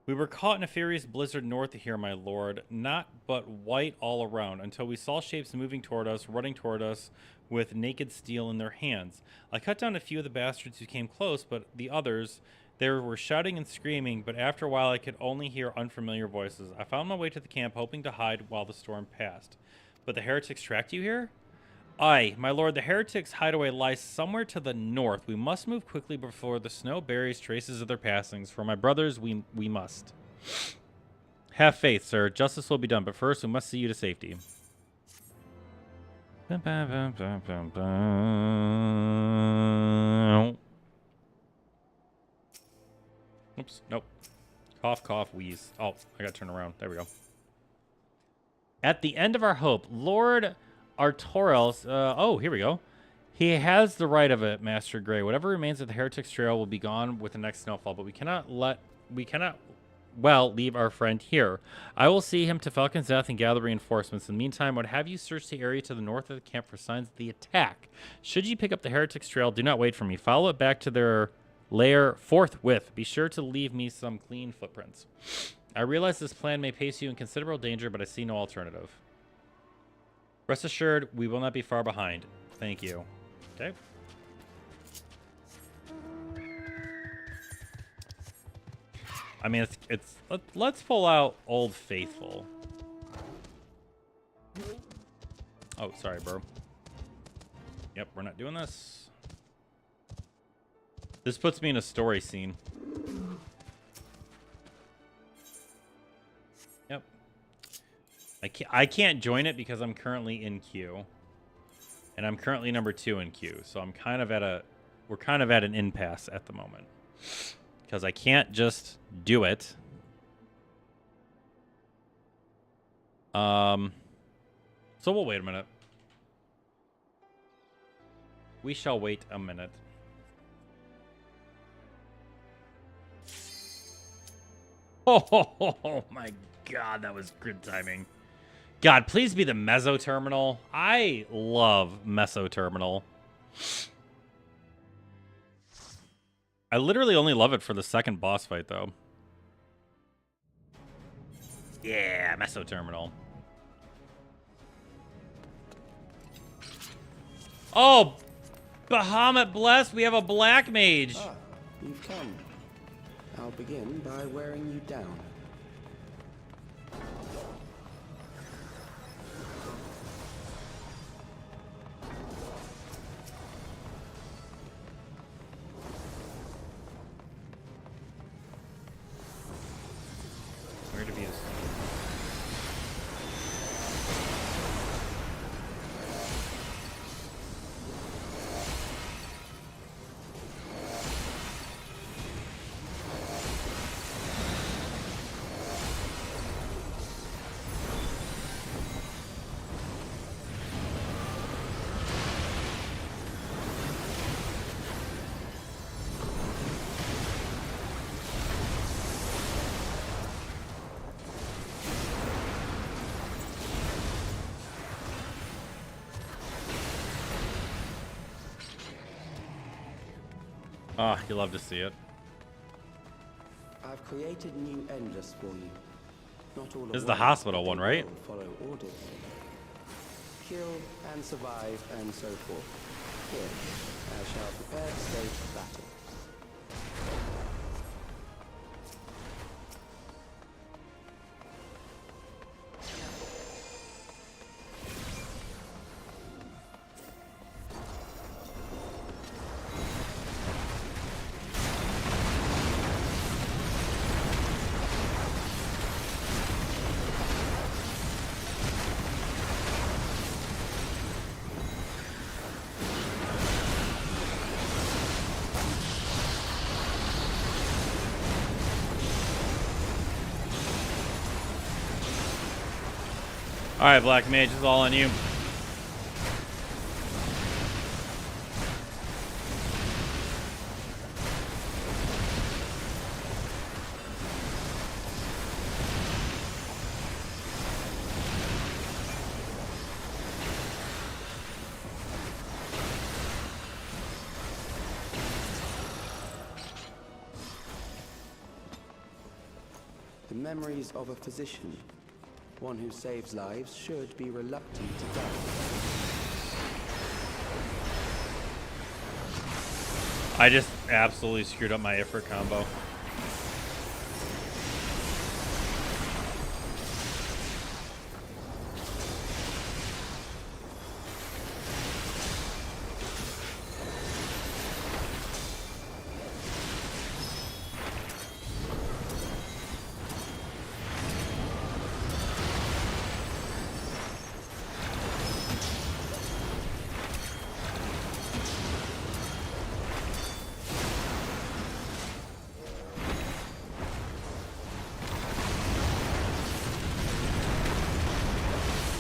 Speaker 4: We were caught in a furious blizzard north of here, my lord. Not but white all around, until we saw shapes moving toward us, running toward us, with naked steel in their hands. I cut down a few of the bastards who came close, but the others, they were shouting and screaming, but after a while I could only hear unfamiliar voices. I found my way to the camp, hoping to hide while the storm passed. But the heretics tracked you here? Aye, my lord, the heretics' hideaway lies somewhere to the north. We must move quickly before the snow buries traces of their passings. For my brothers, we must. Have faith, sir. Justice will be done, but first we must see you to safety. Bum, bum, bum, bum, bum, bum. Oops, nope. Cough, cough, wheeze. Oh, I gotta turn around. There we go. At the end of our hope, Lord Artoriels. Oh, here we go. He has the right of it, Master Gray. Whatever remains of the Heretic's Trail will be gone with the next snowfall, but we cannot leave our friend here. I will see him to Falcon's Death and gather reinforcements. In the meantime, I would have you search the area to the north of the camp for signs of the attack. Should you pick up the Heretic's Trail, do not wait for me. Follow it back to their lair forthwith. Be sure to leave me some clean footprints. I realize this plan may place you in considerable danger, but I see no alternative. Rest assured, we will not be far behind. Thank you. Okay. I mean, let's pull out Old Faithful. Oh, sorry, bro. Yep, we're not doing this. This puts me in a story scene. Yep. I can't join it because I'm currently in queue. And I'm currently number 2 in queue. So I'm kind of we're kind of at an impasse at the moment. Because I can't just do it. So we'll wait a minute. We shall wait a minute. Oh my god, that was good timing. God, please be the Meso Terminal. I love Meso Terminal. I literally only love it for the second boss fight, though. Yeah, Meso Terminal. Oh, Bahamut bless, we have a black mage.
Speaker 7: Ah, you've come. I'll begin by wearing you down.
Speaker 4: Where to be this? Ah, you love to see it.
Speaker 7: I've created new endless for you. Not all
Speaker 4: This is the hospital one, right?
Speaker 7: Follow orders. Kill and survive and so forth. Here, I shall prepare the stage for battle.
Speaker 4: Alright, Black Mage, it's all on you.
Speaker 7: The memories of a physician. One who saves lives should be reluctant to die.
Speaker 4: I just absolutely screwed up my Ifrit combo.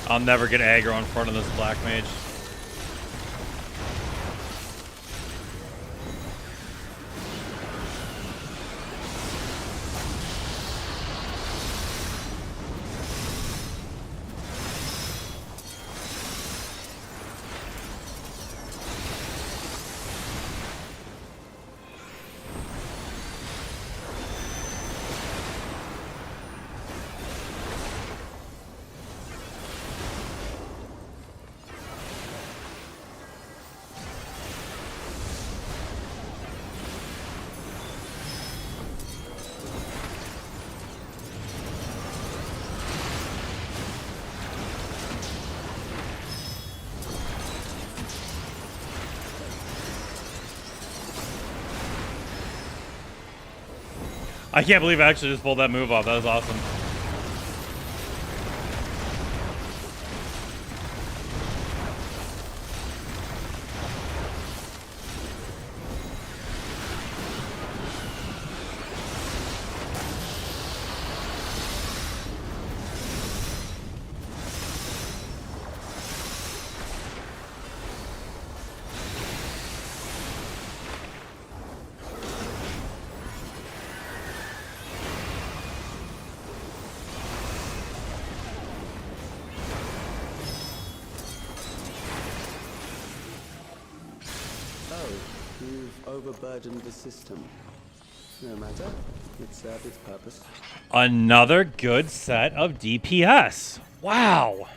Speaker 4: I'll never get aggro in front of this black mage. I can't believe I actually just pulled that move off. That was awesome.
Speaker 7: Overburdened the system. No matter. It served its purpose.
Speaker 4: Another good set of DPS. Wow.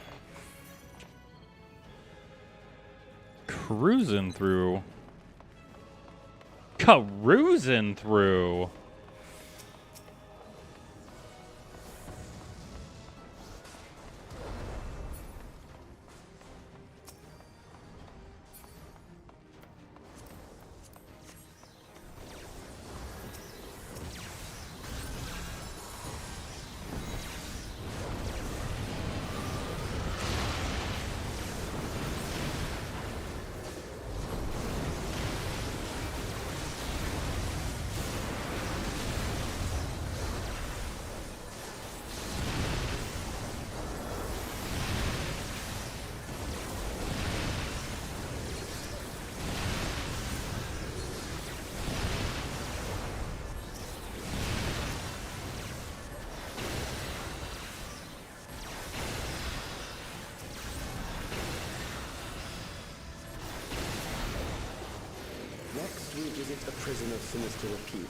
Speaker 4: Cruising through. Carousing through.
Speaker 7: Revisit a prison of sinister repute.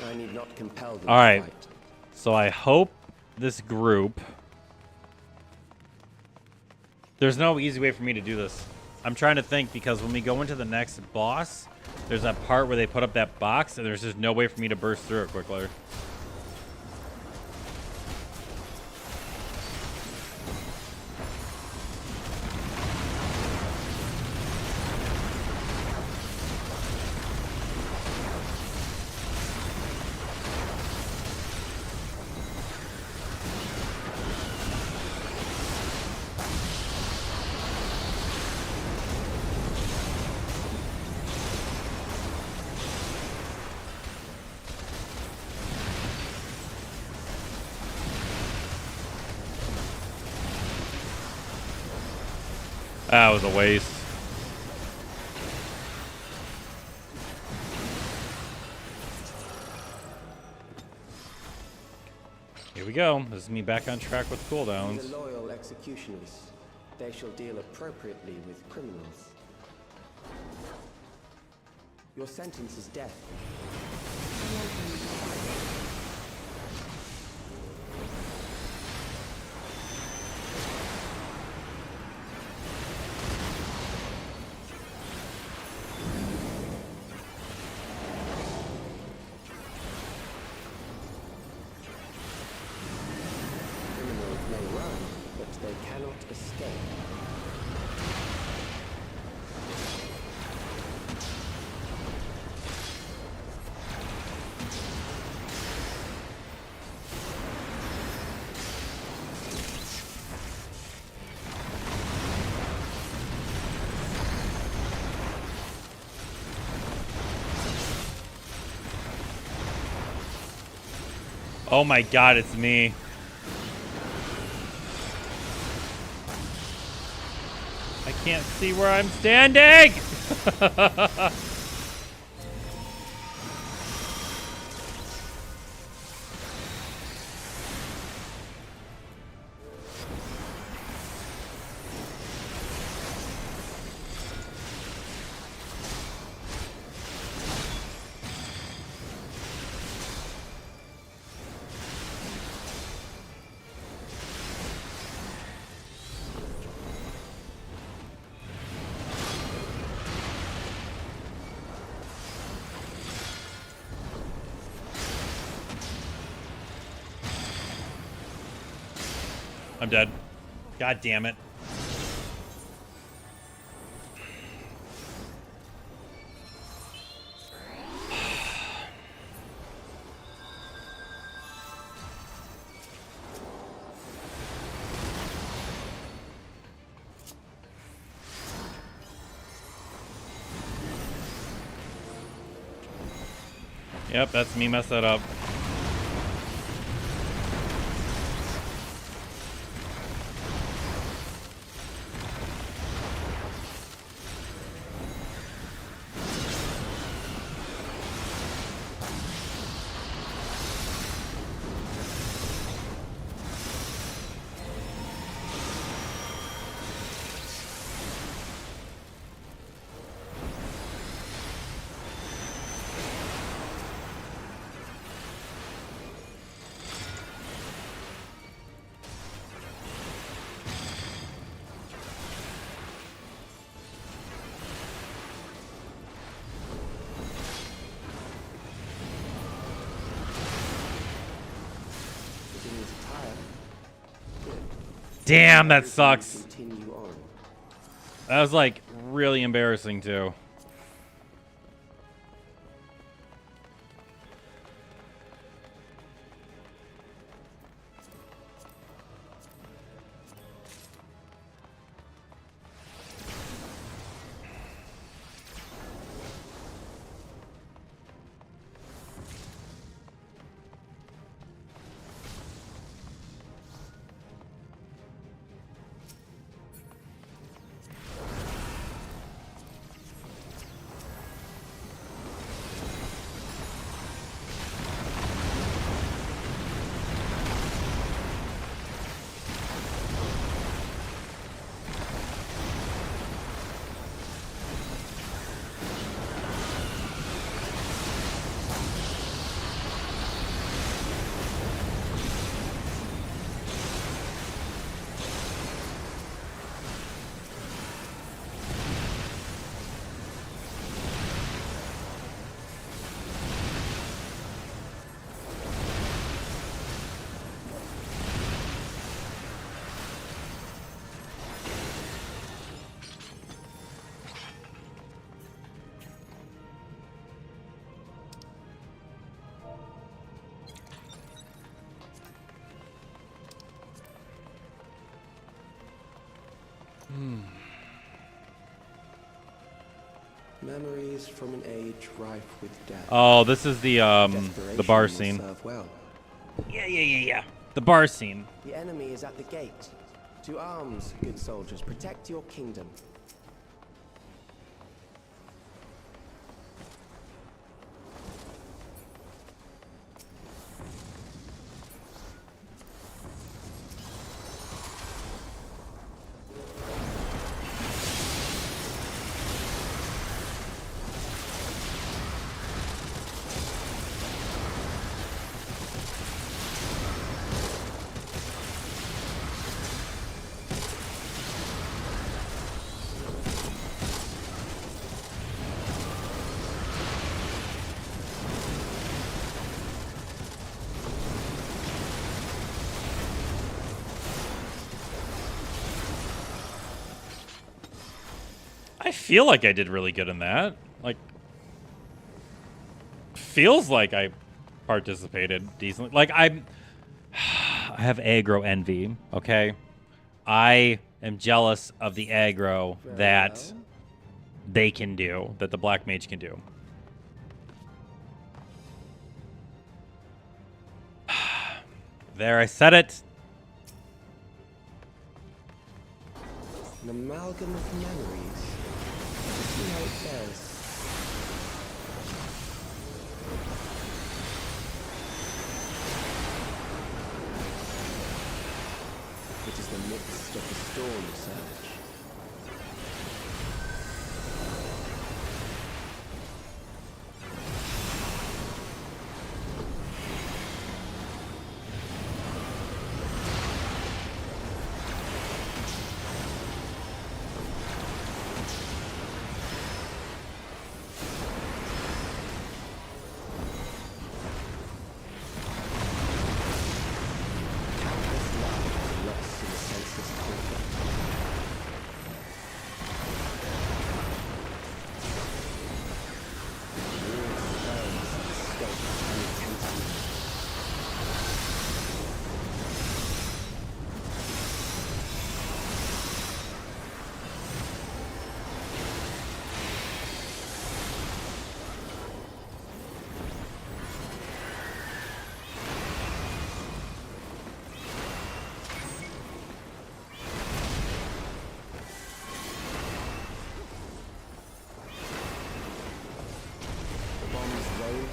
Speaker 7: I need not compel them
Speaker 4: All right.
Speaker 7: to fight.
Speaker 4: So I hope this group... There's no easy way for me to do this. I'm trying to think because when we go into the next boss, there's that part where they put up that box and there's just no way for me to burst through it quickly. That was a waste. Here we go. This is me back on track with cooldowns.
Speaker 7: The loyal executioners. They shall deal appropriately with criminals. Your sentence is death.
Speaker 4: Oh my god, it's me. Can't see where I'm standing! I'm dead. God damn it. Yep, that's me mess that up. Damn, that sucks.
Speaker 7: Continue on.
Speaker 4: That was like really embarrassing too.
Speaker 7: Memories from an age rife with death.
Speaker 4: Oh, this is the bar
Speaker 7: Desperation will
Speaker 4: scene.
Speaker 7: serve well.
Speaker 4: Yeah. The bar scene.
Speaker 7: The enemy is at the gate. To arms, good soldiers, protect your kingdom.
Speaker 4: I feel like I did really good in that. Like, feels like I participated decently. Like, I have aggro envy, okay? I am jealous of the aggro that they can do, that the Black Mage can do. There, I said it.
Speaker 7: amalgam of memories. Let's see how it fares. It is the midst of the storm surge.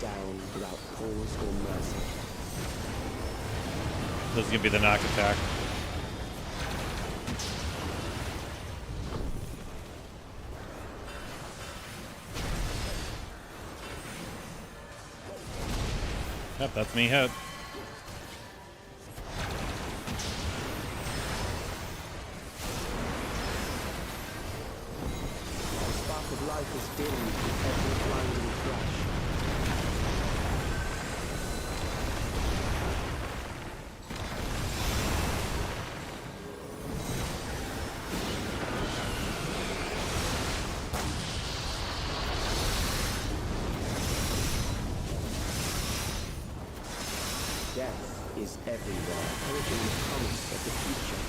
Speaker 7: Down without pause or mercy.
Speaker 4: This is gonna be the knock attack. Yep, that's me hit.
Speaker 7: The spark of life is dimmed with every blinding crash. Death is everywhere, heralding the promise of the future.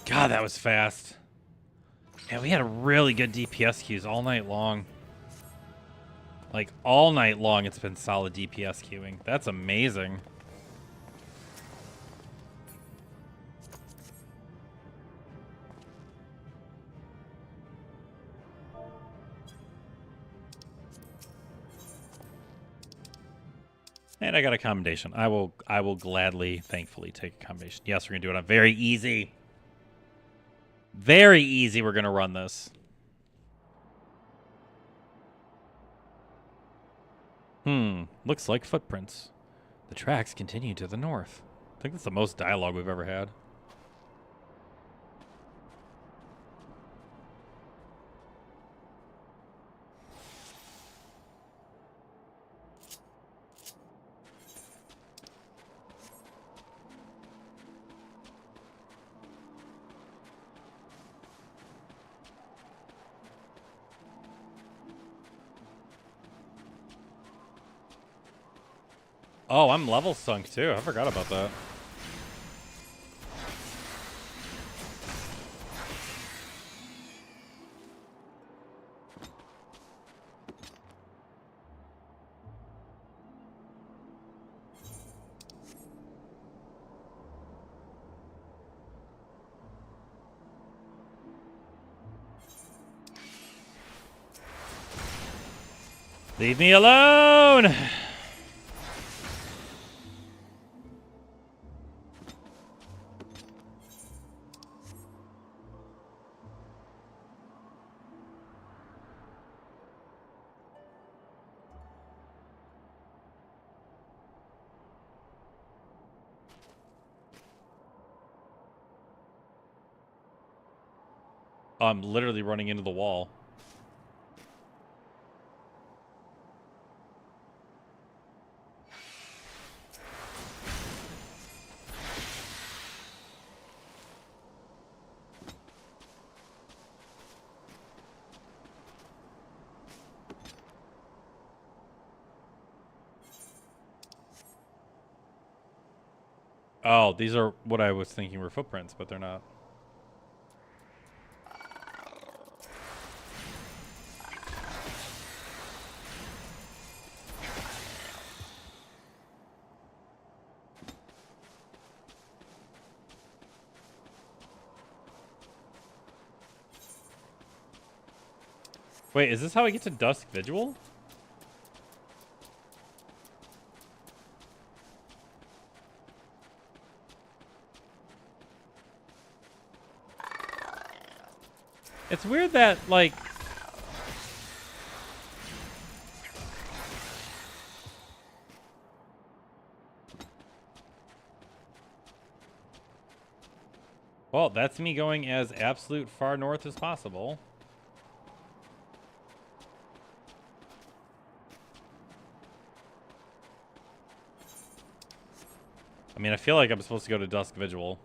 Speaker 4: God, that was fast. Yeah, we had a really good DPS queues all night long. Like, all night long it's been solid DPS queuing. That's amazing. And I got a commendation. I will gladly, thankfully take a commendation. Yes, we're gonna do it on very easy. Very easy, we're gonna run this. Looks like footprints. The tracks continue to the north. I think that's the most dialogue we've ever had. Oh, I'm level sunk too. I forgot about that. Leave me alone! Oh, I'm literally running into the wall. Oh, these are what I was thinking were footprints, but they're not. Wait, is this how I get to Dusk Vigil? It's weird that, like... Well, that's me going as absolute far north as possible. I mean, I feel like I'm supposed to go to Dusk Vigil.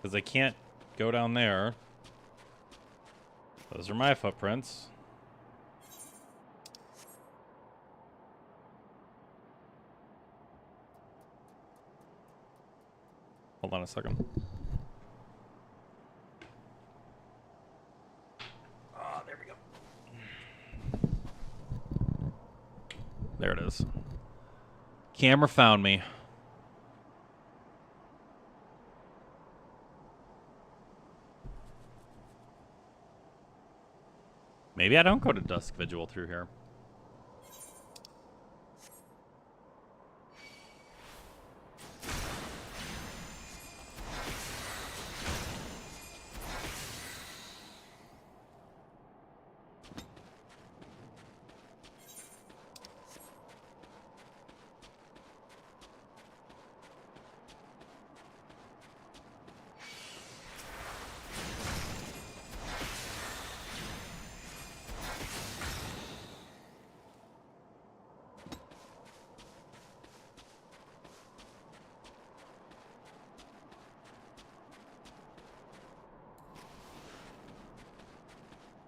Speaker 4: Because I can't go down there. Those are my footprints. Hold on a second. Ah, there we go. There it is. Camera found me. Maybe I don't go to Dusk Vigil through here.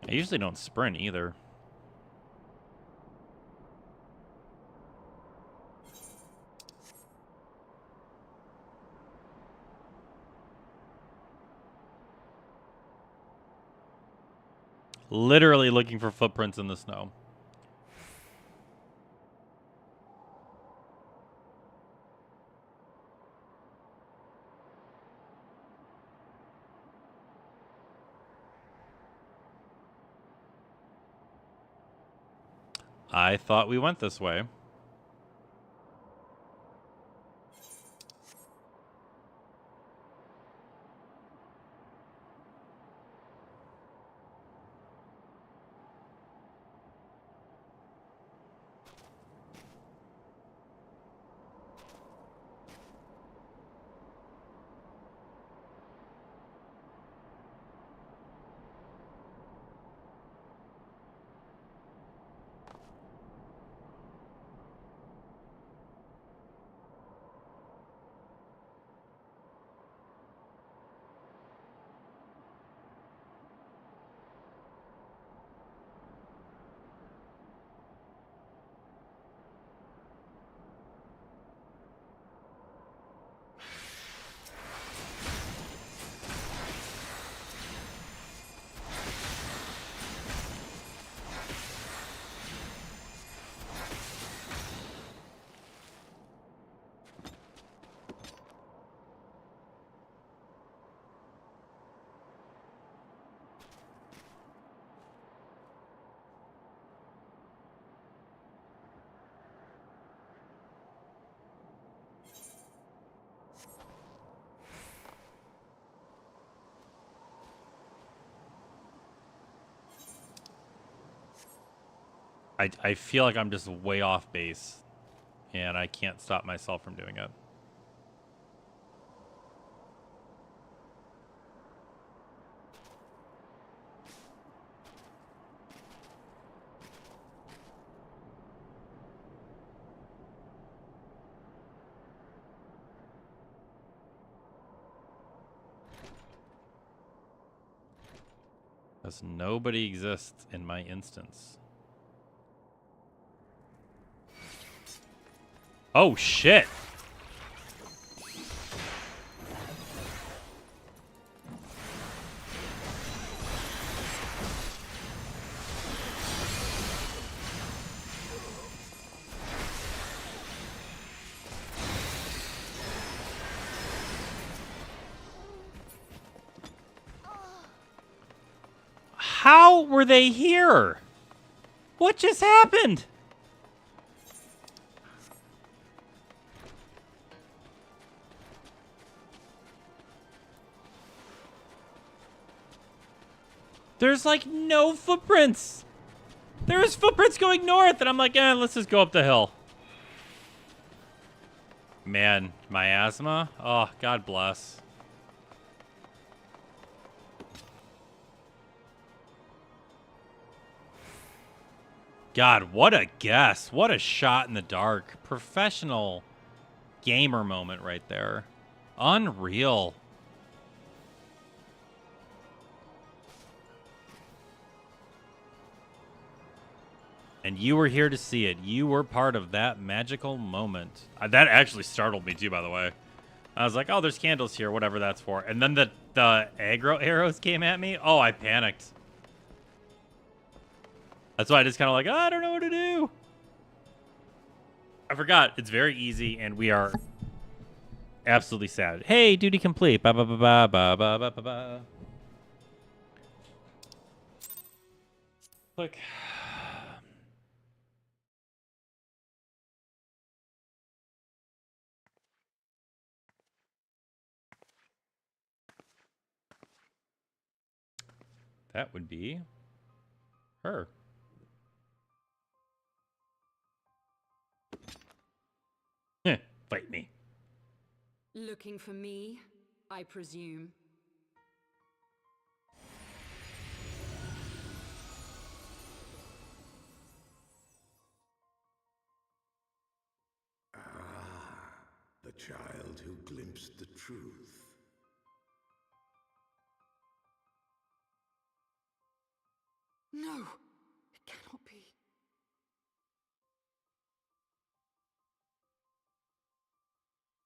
Speaker 4: I usually don't sprint either. Literally looking for footprints in the snow. I thought we went this way. I feel like I'm just way off base, and I can't stop myself from doing it. Because nobody exists in my instance. Oh, shit! How were they here? What just happened? There's like no footprints. There's footprints going north, and I'm like, let's just go up the hill. Man, miasma? Oh, God bless. God, what a guess. What a shot in the dark. Professional gamer moment right there. Unreal. And you were here to see it. You were part of that magical moment. That actually startled me too, by the way. I was like, oh, there's candles here, whatever that's for. And then the aggro arrows came at me. Oh, I panicked. That's why I just kind of like, I don't know what to do. I forgot. It's very easy, and we are absolutely sad. Hey, duty complete. Ba ba ba ba ba ba ba ba ba. Click. That would be her. Fight me.
Speaker 8: Looking for me, I presume.
Speaker 2: The child who glimpsed the truth.
Speaker 8: No, it cannot be.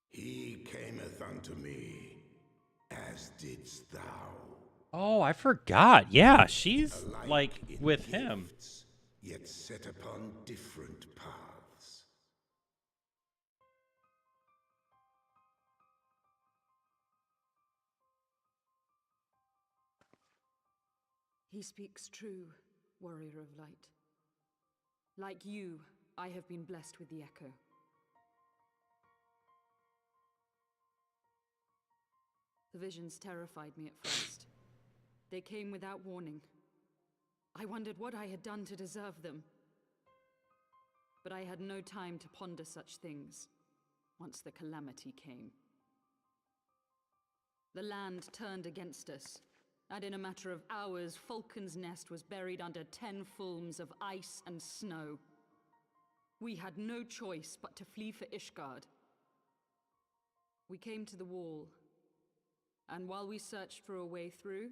Speaker 2: He cameth unto me, as didst thou.
Speaker 4: Oh, I forgot. Yeah, she's
Speaker 2: Alike
Speaker 4: like
Speaker 2: in
Speaker 4: with him.
Speaker 2: gifts, yet set upon different paths.
Speaker 8: He speaks true, warrior of light. Like you, I have been blessed with the echo. The visions terrified me at first. They came without warning. I wondered what I had done to deserve them. But I had no time to ponder such things once the calamity came. The land turned against us, and in a matter of hours, Falcon's Nest was buried under 10 fulms of ice and snow. We had no choice but to flee for Ishgard. We came to the wall, and while we searched for a way through,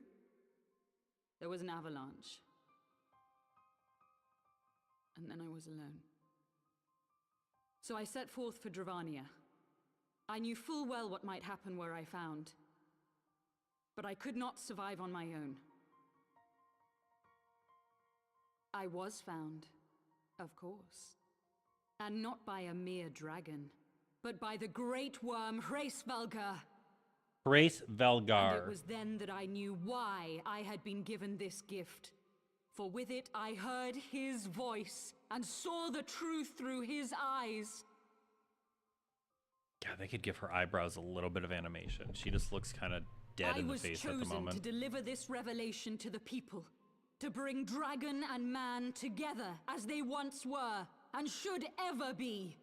Speaker 8: there was an avalanche. And then I was alone. So I set forth for Dravania. I knew full well what might happen where I found, but I could not survive on my own. I was found, of course, and not by a mere dragon, but by the great worm Hraesvelgar.
Speaker 4: Hraesvelgar.
Speaker 8: And it was then that I knew why I had been given this gift. For with it I heard his voice and saw the truth through his eyes.
Speaker 4: God, they could give her eyebrows a little bit of animation. She just looks kind of dead in the face at the
Speaker 8: I was
Speaker 4: moment.
Speaker 8: chosen to deliver this revelation to the people, To bring dragon and man together as they once were and should ever be.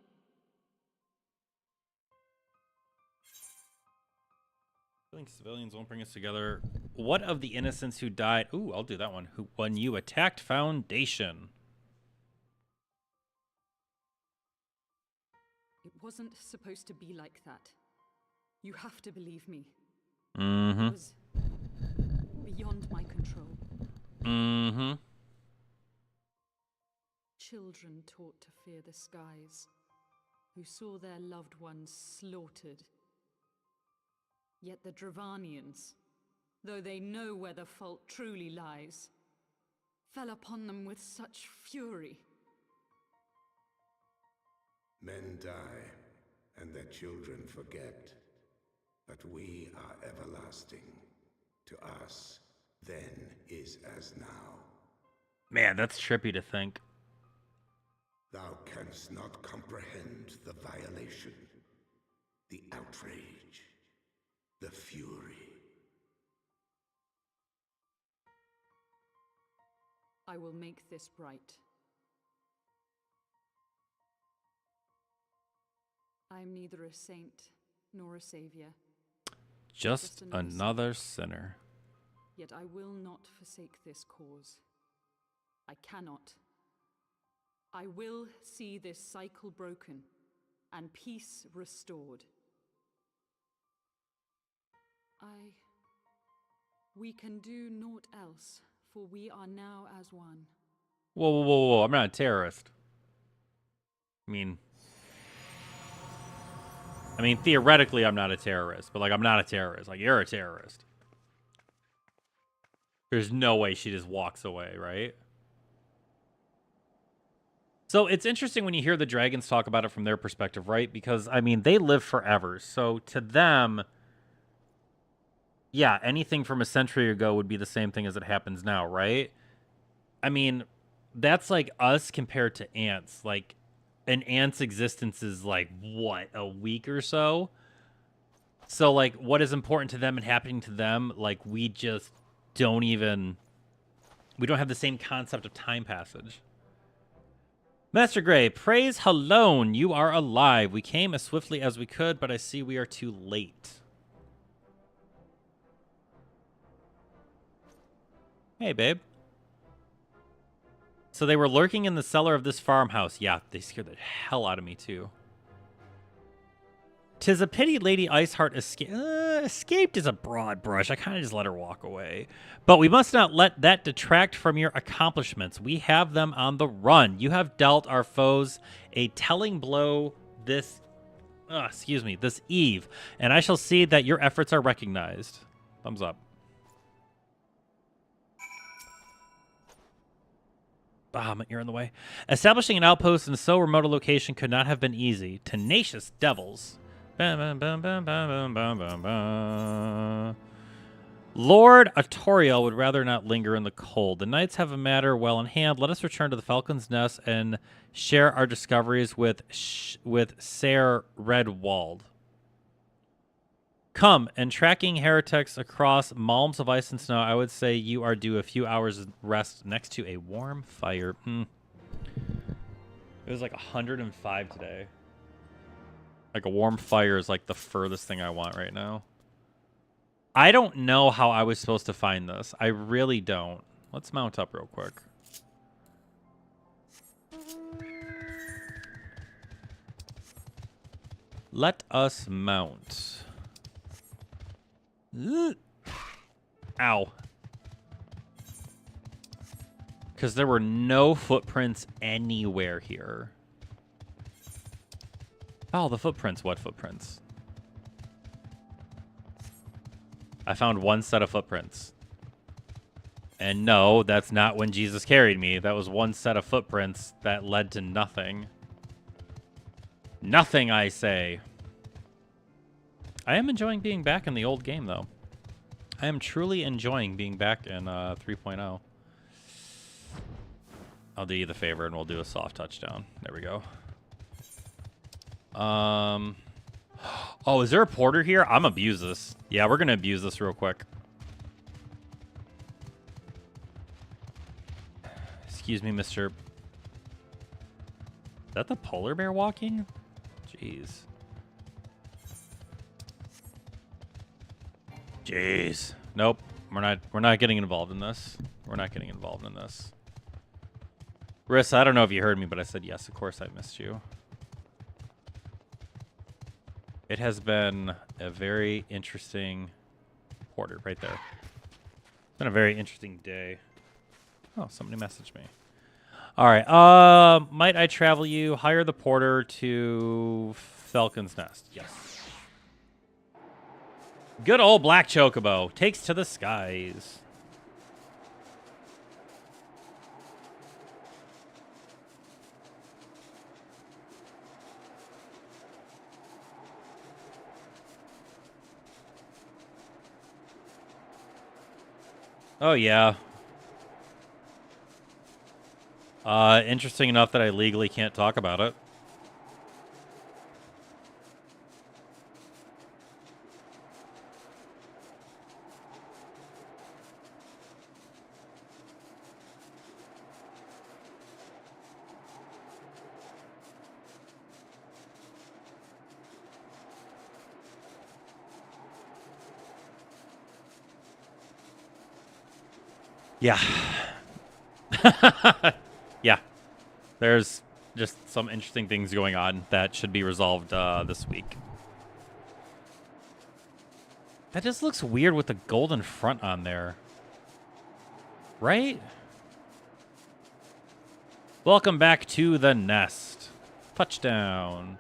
Speaker 4: Killing civilians won't bring us together. What of the innocents who died? Ooh, I'll do that one. Who, when you attacked Foundation?
Speaker 8: It wasn't supposed to be like that. You have to believe me.
Speaker 4: Mm-hmm.
Speaker 8: It was beyond my control.
Speaker 4: Mm-hmm.
Speaker 8: Children taught to fear the skies, who saw their loved ones slaughtered. Yet the Dravanians, though they know where the fault truly lies, fell upon them with such fury.
Speaker 9: Men die, and their children forget. But we are everlasting. To us, then is as now.
Speaker 4: Man, that's trippy to think.
Speaker 9: Thou canst not comprehend the violation, the outrage, the fury.
Speaker 8: I will make this right. I am neither a saint nor a savior.
Speaker 4: Just another sinner.
Speaker 8: Yet I will not forsake this cause. I cannot. I will see this cycle broken and peace restored. We can do naught else, for we are now as one.
Speaker 4: Whoa, whoa, whoa, whoa. I'm not a terrorist. I mean, theoretically, I'm not a terrorist, but, like, I'm not a terrorist. Like, you're a terrorist. There's no way she just walks away, right? So it's interesting when you hear the dragons talk about it from their perspective, right? Because, I mean, they live forever. So to them, yeah, anything from a century ago would be the same thing as it happens now, right? I mean, that's like us compared to ants. Like, an ant's existence is like, what, a week or so? So, like, what is important to them and happening to them, like, we just don't even... We don't have the same concept of time passage. Master Gray, praise Halone, you are alive. We came as swiftly as we could, but I see we are too late. Hey, babe. So they were lurking in the cellar of this farmhouse. Yeah, they scared the hell out of me, too. 'Tis a pity Lady Iceheart escaped is a broad brush. I kind of just let her walk away. But we must not let that detract from your accomplishments. We have them on the run. You have dealt our foes a telling blow this eve, and I shall see that your efforts are recognized. Thumbs up. You're in the way. Establishing an outpost in so remote a location could not have been easy. Tenacious devils. Bum, bum, bum, bum, bum, bum, bum, bum. Lord Atoriel would rather not linger in the cold. The knights have a matter well in hand. Let us return to the Falcon's Nest and share our discoveries with Ser Redwald. Come, and tracking heretics across malms of ice and snow, I would say you are due a few hours rest next to a warm fire. It was like 105 today. Like, a warm fire is like the furthest thing I want right now. I don't know how I was supposed to find this. I really don't. Let's mount up real quick. Let us mount. Ow. Because there were no footprints anywhere here. Oh, the footprints. What footprints? I found one set of footprints. And no, that's not when Jesus carried me. That was one set of footprints that led to nothing. Nothing, I say. I am enjoying being back in the old game, though. I am truly enjoying being back in 3.0. I'll do you the favor and we'll do a soft touchdown. There we go. Oh, is there a porter here? I'm abuse this. Yeah, we're gonna abuse this real quick. Excuse me, Mr. Is that the polar bear walking? Jeez. Jeez. Nope. We're not getting involved in this. We're not getting involved in this. Rissa, I don't know if you heard me, but I said yes, of course I missed you. It has been a very interesting porter right there. It's been a very interesting day. Oh, somebody messaged me. All right. Might I travel you? Hire the porter to Falcon's Nest. Yes. Good old Black Chocobo takes to the skies. Oh, yeah. Interesting enough that I legally can't talk about it. Yeah. Yeah. There's just some interesting things going on that should be resolved this week. That just looks weird with the golden front on there. Right? Welcome back to the nest. Touchdown.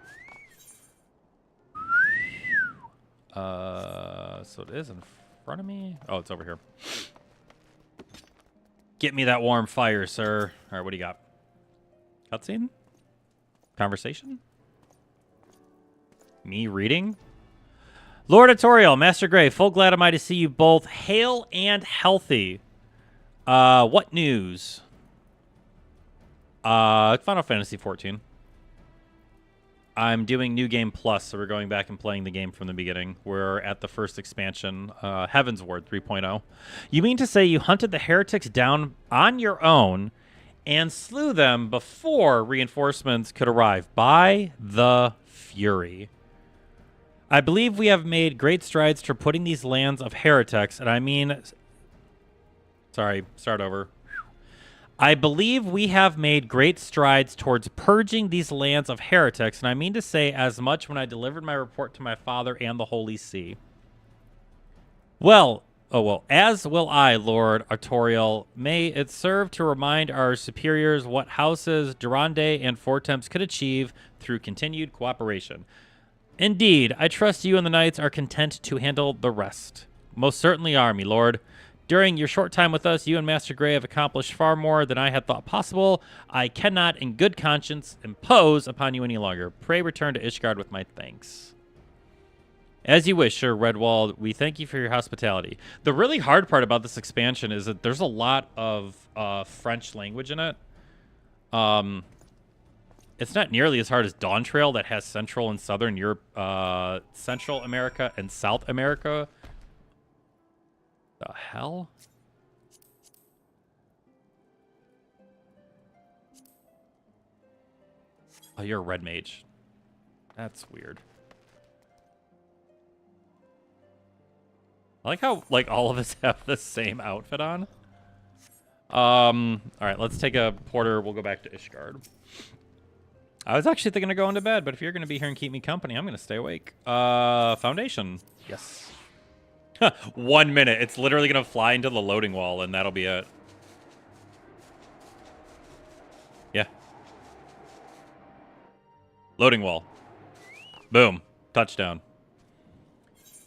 Speaker 4: So it is in front of me? Oh, it's over here. Get me that warm fire, sir. All right, what do you got? Cutscene? Conversation? Me reading? Lord Artorial, Master Gray, full glad am I to see you both hale and healthy. What news? Final Fantasy XIV. I'm doing New Game Plus, so we're going back and playing the game from the beginning. We're at the first expansion, Heavensward 3.0. You mean to say you hunted the heretics down on your own and slew them before reinforcements could arrive? By the Fury. I believe we have made great strides toward putting these lands of heretics, and I mean... Sorry, start over. I believe we have made great strides towards purging these lands of heretics, and I mean to say as much when I delivered my report to my father and the Holy See. Well, as will I, Lord Artorial. May it serve to remind our superiors what houses Durande and Fortemps could achieve through continued cooperation. Indeed, I trust you and the knights are content to handle the rest. Most certainly are, me lord. During your short time with us, you and Master Gray have accomplished far more than I had thought possible. I cannot, in good conscience, impose upon you any longer. Pray return to Ishgard with my thanks. As you wish, Sir Redwald. We thank you for your hospitality. The really hard part about this expansion is that there's a lot of French language in it. It's not nearly as hard as Dawn Trail that has Central and Southern Europe, Central America and South America. The hell? Oh, you're a red mage. That's weird. I like how, like, all of us have the same outfit on. All right, let's take a porter. We'll go back to Ishgard. I was actually thinking of going to bed, but if you're going to be here and keep me company, I'm going to stay awake. Foundation. Yes. 1 minute. It's literally going to fly into the loading wall, and that'll be it. Yeah. Loading wall. Boom. Touchdown.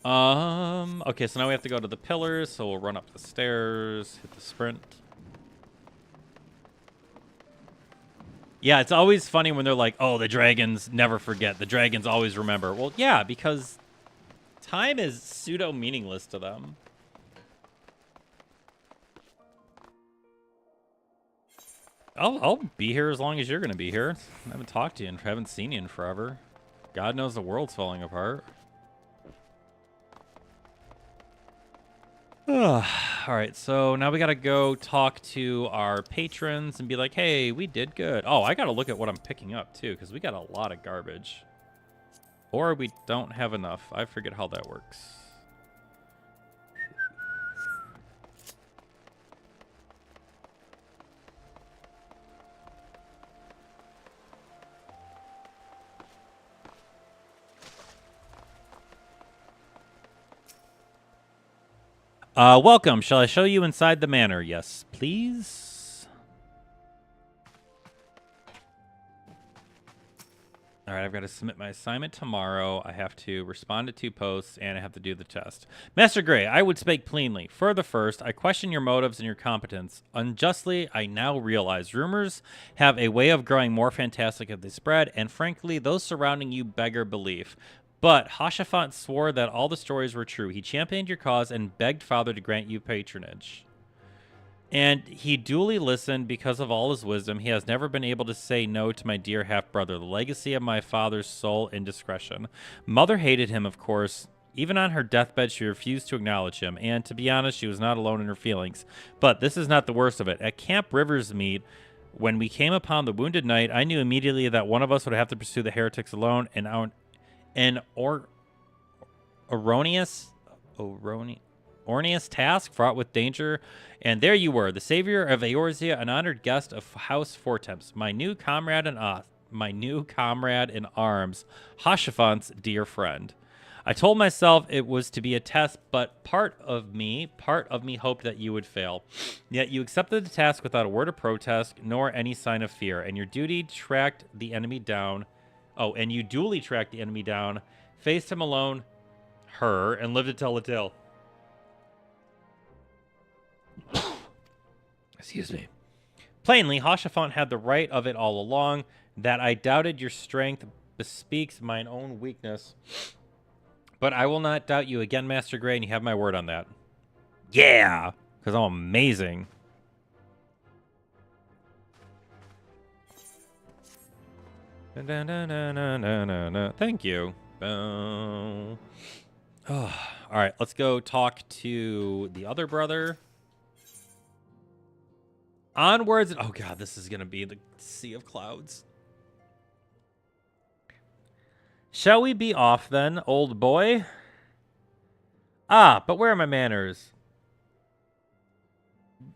Speaker 4: Okay, so now we have to go to the pillars, so we'll run up the stairs, hit the sprint. Yeah, it's always funny when they're like, oh, the dragons never forget. The dragons always remember. Well, yeah, because time is pseudo-meaningless to them. I'll be here as long as you're going to be here. I haven't talked to you and haven't seen you in forever. God knows the world's falling apart. All right, so now we got to go talk to our patrons and be like, hey, we did good. Oh, I got to look at what I'm picking up, too, because we got a lot of garbage. Or we don't have enough. I forget how that works. Welcome. Shall I show you inside the manor? Yes, please. All right, I've got to submit my assignment tomorrow. I have to respond to 2 posts, and I have to do the test. Master Gray, I would speak plainly. For the first, I question your motives and your competence. Unjustly, I now realize rumors have a way of growing more fantastic as they spread, and frankly, those surrounding you beggar belief. But Hashafant swore that all the stories were true. He championed your cause and begged Father to grant you patronage. And he duly listened because of all his wisdom. He has never been able to say no to my dear half-brother, the legacy of my father's sole indiscretion. Mother hated him, of course. Even on her deathbed, she refused to acknowledge him. And to be honest, she was not alone in her feelings. But this is not the worst of it. At Camp Riversmeet, when we came upon the wounded knight, I knew immediately that one of us would have to pursue the heretics alone, and erroneous task fraught with danger. And there you were, the savior of Eorzea, an honored guest of House Fortemps, my new comrade in arms, Hashafant's dear friend. I told myself it was to be a test, but part of me hoped that you would fail. Yet you accepted the task without a word of protest, nor any sign of fear, and your duty tracked the enemy down. Oh, and you duly tracked the enemy down, faced him alone, her, and lived to tell the tale. Excuse me. Plainly, Hashafant had the right of it all along. That I doubted your strength bespeaks mine own weakness. But I will not doubt you again, Master Gray, and you have my word on that. Yeah! Because I'm amazing. Thank you. Oh. All right, let's go talk to the other brother. Onwards. Oh, God, this is going to be the Sea of Clouds. Shall we be off then, old boy? Ah, but where are my manners?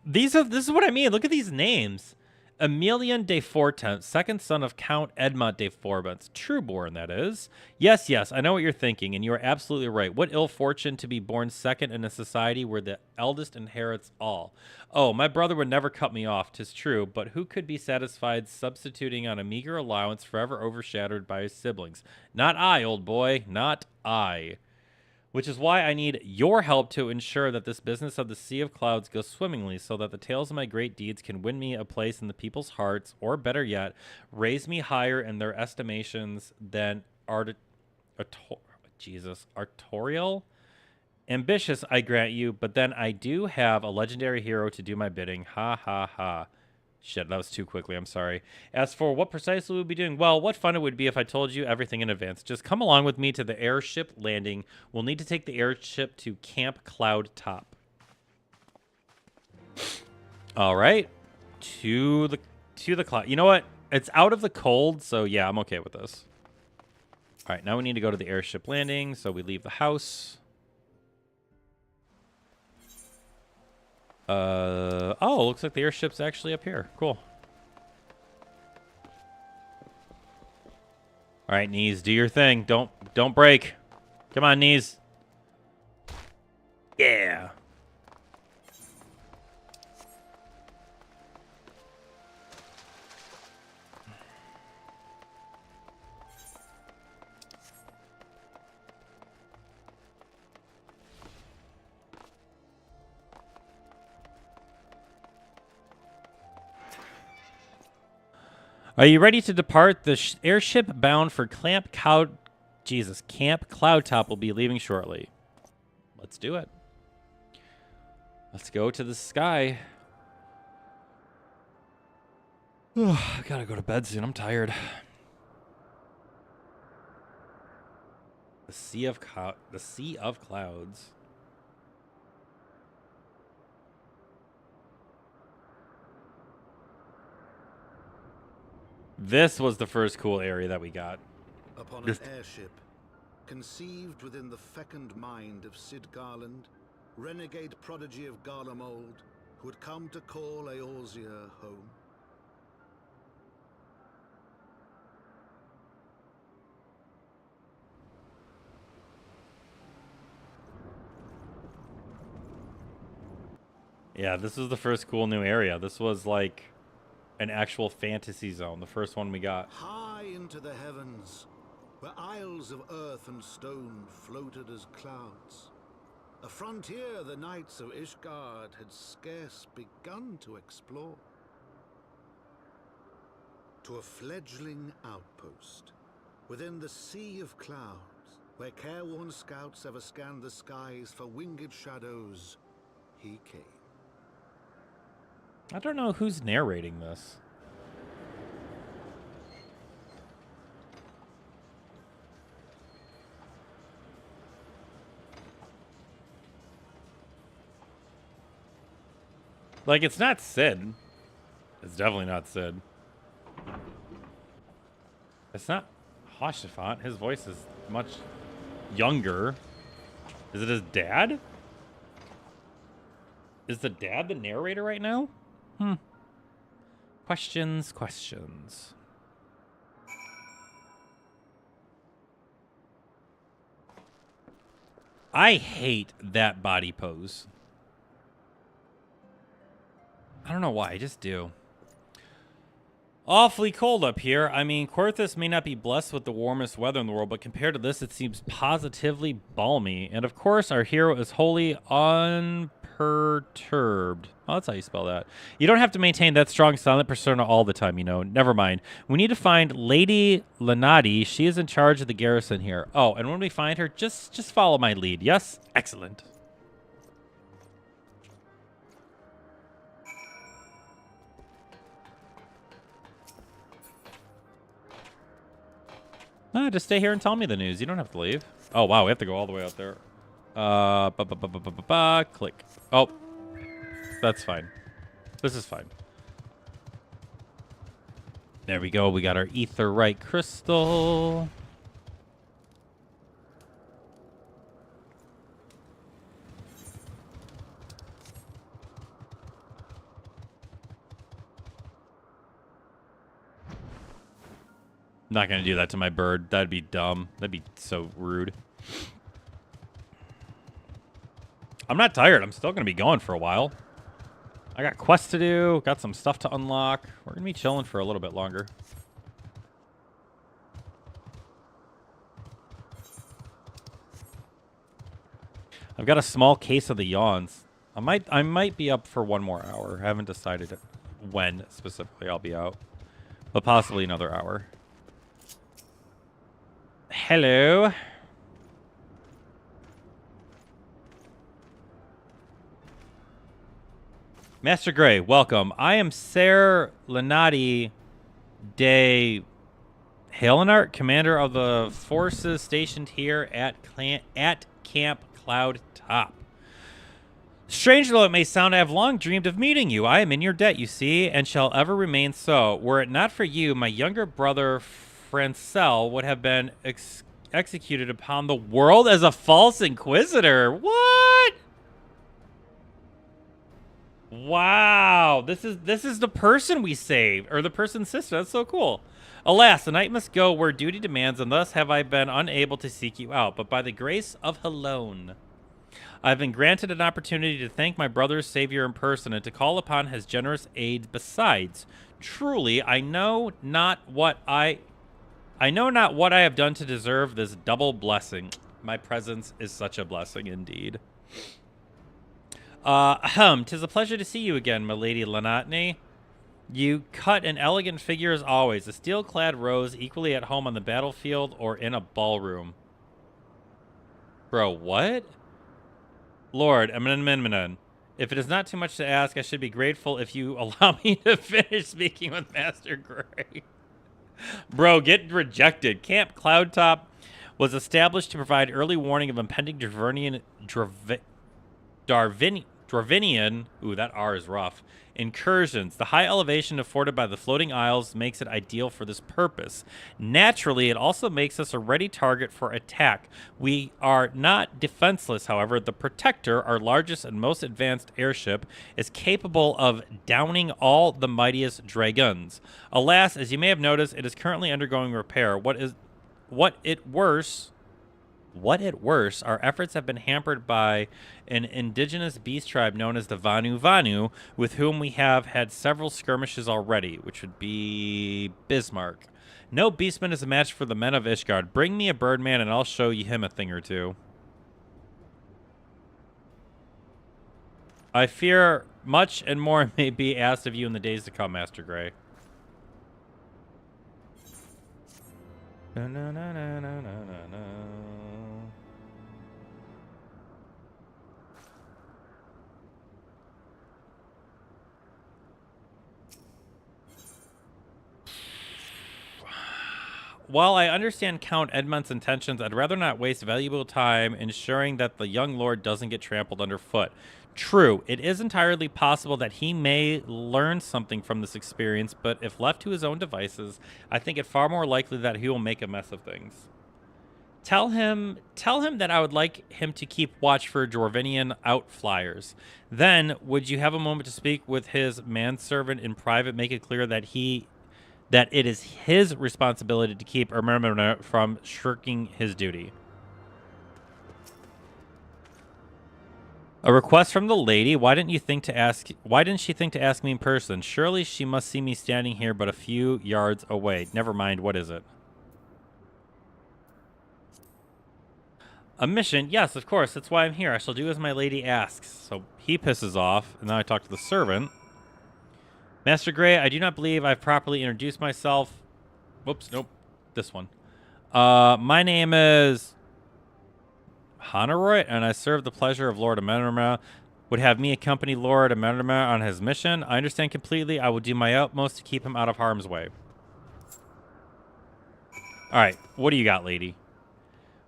Speaker 4: This is what I mean. Look at these names. Emilian de Fortemps, second son of Count Edmond de Fortemps. Trueborn, that is. Yes, I know what you're thinking, and you are absolutely right. What ill fortune to be born second in a society where the eldest inherits all. Oh, my brother would never cut me off, 'tis true, but who could be satisfied substituting on a meager allowance forever overshadowed by his siblings? Not I, old boy, not I. Which is why I need your help to ensure that this business of the Sea of Clouds goes swimmingly, so that the tales of my great deeds can win me a place in the people's hearts, or better yet, raise me higher in their estimations than artorial. Ambitious, I grant you, but then I do have a legendary hero to do my bidding. Ha ha ha. Shit, that was too quickly. I'm sorry. As for what precisely we'll be doing, well, what fun it would be if I told you everything in advance. Just come along with me to the airship landing. We'll need to take the airship to Camp Cloud Top. All right. To the cloud. You know what? It's out of the cold, so yeah, I'm okay with this. All right, now we need to go to the airship landing, so we leave the house. Oh, looks like the airship's actually up here. Cool. All right, Knees, do your thing. Don't break. Come on, Knees. Yeah. Are you ready to depart? The airship bound for Camp Cloud Top will be leaving shortly. Let's do it. Let's go to the sky. I gotta go to bed soon. I'm tired. The Sea of Clouds. This was the first cool area that we got.
Speaker 6: Upon an airship, conceived within the fecund mind of Sid Garland, renegade prodigy of Garlemald, who had come to call Eorzea home.
Speaker 4: Yeah, this was the first cool new area. This was like an actual fantasy zone, the first one we got.
Speaker 6: High into the heavens, where isles of earth and stone floated as clouds. A frontier the knights of Ishgard had scarce begun to explore. To a fledgling outpost, within the sea of clouds, where careworn scouts ever scanned the skies for winged shadows, he came.
Speaker 4: I don't know who's narrating this. Like, it's not Sid. It's definitely not Sid. It's not Hoshafant. His voice is much younger. Is it his dad? Is the dad the narrator right now? Questions, questions. I hate that body pose. I don't know why, I just do. Awfully cold up here. I mean, Quarthus may not be blessed with the warmest weather in the world, but compared to this, it seems positively balmy. And of course, our hero is wholly unperturbed. Oh, that's how you spell that. You don't have to maintain that strong silent persona all the time, you know. Never mind. We need to find Lady Lanati. She is in charge of the garrison here. Oh, and when we find her, just follow my lead. Yes? Excellent. Just stay here and tell me the news. You don't have to leave. Oh, wow. We have to go all the way out there. Click. Oh. That's fine. This is fine. There we go. We got our Aetheryte crystal. Not going to do that to my bird. That'd be dumb. That'd be so rude. I'm not tired. I'm still going to be going for a while. I got quests to do. Got some stuff to unlock. We're going to be chilling for a little bit longer. I've got a small case of the yawns. I might be up for one more hour. I haven't decided when specifically I'll be out. But possibly another hour. Hello. Master Gray, welcome. I am Ser Lanati de Helenart, commander of the forces stationed here at Camp Cloud Top. Strange though it may sound, I have long dreamed of meeting you. I am in your debt, you see, and shall ever remain so. Were it not for you, my younger brother Francel would have been executed upon the world as a false inquisitor. What? Wow, this is the person we saved, or the person's sister. That's so cool. Alas, the night must go where duty demands, and thus have I been unable to seek you out. But by the grace of Helone, I've been granted an opportunity to thank my brother's savior in person and to call upon his generous aid. Besides, truly, I know not what I have done to deserve this double blessing. My presence is such a blessing indeed. 'Tis a pleasure to see you again, my lady Lanatne. You cut an elegant figure as always, a steel-clad rose equally at home on the battlefield or in a ballroom. Bro, what? Lord, Amenmenon, if it is not too much to ask, I should be grateful if you allow me to finish speaking with Master Gray. Bro, get rejected. Camp Cloudtop was established to provide early warning of impending Dwarvinian, ooh, that R is rough, incursions. The high elevation afforded by the floating isles makes it ideal for this purpose. Naturally, it also makes us a ready target for attack. We are not defenseless, however. The Protector, our largest and most advanced airship, is capable of downing all the mightiest dragons. Alas, as you may have noticed, it is currently undergoing repair. What at worst, our efforts have been hampered by an indigenous beast tribe known as the Vanu Vanu, with whom we have had several skirmishes already, which would be Bismarck. No beastman is a match for the men of Ishgard. Bring me a birdman and I'll show you him a thing or two. I fear much and more may be asked of you in the days to come, Master Gray. Na, na, na, na, na, na, na. While I understand Count Edmund's intentions, I'd rather not waste valuable time ensuring that the young lord doesn't get trampled underfoot. True, it is entirely possible that he may learn something from this experience, but if left to his own devices, I think it far more likely that he will make a mess of things. Tell him that I would like him to keep watch for Dwarvinian outflyers. Then, would you have a moment to speak with his manservant in private, make it clear that it is his responsibility to keep Ermermina from shirking his duty. A request from the lady. Why didn't she think to ask me in person? Surely she must see me standing here but a few yards away. Never mind, what is it? A mission? Yes, of course. That's why I'm here. I shall do as my lady asks. So he pisses off, and then I talk to the servant. Master Gray, I do not believe I've properly introduced myself. Whoops, nope. This one. My name is Honorroy, and I serve the pleasure of Lord Amenerma. Would have me accompany Lord Amenerma on his mission. I understand completely. I will do my utmost to keep him out of harm's way. Alright, what do you got, lady?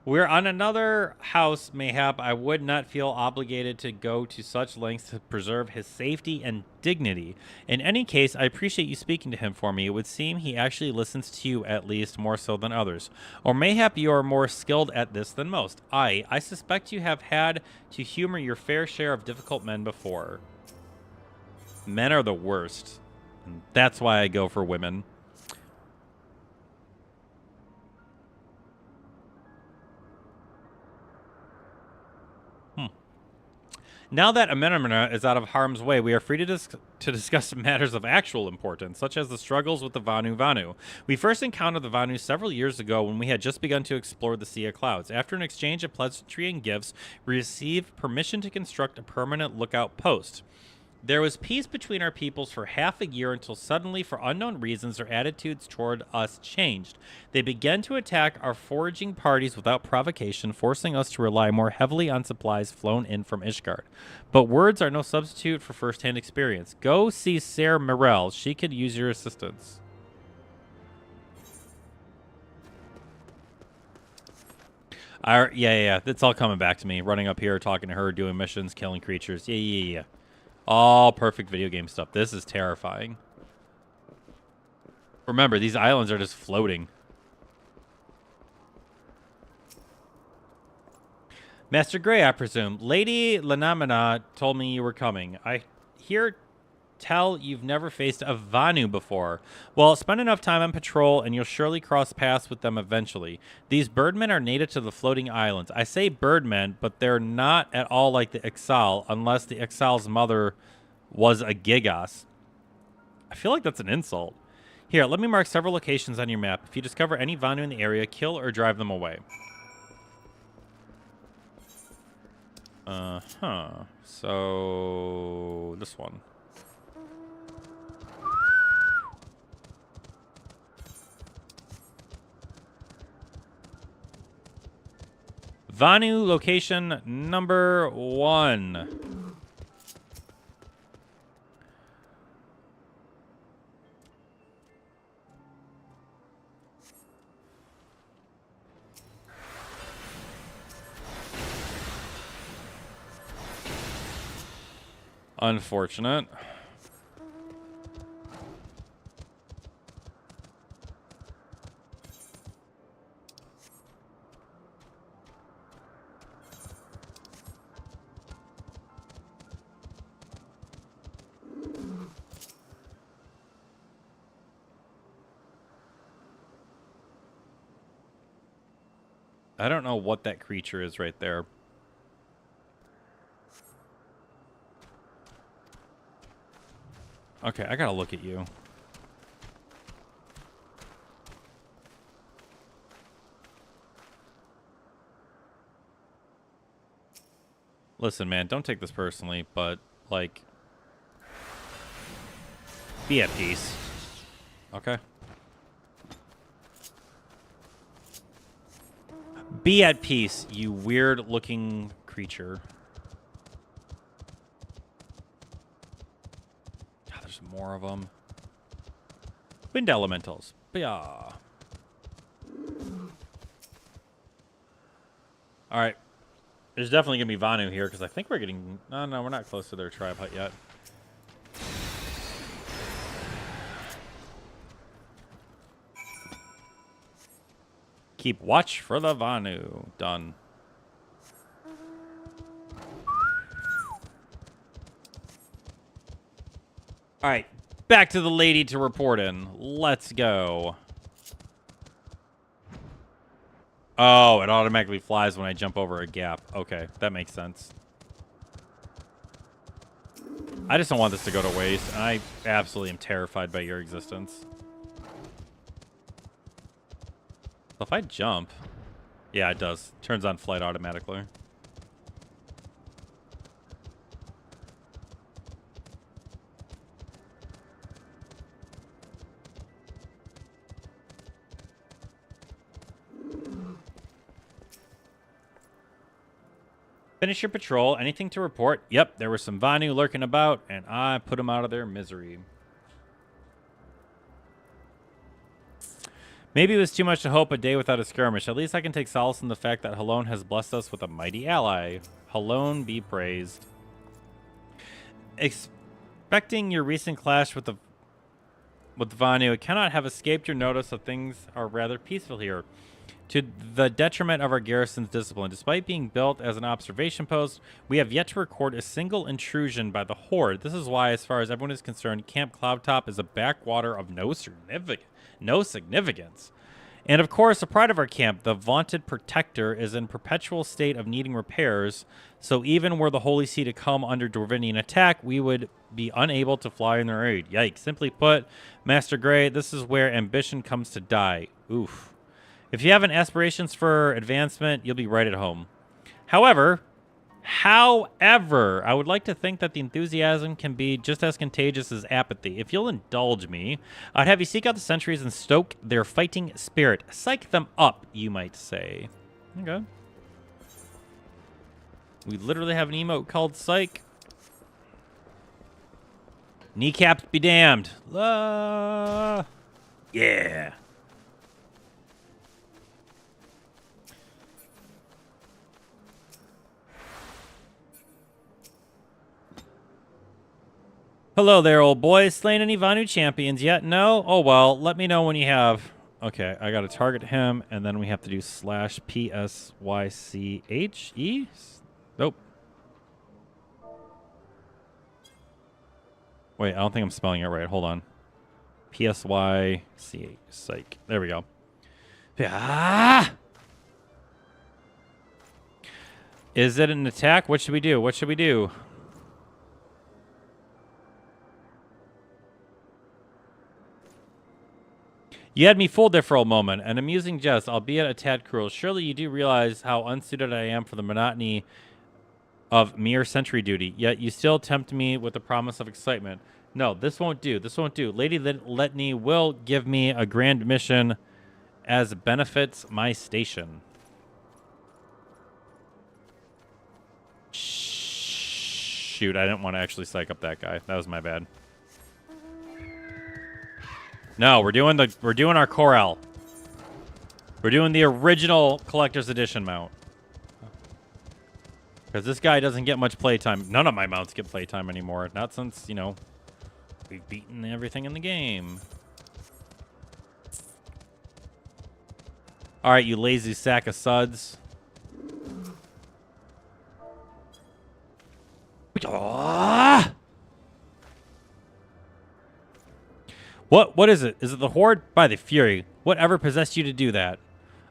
Speaker 4: We're on another house, mayhap. I would not feel obligated to go to such lengths to preserve his safety and dignity. In any case, I appreciate you speaking to him for me. It would seem he actually listens to you, at least, more so than others. Or mayhap you are more skilled at this than most. I suspect you have had to humor your fair share of difficult men before. Men are the worst. And that's why I go for women. Now that Amenermina is out of harm's way, we are free to discuss matters of actual importance, such as the struggles with the Vanu Vanu. We first encountered the Vanu several years ago when we had just begun to explore the Sea of Clouds. After an exchange of pleasantry and gifts, we received permission to construct a permanent lookout post. There was peace between our peoples for half a year until suddenly, for unknown reasons, their attitudes toward us changed. They began to attack our foraging parties without provocation, forcing us to rely more heavily on supplies flown in from Ishgard. But words are no substitute for first-hand experience. Go see Sarah Morel. She could use your assistance. Yeah. It's all coming back to me. Running up here, talking to her, doing missions, killing creatures. Yeah. All perfect video game stuff. This is terrifying. Remember, these islands are just floating. Master Gray, I presume. Lady Lanamina told me you were coming. I tell you've never faced a Vanu before. Well, spend enough time on patrol and you'll surely cross paths with them eventually. These birdmen are native to the floating islands. I say birdmen, but they're not at all like the Ixal, unless the Ixal's mother was a Gigas. I feel like that's an insult. Here, let me mark several locations on your map. If you discover any Vanu in the area, kill or drive them away. So this one. Vanu location number 1. Unfortunate. I don't know what that creature is right there. Okay, I gotta look at you. Listen, man, don't take this personally, but, like, be at peace. Okay? Be at peace, you weird-looking creature. God, there's more of them. Wind elementals. Yeah. Alright. There's definitely going to be Vanu here, because I think we're getting... No, we're not close to their tribe hut yet. Keep watch for the Vanu. Done. Alright. Back to the lady to report in. Let's go. Oh, it automatically flies when I jump over a gap. Okay, that makes sense. I just don't want this to go to waste. I absolutely am terrified by your existence. If I jump... Yeah, it does. Turns on flight automatically. Finish your patrol. Anything to report? Yep, there were some Vanu lurking about, and I put them out of their misery. Maybe it was too much to hope a day without a skirmish. At least I can take solace in the fact that Halone has blessed us with a mighty ally. Halone be praised. Expecting your recent clash with the Vanu, it cannot have escaped your notice that things are rather peaceful here, to the detriment of our garrison's discipline. Despite being built as an observation post, we have yet to record a single intrusion by the Horde. This is why, as far as everyone is concerned, Camp Cloudtop is a backwater of no significance. And of course, the pride of our camp, the vaunted Protector, is in perpetual state of needing repairs, so even were the Holy See to come under Dwarvinian attack, we would be unable to fly in their aid. Yikes. Simply put, Master Gray, this is where ambition comes to die. Oof. If you have aspirations for advancement, you'll be right at home. However, I would like to think that the enthusiasm can be just as contagious as apathy. If you'll indulge me, I'd have you seek out the sentries and stoke their fighting spirit. Psych them up, you might say. Okay. We literally have an emote called Psych. Kneecaps be damned. Yeah. Hello there, old boy. Slain any Vanu champions yet? No? Oh, well, let me know when you have. Okay, I gotta target him, and then we have to do /PSYCHE? Nope. Wait, I don't think I'm spelling it right. Hold on. PSYCH. Psych. There we go. Ah! Is it an attack? What should we do? What should we do? You had me fooled there for a moment. An amusing jest, albeit a tad cruel. Surely you do realize how unsuited I am for the monotony of mere sentry duty, yet you still tempt me with the promise of excitement. No, this won't do. This won't do. Lady Letney will give me a grand mission as benefits my station. Shoot, I didn't want to actually psych up that guy. That was my bad. No, we're doing our Corel. We're doing the original collector's edition mount. Because this guy doesn't get much playtime. None of my mounts get playtime anymore. Not since, you know, we've beaten everything in the game. All right, you lazy sack of suds. Ah! What is it? Is it the Horde? By the Fury. Whatever possessed you to do that?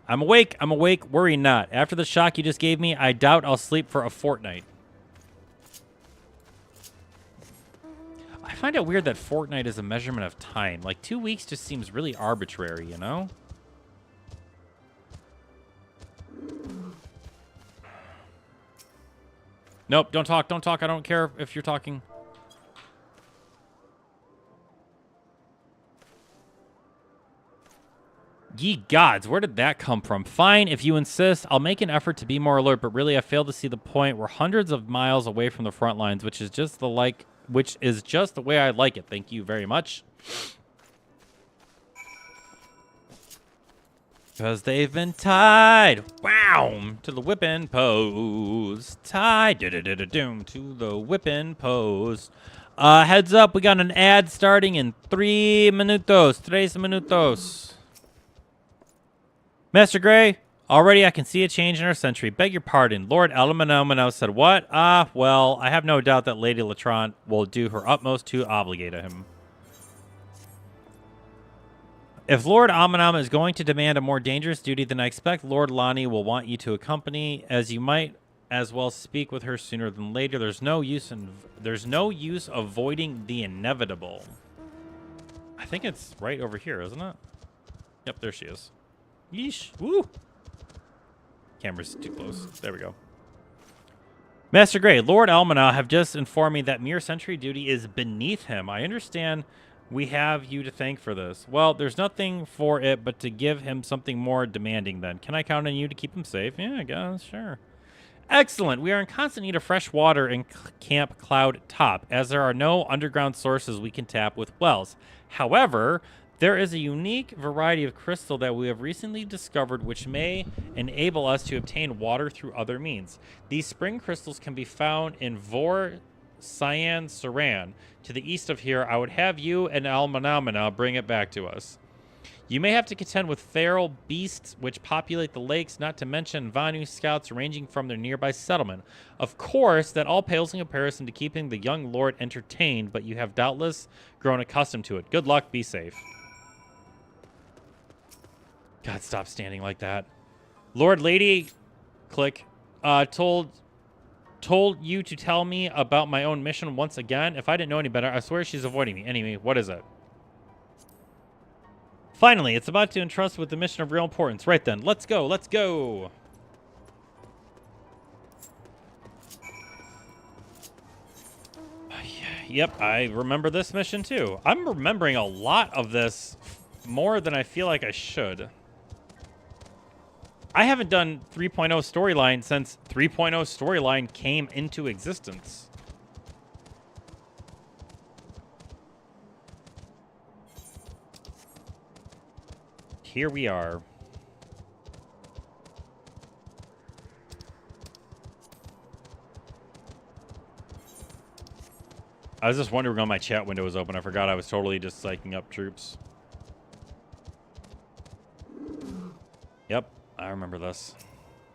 Speaker 4: I'm awake. I'm awake. Worry not. After the shock you just gave me, I doubt I'll sleep for a fortnight. I find it weird that fortnight is a measurement of time. Like, 2 weeks just seems really arbitrary, you know? Nope, don't talk, don't talk. I don't care if you're talking. Ye gods, where did that come from? Fine, if you insist, I'll make an effort to be more alert, but really I fail to see the point. We're hundreds of miles away from the front lines, which is just the way I like it. Thank you very much. Because they've been tied, wow, to the whipping post. Tied, doom, to the whipping post. Heads up, we got an ad starting in 3 minutos. Master Gray, already I can see a change in our century. Beg your pardon. Lord Elmanomino said what? Well, I have no doubt that Lady Latron will do her utmost to obligate him. If Lord Amanam is going to demand a more dangerous duty, then I expect Lord Lonnie will want you to accompany, as you might as well speak with her sooner than later. There's no use avoiding the inevitable. I think it's right over here, isn't it? Yep, there she is. Yeesh. Woo! Camera's too close. There we go. Master Gray, Lord Almanah have just informed me that mere sentry duty is beneath him. I understand we have you to thank for this. Well, there's nothing for it but to give him something more demanding then. Can I count on you to keep him safe? Yeah, I guess. Sure. Excellent. We are in constant need of fresh water in Camp Cloud Top, as there are no underground sources we can tap with wells. However, there is a unique variety of crystal that we have recently discovered which may enable us to obtain water through other means. These spring crystals can be found in Vor Cyan Saran. To the east of here, I would have you and Almanamana bring it back to us. You may have to contend with feral beasts which populate the lakes, not to mention Vanu scouts ranging from their nearby settlement. Of course, that all pales in comparison to keeping the young lord entertained, but you have doubtless grown accustomed to it. Good luck, be safe. God, stop standing like that. Lord Lady, click, told you to tell me about my own mission once again. If I didn't know any better, I swear she's avoiding me. Anyway, what is it? Finally, it's about to entrust with the mission of real importance. Right then, let's go, let's go. Yep, I remember this mission too. I'm remembering a lot of this more than I feel like I should. I haven't done 3.0 storyline since 3.0 storyline came into existence. Here we are. I was just wondering when my chat window was open. I forgot I was totally just psyching up troops. Yep. I remember this.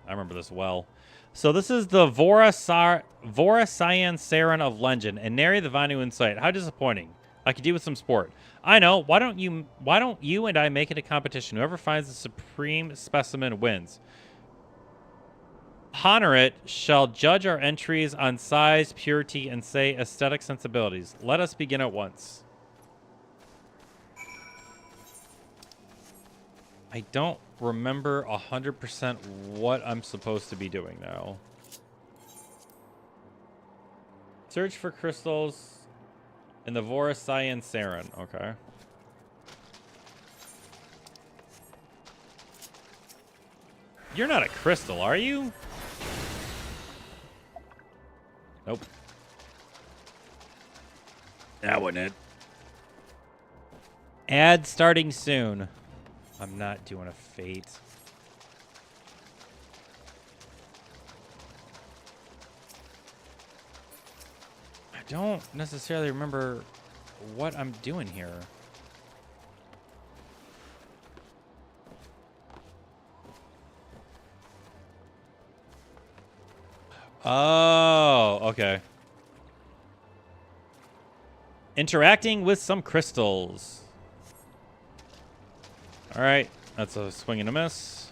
Speaker 4: I remember this well. So this is the Vora Cyan Saren of Legend and Nary the Vanu in sight. How disappointing. I could do with some sport. I know. Why don't you and I make it a competition? Whoever finds the supreme specimen wins. Honorit shall judge our entries on size, purity, and say aesthetic sensibilities. Let us begin at once. I don't remember 100% what I'm supposed to be doing now. Search for crystals in the Vora Cyan Saren. Okay. You're not a crystal, are you? Nope. That wasn't it. Ad starting soon. I'm not doing a fate. don't necessarily remember what I'm doing here. Oh, okay. Interacting with some crystals. All right, that's a swing and a miss.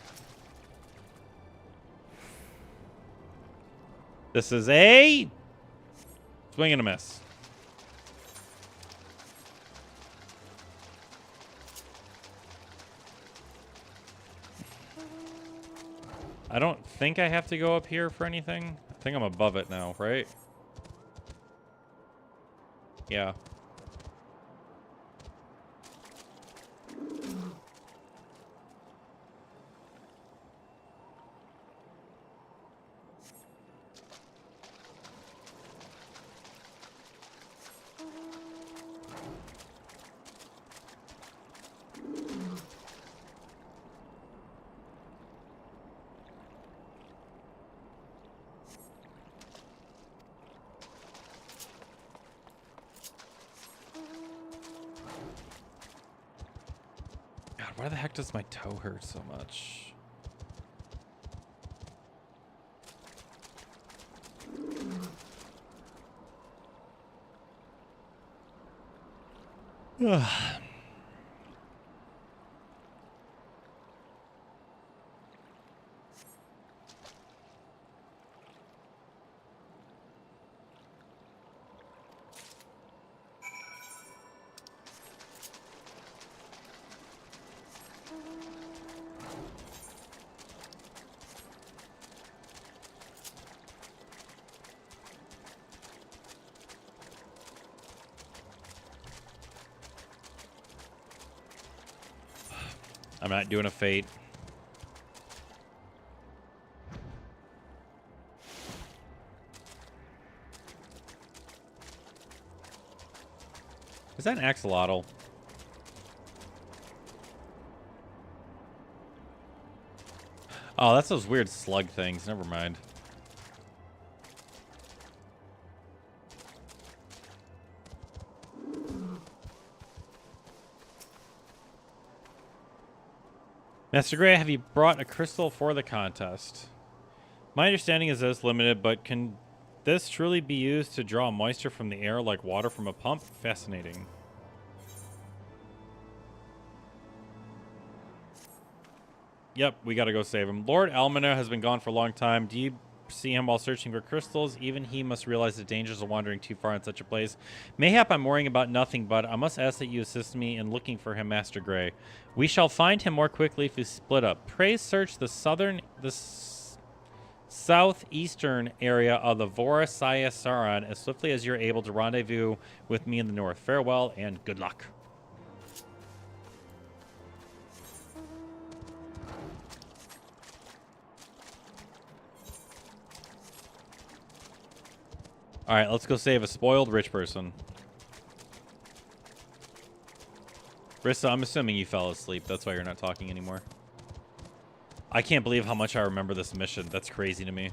Speaker 4: This is a swing and a miss. I don't think I have to go up here for anything. I think I'm above it now, right? Yeah. Why the heck does my toe hurt so much? I'm not doing a fate. Is that an axolotl? Oh, that's those weird slug things. Never mind. Master Gray, have you brought a crystal for the contest? My understanding is that it's limited, but can this truly be used to draw moisture from the air like water from a pump? Fascinating. Yep, we gotta go save him. Lord Almina has been gone for a long time. Do you see him while searching for crystals? Even he must realize the dangers of wandering too far in such a place. Mayhap I'm worrying about nothing, but I must ask that you assist me in looking for him, Master Gray. We shall find him more quickly if we split up. Pray search the southeastern area of the Eorzea Sauron as swiftly as you're able to rendezvous with me in the north. Farewell and good luck. All right, let's go save a spoiled rich person. Rissa, I'm assuming you fell asleep. That's why you're not talking anymore. I can't believe how much I remember this mission. That's crazy to me.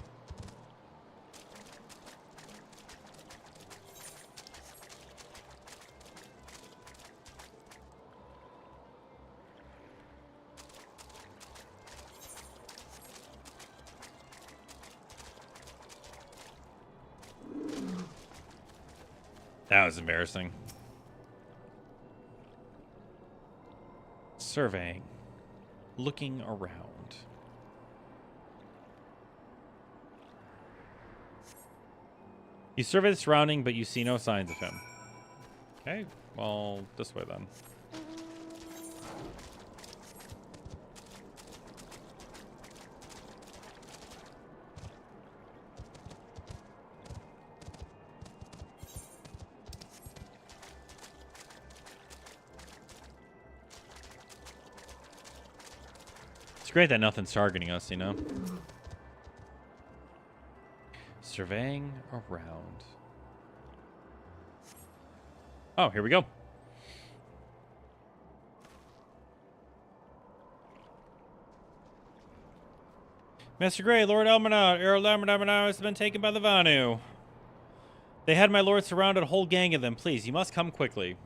Speaker 4: That was embarrassing. Surveying. Looking around. You survey the surrounding, but you see no signs of him. Okay, well, this way then. It's great that nothing's targeting us, you know? Surveying around. Oh, here we go. Master Gray, Lord Elmenard, Earl Elmenard has been taken by the Vanu. They had my lord surrounded, a whole gang of them. Please, you must come quickly.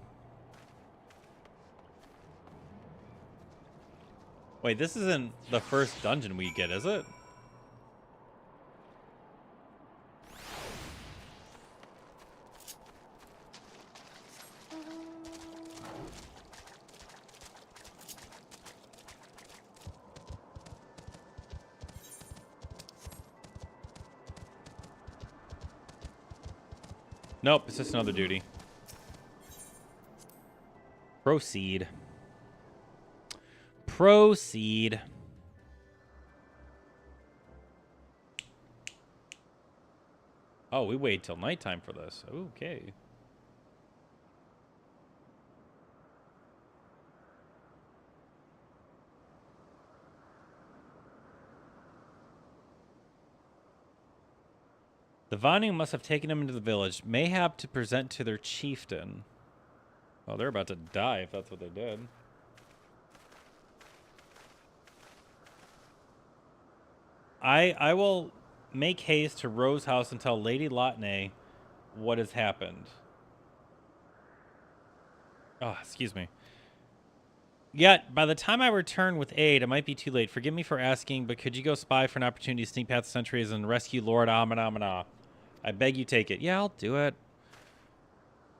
Speaker 4: Wait, this isn't the first dungeon we get, is it? Nope, it's just another duty. Proceed. Proceed. Oh, we wait till nighttime for this. Okay. The Vanu must have taken him into the village, mayhap to present to their chieftain. Oh, they're about to die if that's what they did. I will make haste to Rose House and tell Lady Lotnay what has happened. Oh, excuse me. Yet, by the time I return with aid, it might be too late. Forgive me for asking, but could you go spy for an opportunity to sneak past the sentries and rescue Lord Amana? I beg you take it. Yeah, I'll do it.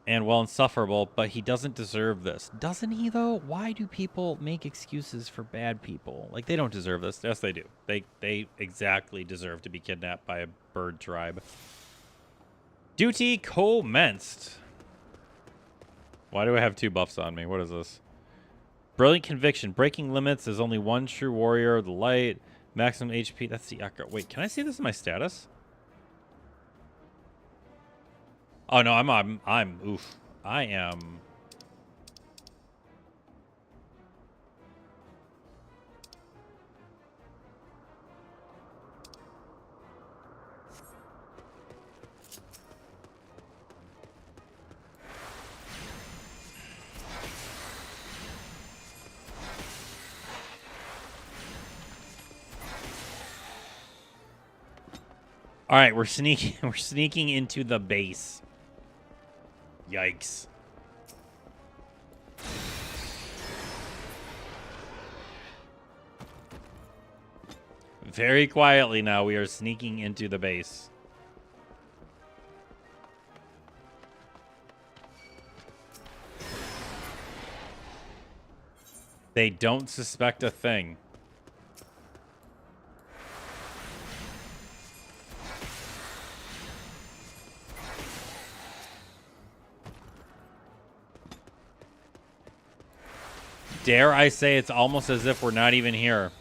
Speaker 4: And, well, insufferable, but he doesn't deserve this. Doesn't he, though? Why do people make excuses for bad people? Like, they don't deserve this. Yes, they do. They exactly deserve to be kidnapped by a bird tribe. Duty commenced. Why do I have 2 buffs on me? What is this? Brilliant conviction. Breaking limits is only one true warrior of the light. Maximum HP. That's the echo. Wait, can I see this in my status? Oh no, I'm oof. I am. All right, we're sneaking into the base. Yikes. Very quietly now, we are sneaking into the base. They don't suspect a thing. Dare I say it's almost as if we're not even here.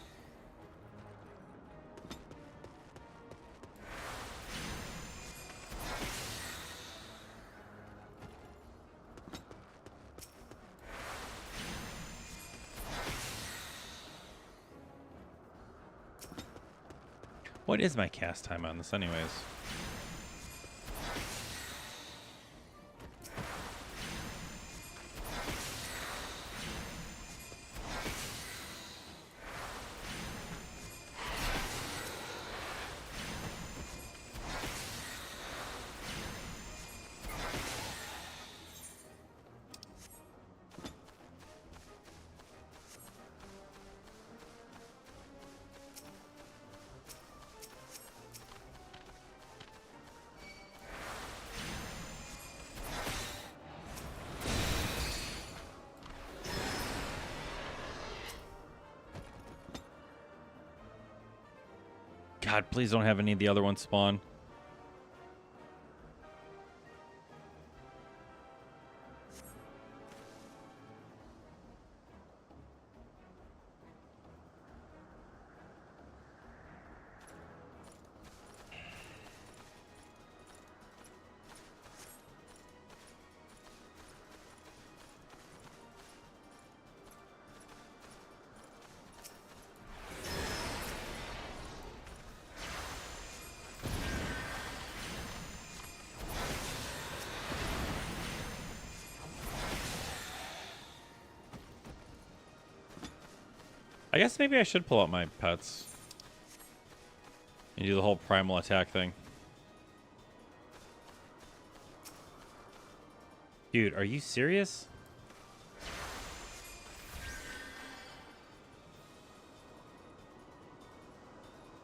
Speaker 4: What is my cast time on this anyways? God, please don't have any of the other ones spawn. I guess maybe I should pull out my pets and do the whole primal attack thing. Dude, are you serious?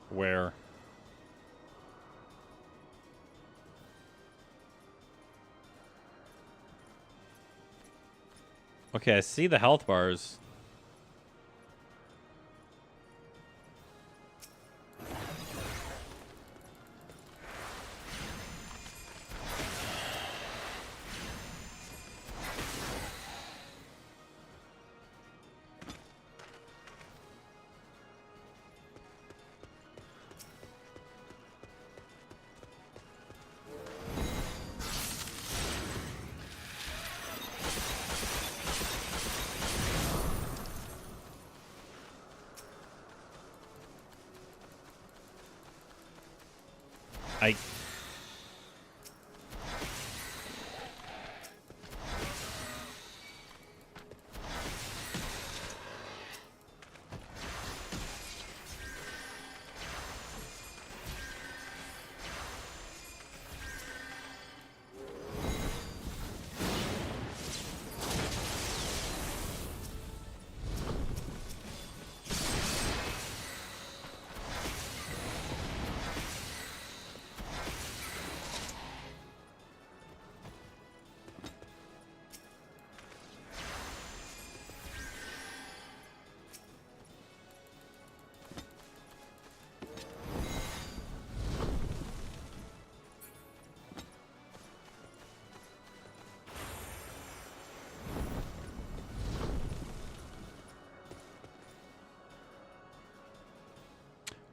Speaker 4: Where? Okay, I see the health bars. I...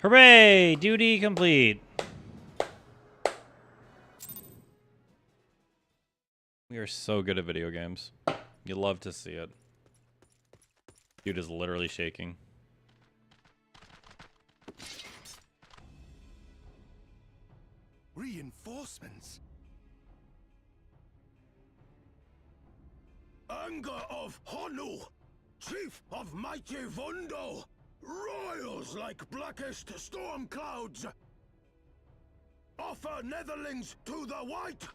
Speaker 4: Hooray! Duty complete. We are so good at video games. You love to see it. Dude is literally shaking.
Speaker 3: Reinforcements?
Speaker 2: Anger of Honu, chief of mighty Vundo, royals like blackest storm clouds. Offer netherlings to the white.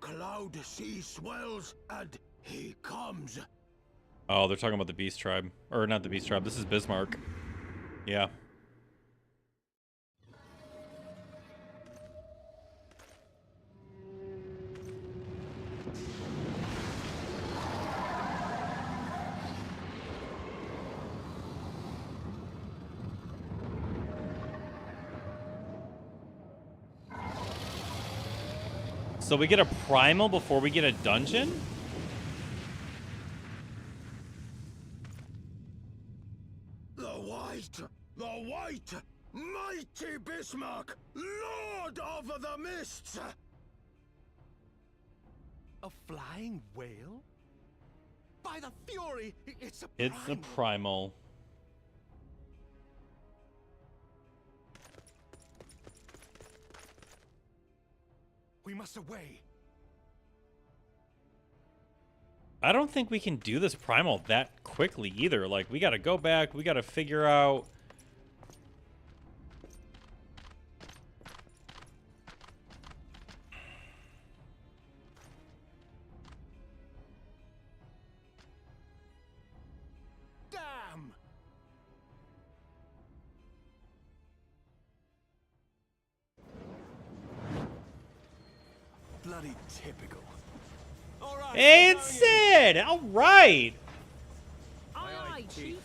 Speaker 2: Cloud sea swells and he comes.
Speaker 4: Oh, they're talking about the Beast Tribe. Or not the Beast Tribe, this is Bismarck. Yeah. So we get a primal before we get a dungeon?
Speaker 2: The white, mighty Bismarck, lord of the mists.
Speaker 3: A flying whale? By the fury, it's a primal.
Speaker 4: It's a primal.
Speaker 3: We must away.
Speaker 4: I don't think we can do this primal that quickly either. Like, we gotta go back, we gotta figure out...
Speaker 3: Damn! Bloody typical. All right,
Speaker 4: Hey, it's Sid! Alright!
Speaker 8: Aye, aye, Chief.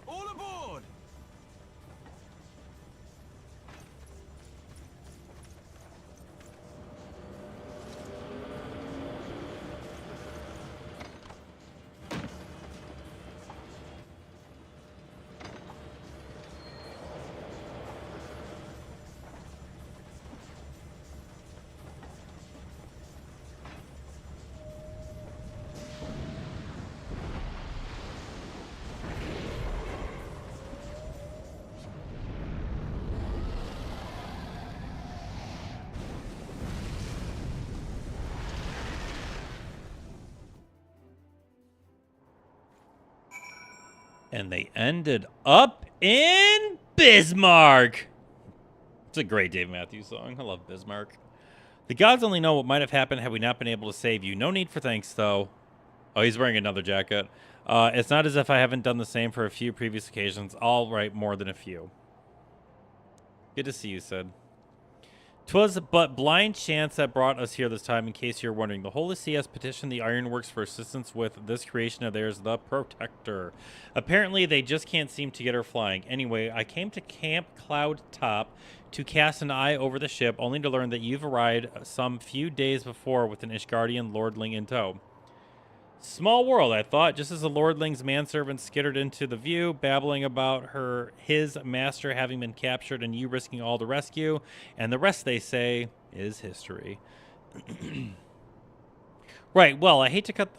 Speaker 3: all aboard!
Speaker 4: And they ended up in Bismarck. It's a great Dave Matthews song. I love Bismarck. The gods only know what might have happened had we not been able to save you. No need for thanks, though. Oh, he's wearing another jacket. It's not as if I haven't done the same for a few previous occasions. All right, more than a few. Good to see you, Sid. 'Twas but blind chance that brought us here this time, in case you're wondering. The Holy See has petitioned the Ironworks for assistance with this creation of theirs, the Protector. Apparently, they just can't seem to get her flying. Anyway, I came to Camp Cloud Top to cast an eye over the ship, only to learn that you've arrived some few days before with an Ishgardian lordling in tow. Small world, I thought, just as the lordling's manservant skittered into the view, babbling about his master having been captured and you risking all the rescue, and the rest, they say, is history. Right, well, I hate to cut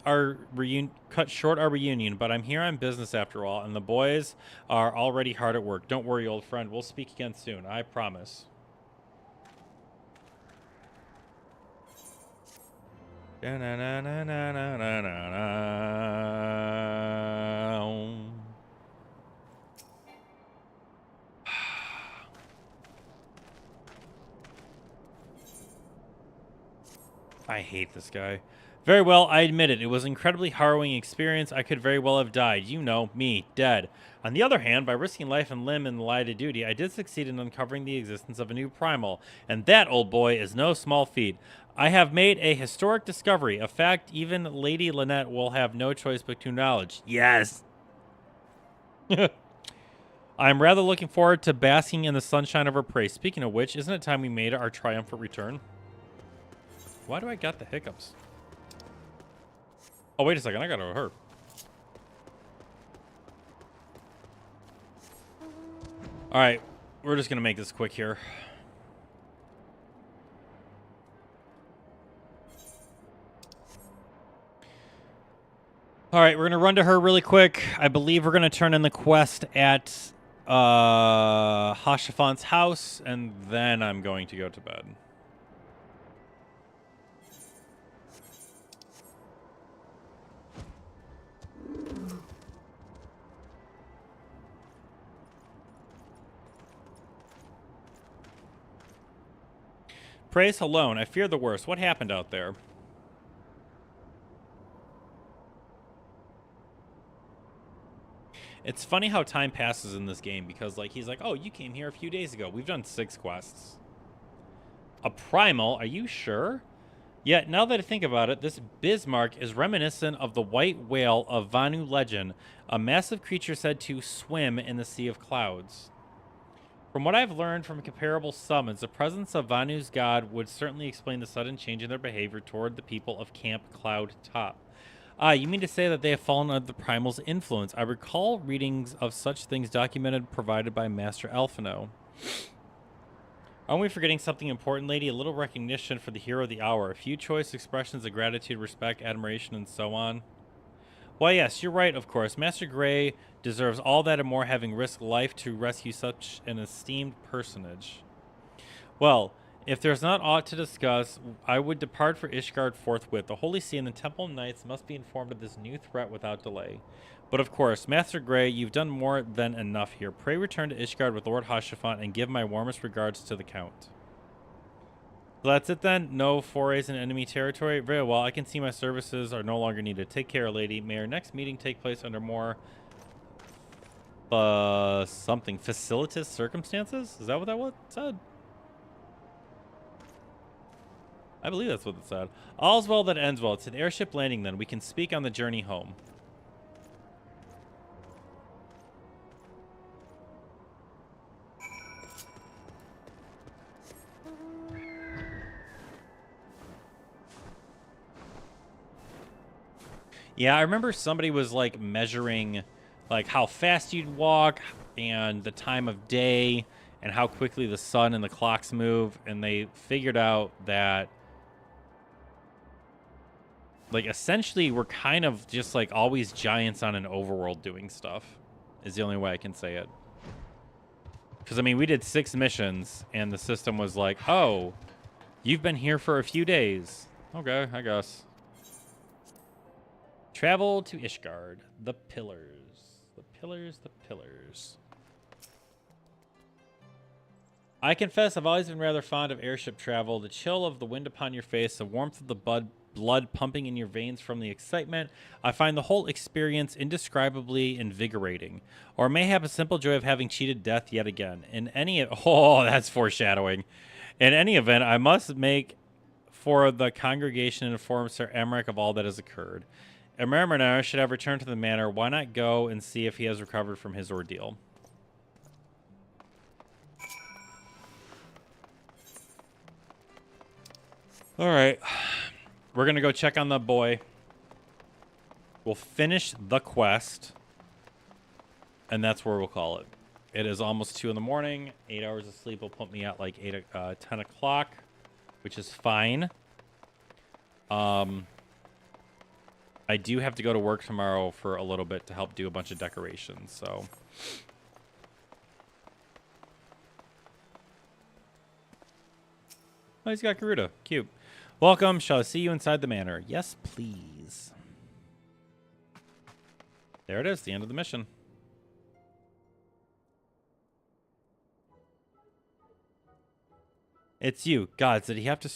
Speaker 4: short our reunion, but I'm here on business after all, and the boys are already hard at work. Don't worry, old friend, we'll speak again soon, I promise. Da na na na na na na na na. I hate this guy. Very well, I admit it. It was an incredibly harrowing experience. I could very well have died. You know, me, dead. On the other hand, by risking life and limb in the light of duty, I did succeed in uncovering the existence of a new primal. And that, old boy, is no small feat. I have made a historic discovery, a fact even Lady Lynette will have no choice but to acknowledge. Yes! I'm rather looking forward to basking in the sunshine of her praise. Speaking of which, isn't it time we made our triumphant return? Why do I got the hiccups? Oh, wait a second. I got over her. All right. We're just going to make this quick here. All right. We're going to run to her really quick. I believe we're going to turn in the quest at Hashafan's house, and then I'm going to go to bed. Praise alone. I fear the worst. What happened out there? It's funny how time passes in this game because, like, he's like, oh, you came here a few days ago. We've done 6 quests. A primal? Are you sure? Yet, now that I think about it, this Bismarck is reminiscent of the white whale of Vanu legend, a massive creature said to swim in the Sea of Clouds. From what I've learned from comparable summons, the presence of Vanu's god would certainly explain the sudden change in their behavior toward the people of Camp Cloud Top. Ah, you mean to say that they have fallen under the Primal's influence? I recall readings of such things documented provided by Master Alphino. Aren't we forgetting something important, lady? A little recognition for the hero of the hour. A few choice expressions of gratitude, respect, admiration, and so on. Well, yes, you're right, of course. Master Gray deserves all that and more, having risked life to rescue such an esteemed personage. Well, if there's not aught to discuss, I would depart for Ishgard forthwith. The Holy See and the Temple Knights must be informed of this new threat without delay. But of course, Master Gray, you've done more than enough here. Pray return to Ishgard with Lord Hashafant and give my warmest regards to the Count. So that's it then? No forays in enemy territory? Very well, I can see my services are no longer needed. Take care, lady. May our next meeting take place under more... something. Facilitous circumstances? Is that what that said? I believe that's what it said. All's well that ends well. It's an airship landing then. We can speak on the journey home. Yeah, I remember somebody was like measuring like how fast you'd walk and the time of day and how quickly the sun and the clocks move, and they figured out that like essentially we're kind of just like always giants on an overworld doing stuff is the only way I can say it. Because I mean, we did 6 missions and the system was like, oh, you've been here for a few days. Okay, I guess. Travel to Ishgard. The Pillars. The pillars, the pillars. I confess I've always been rather fond of airship travel. The chill of the wind upon your face, the warmth of the blood pumping in your veins from the excitement. I find the whole experience indescribably invigorating. Or mayhap a simple joy of having cheated death yet again. In any... Oh, that's foreshadowing. In any event, I must make for the congregation and inform Sir Emmerich of all that has occurred. Emermenar should have returned to the manor. Why not go and see if he has recovered from his ordeal? All right. We're going to go check on the boy. We'll finish the quest. And that's where we'll call it. It is almost 2 in the morning. 8 hours of sleep will put me at like 10 o'clock, which is fine. I do have to go to work tomorrow for a little bit to help do a bunch of decorations, so... Oh, he's got Garuda. Cute. Welcome. Shall I see you inside the manor? Yes, please. There it is. The end of the mission. It's you. Gods, did he have to...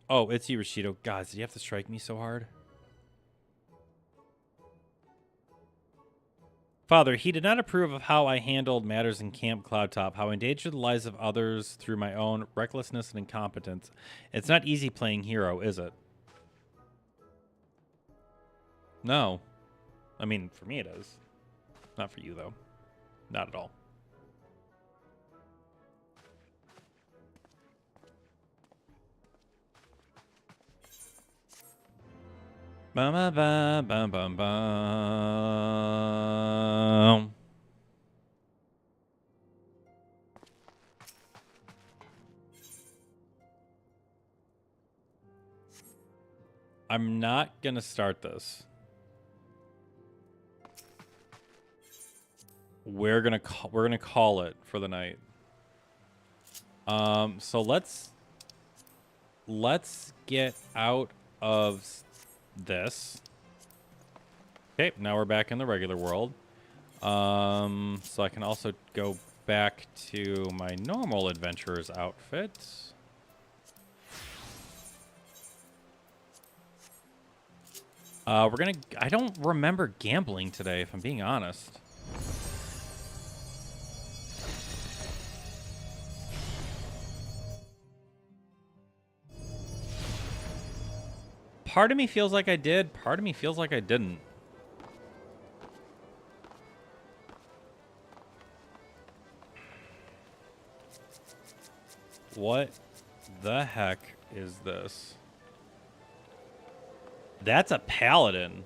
Speaker 4: Oh, it's you, Rashido. Gods, did he have to strike me so hard? Father, he did not approve of how I handled matters in Camp Cloudtop, how I endangered the lives of others through my own recklessness and incompetence. It's not easy playing hero, is it? No. I mean, for me it is. Not for you, though. Not at all. Bum, bum, bum, bum, bum, bum. I'm not gonna start this. We're gonna call it for the night. So let's get out of this. Okay, now we're back in the regular world. So I can also go back to my normal adventurer's outfit. I don't remember gambling today, if I'm being honest. Part of me feels like I did. Part of me feels like I didn't. What the heck is this? That's a paladin.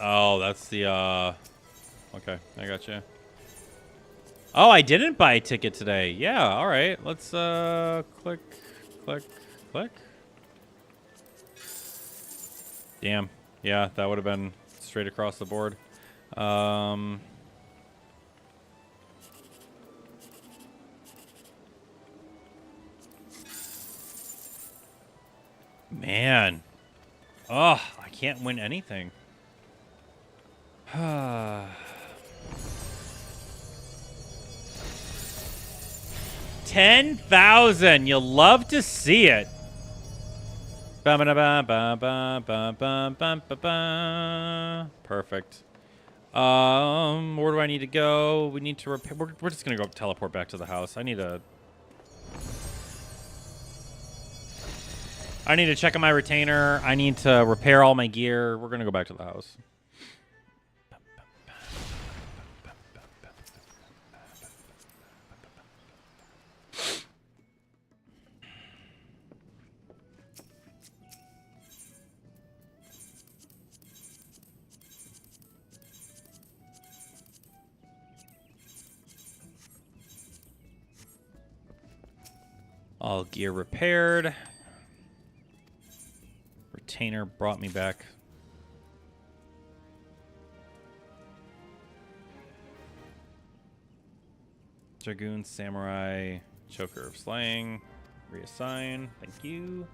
Speaker 4: Oh, that's the, okay, I got you. Oh, I didn't buy a ticket today. Yeah, all right. Let's, click, click, click. Damn. Yeah, that would have been straight across the board. Man. Oh, I can't win anything. 10,000. You'll love to see it. Perfect. Where do I need to go? We need to repair. We're just gonna go teleport back to the house. I need to check on my retainer. I need to repair all my gear. We're gonna go back to the house. All gear repaired. Retainer brought me back. Dragoon, Samurai, Choker of Slaying. Reassign. Thank you.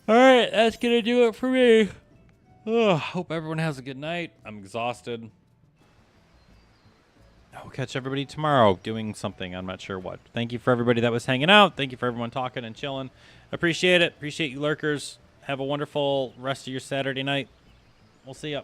Speaker 4: Alright, that's gonna do it for me. Hope everyone has a good night. I'm exhausted. I'll catch everybody tomorrow doing something. I'm not sure what. Thank you for everybody that was hanging out. Thank you for everyone talking and chilling. Appreciate it. Appreciate you lurkers. Have a wonderful rest of your Saturday night. We'll see ya.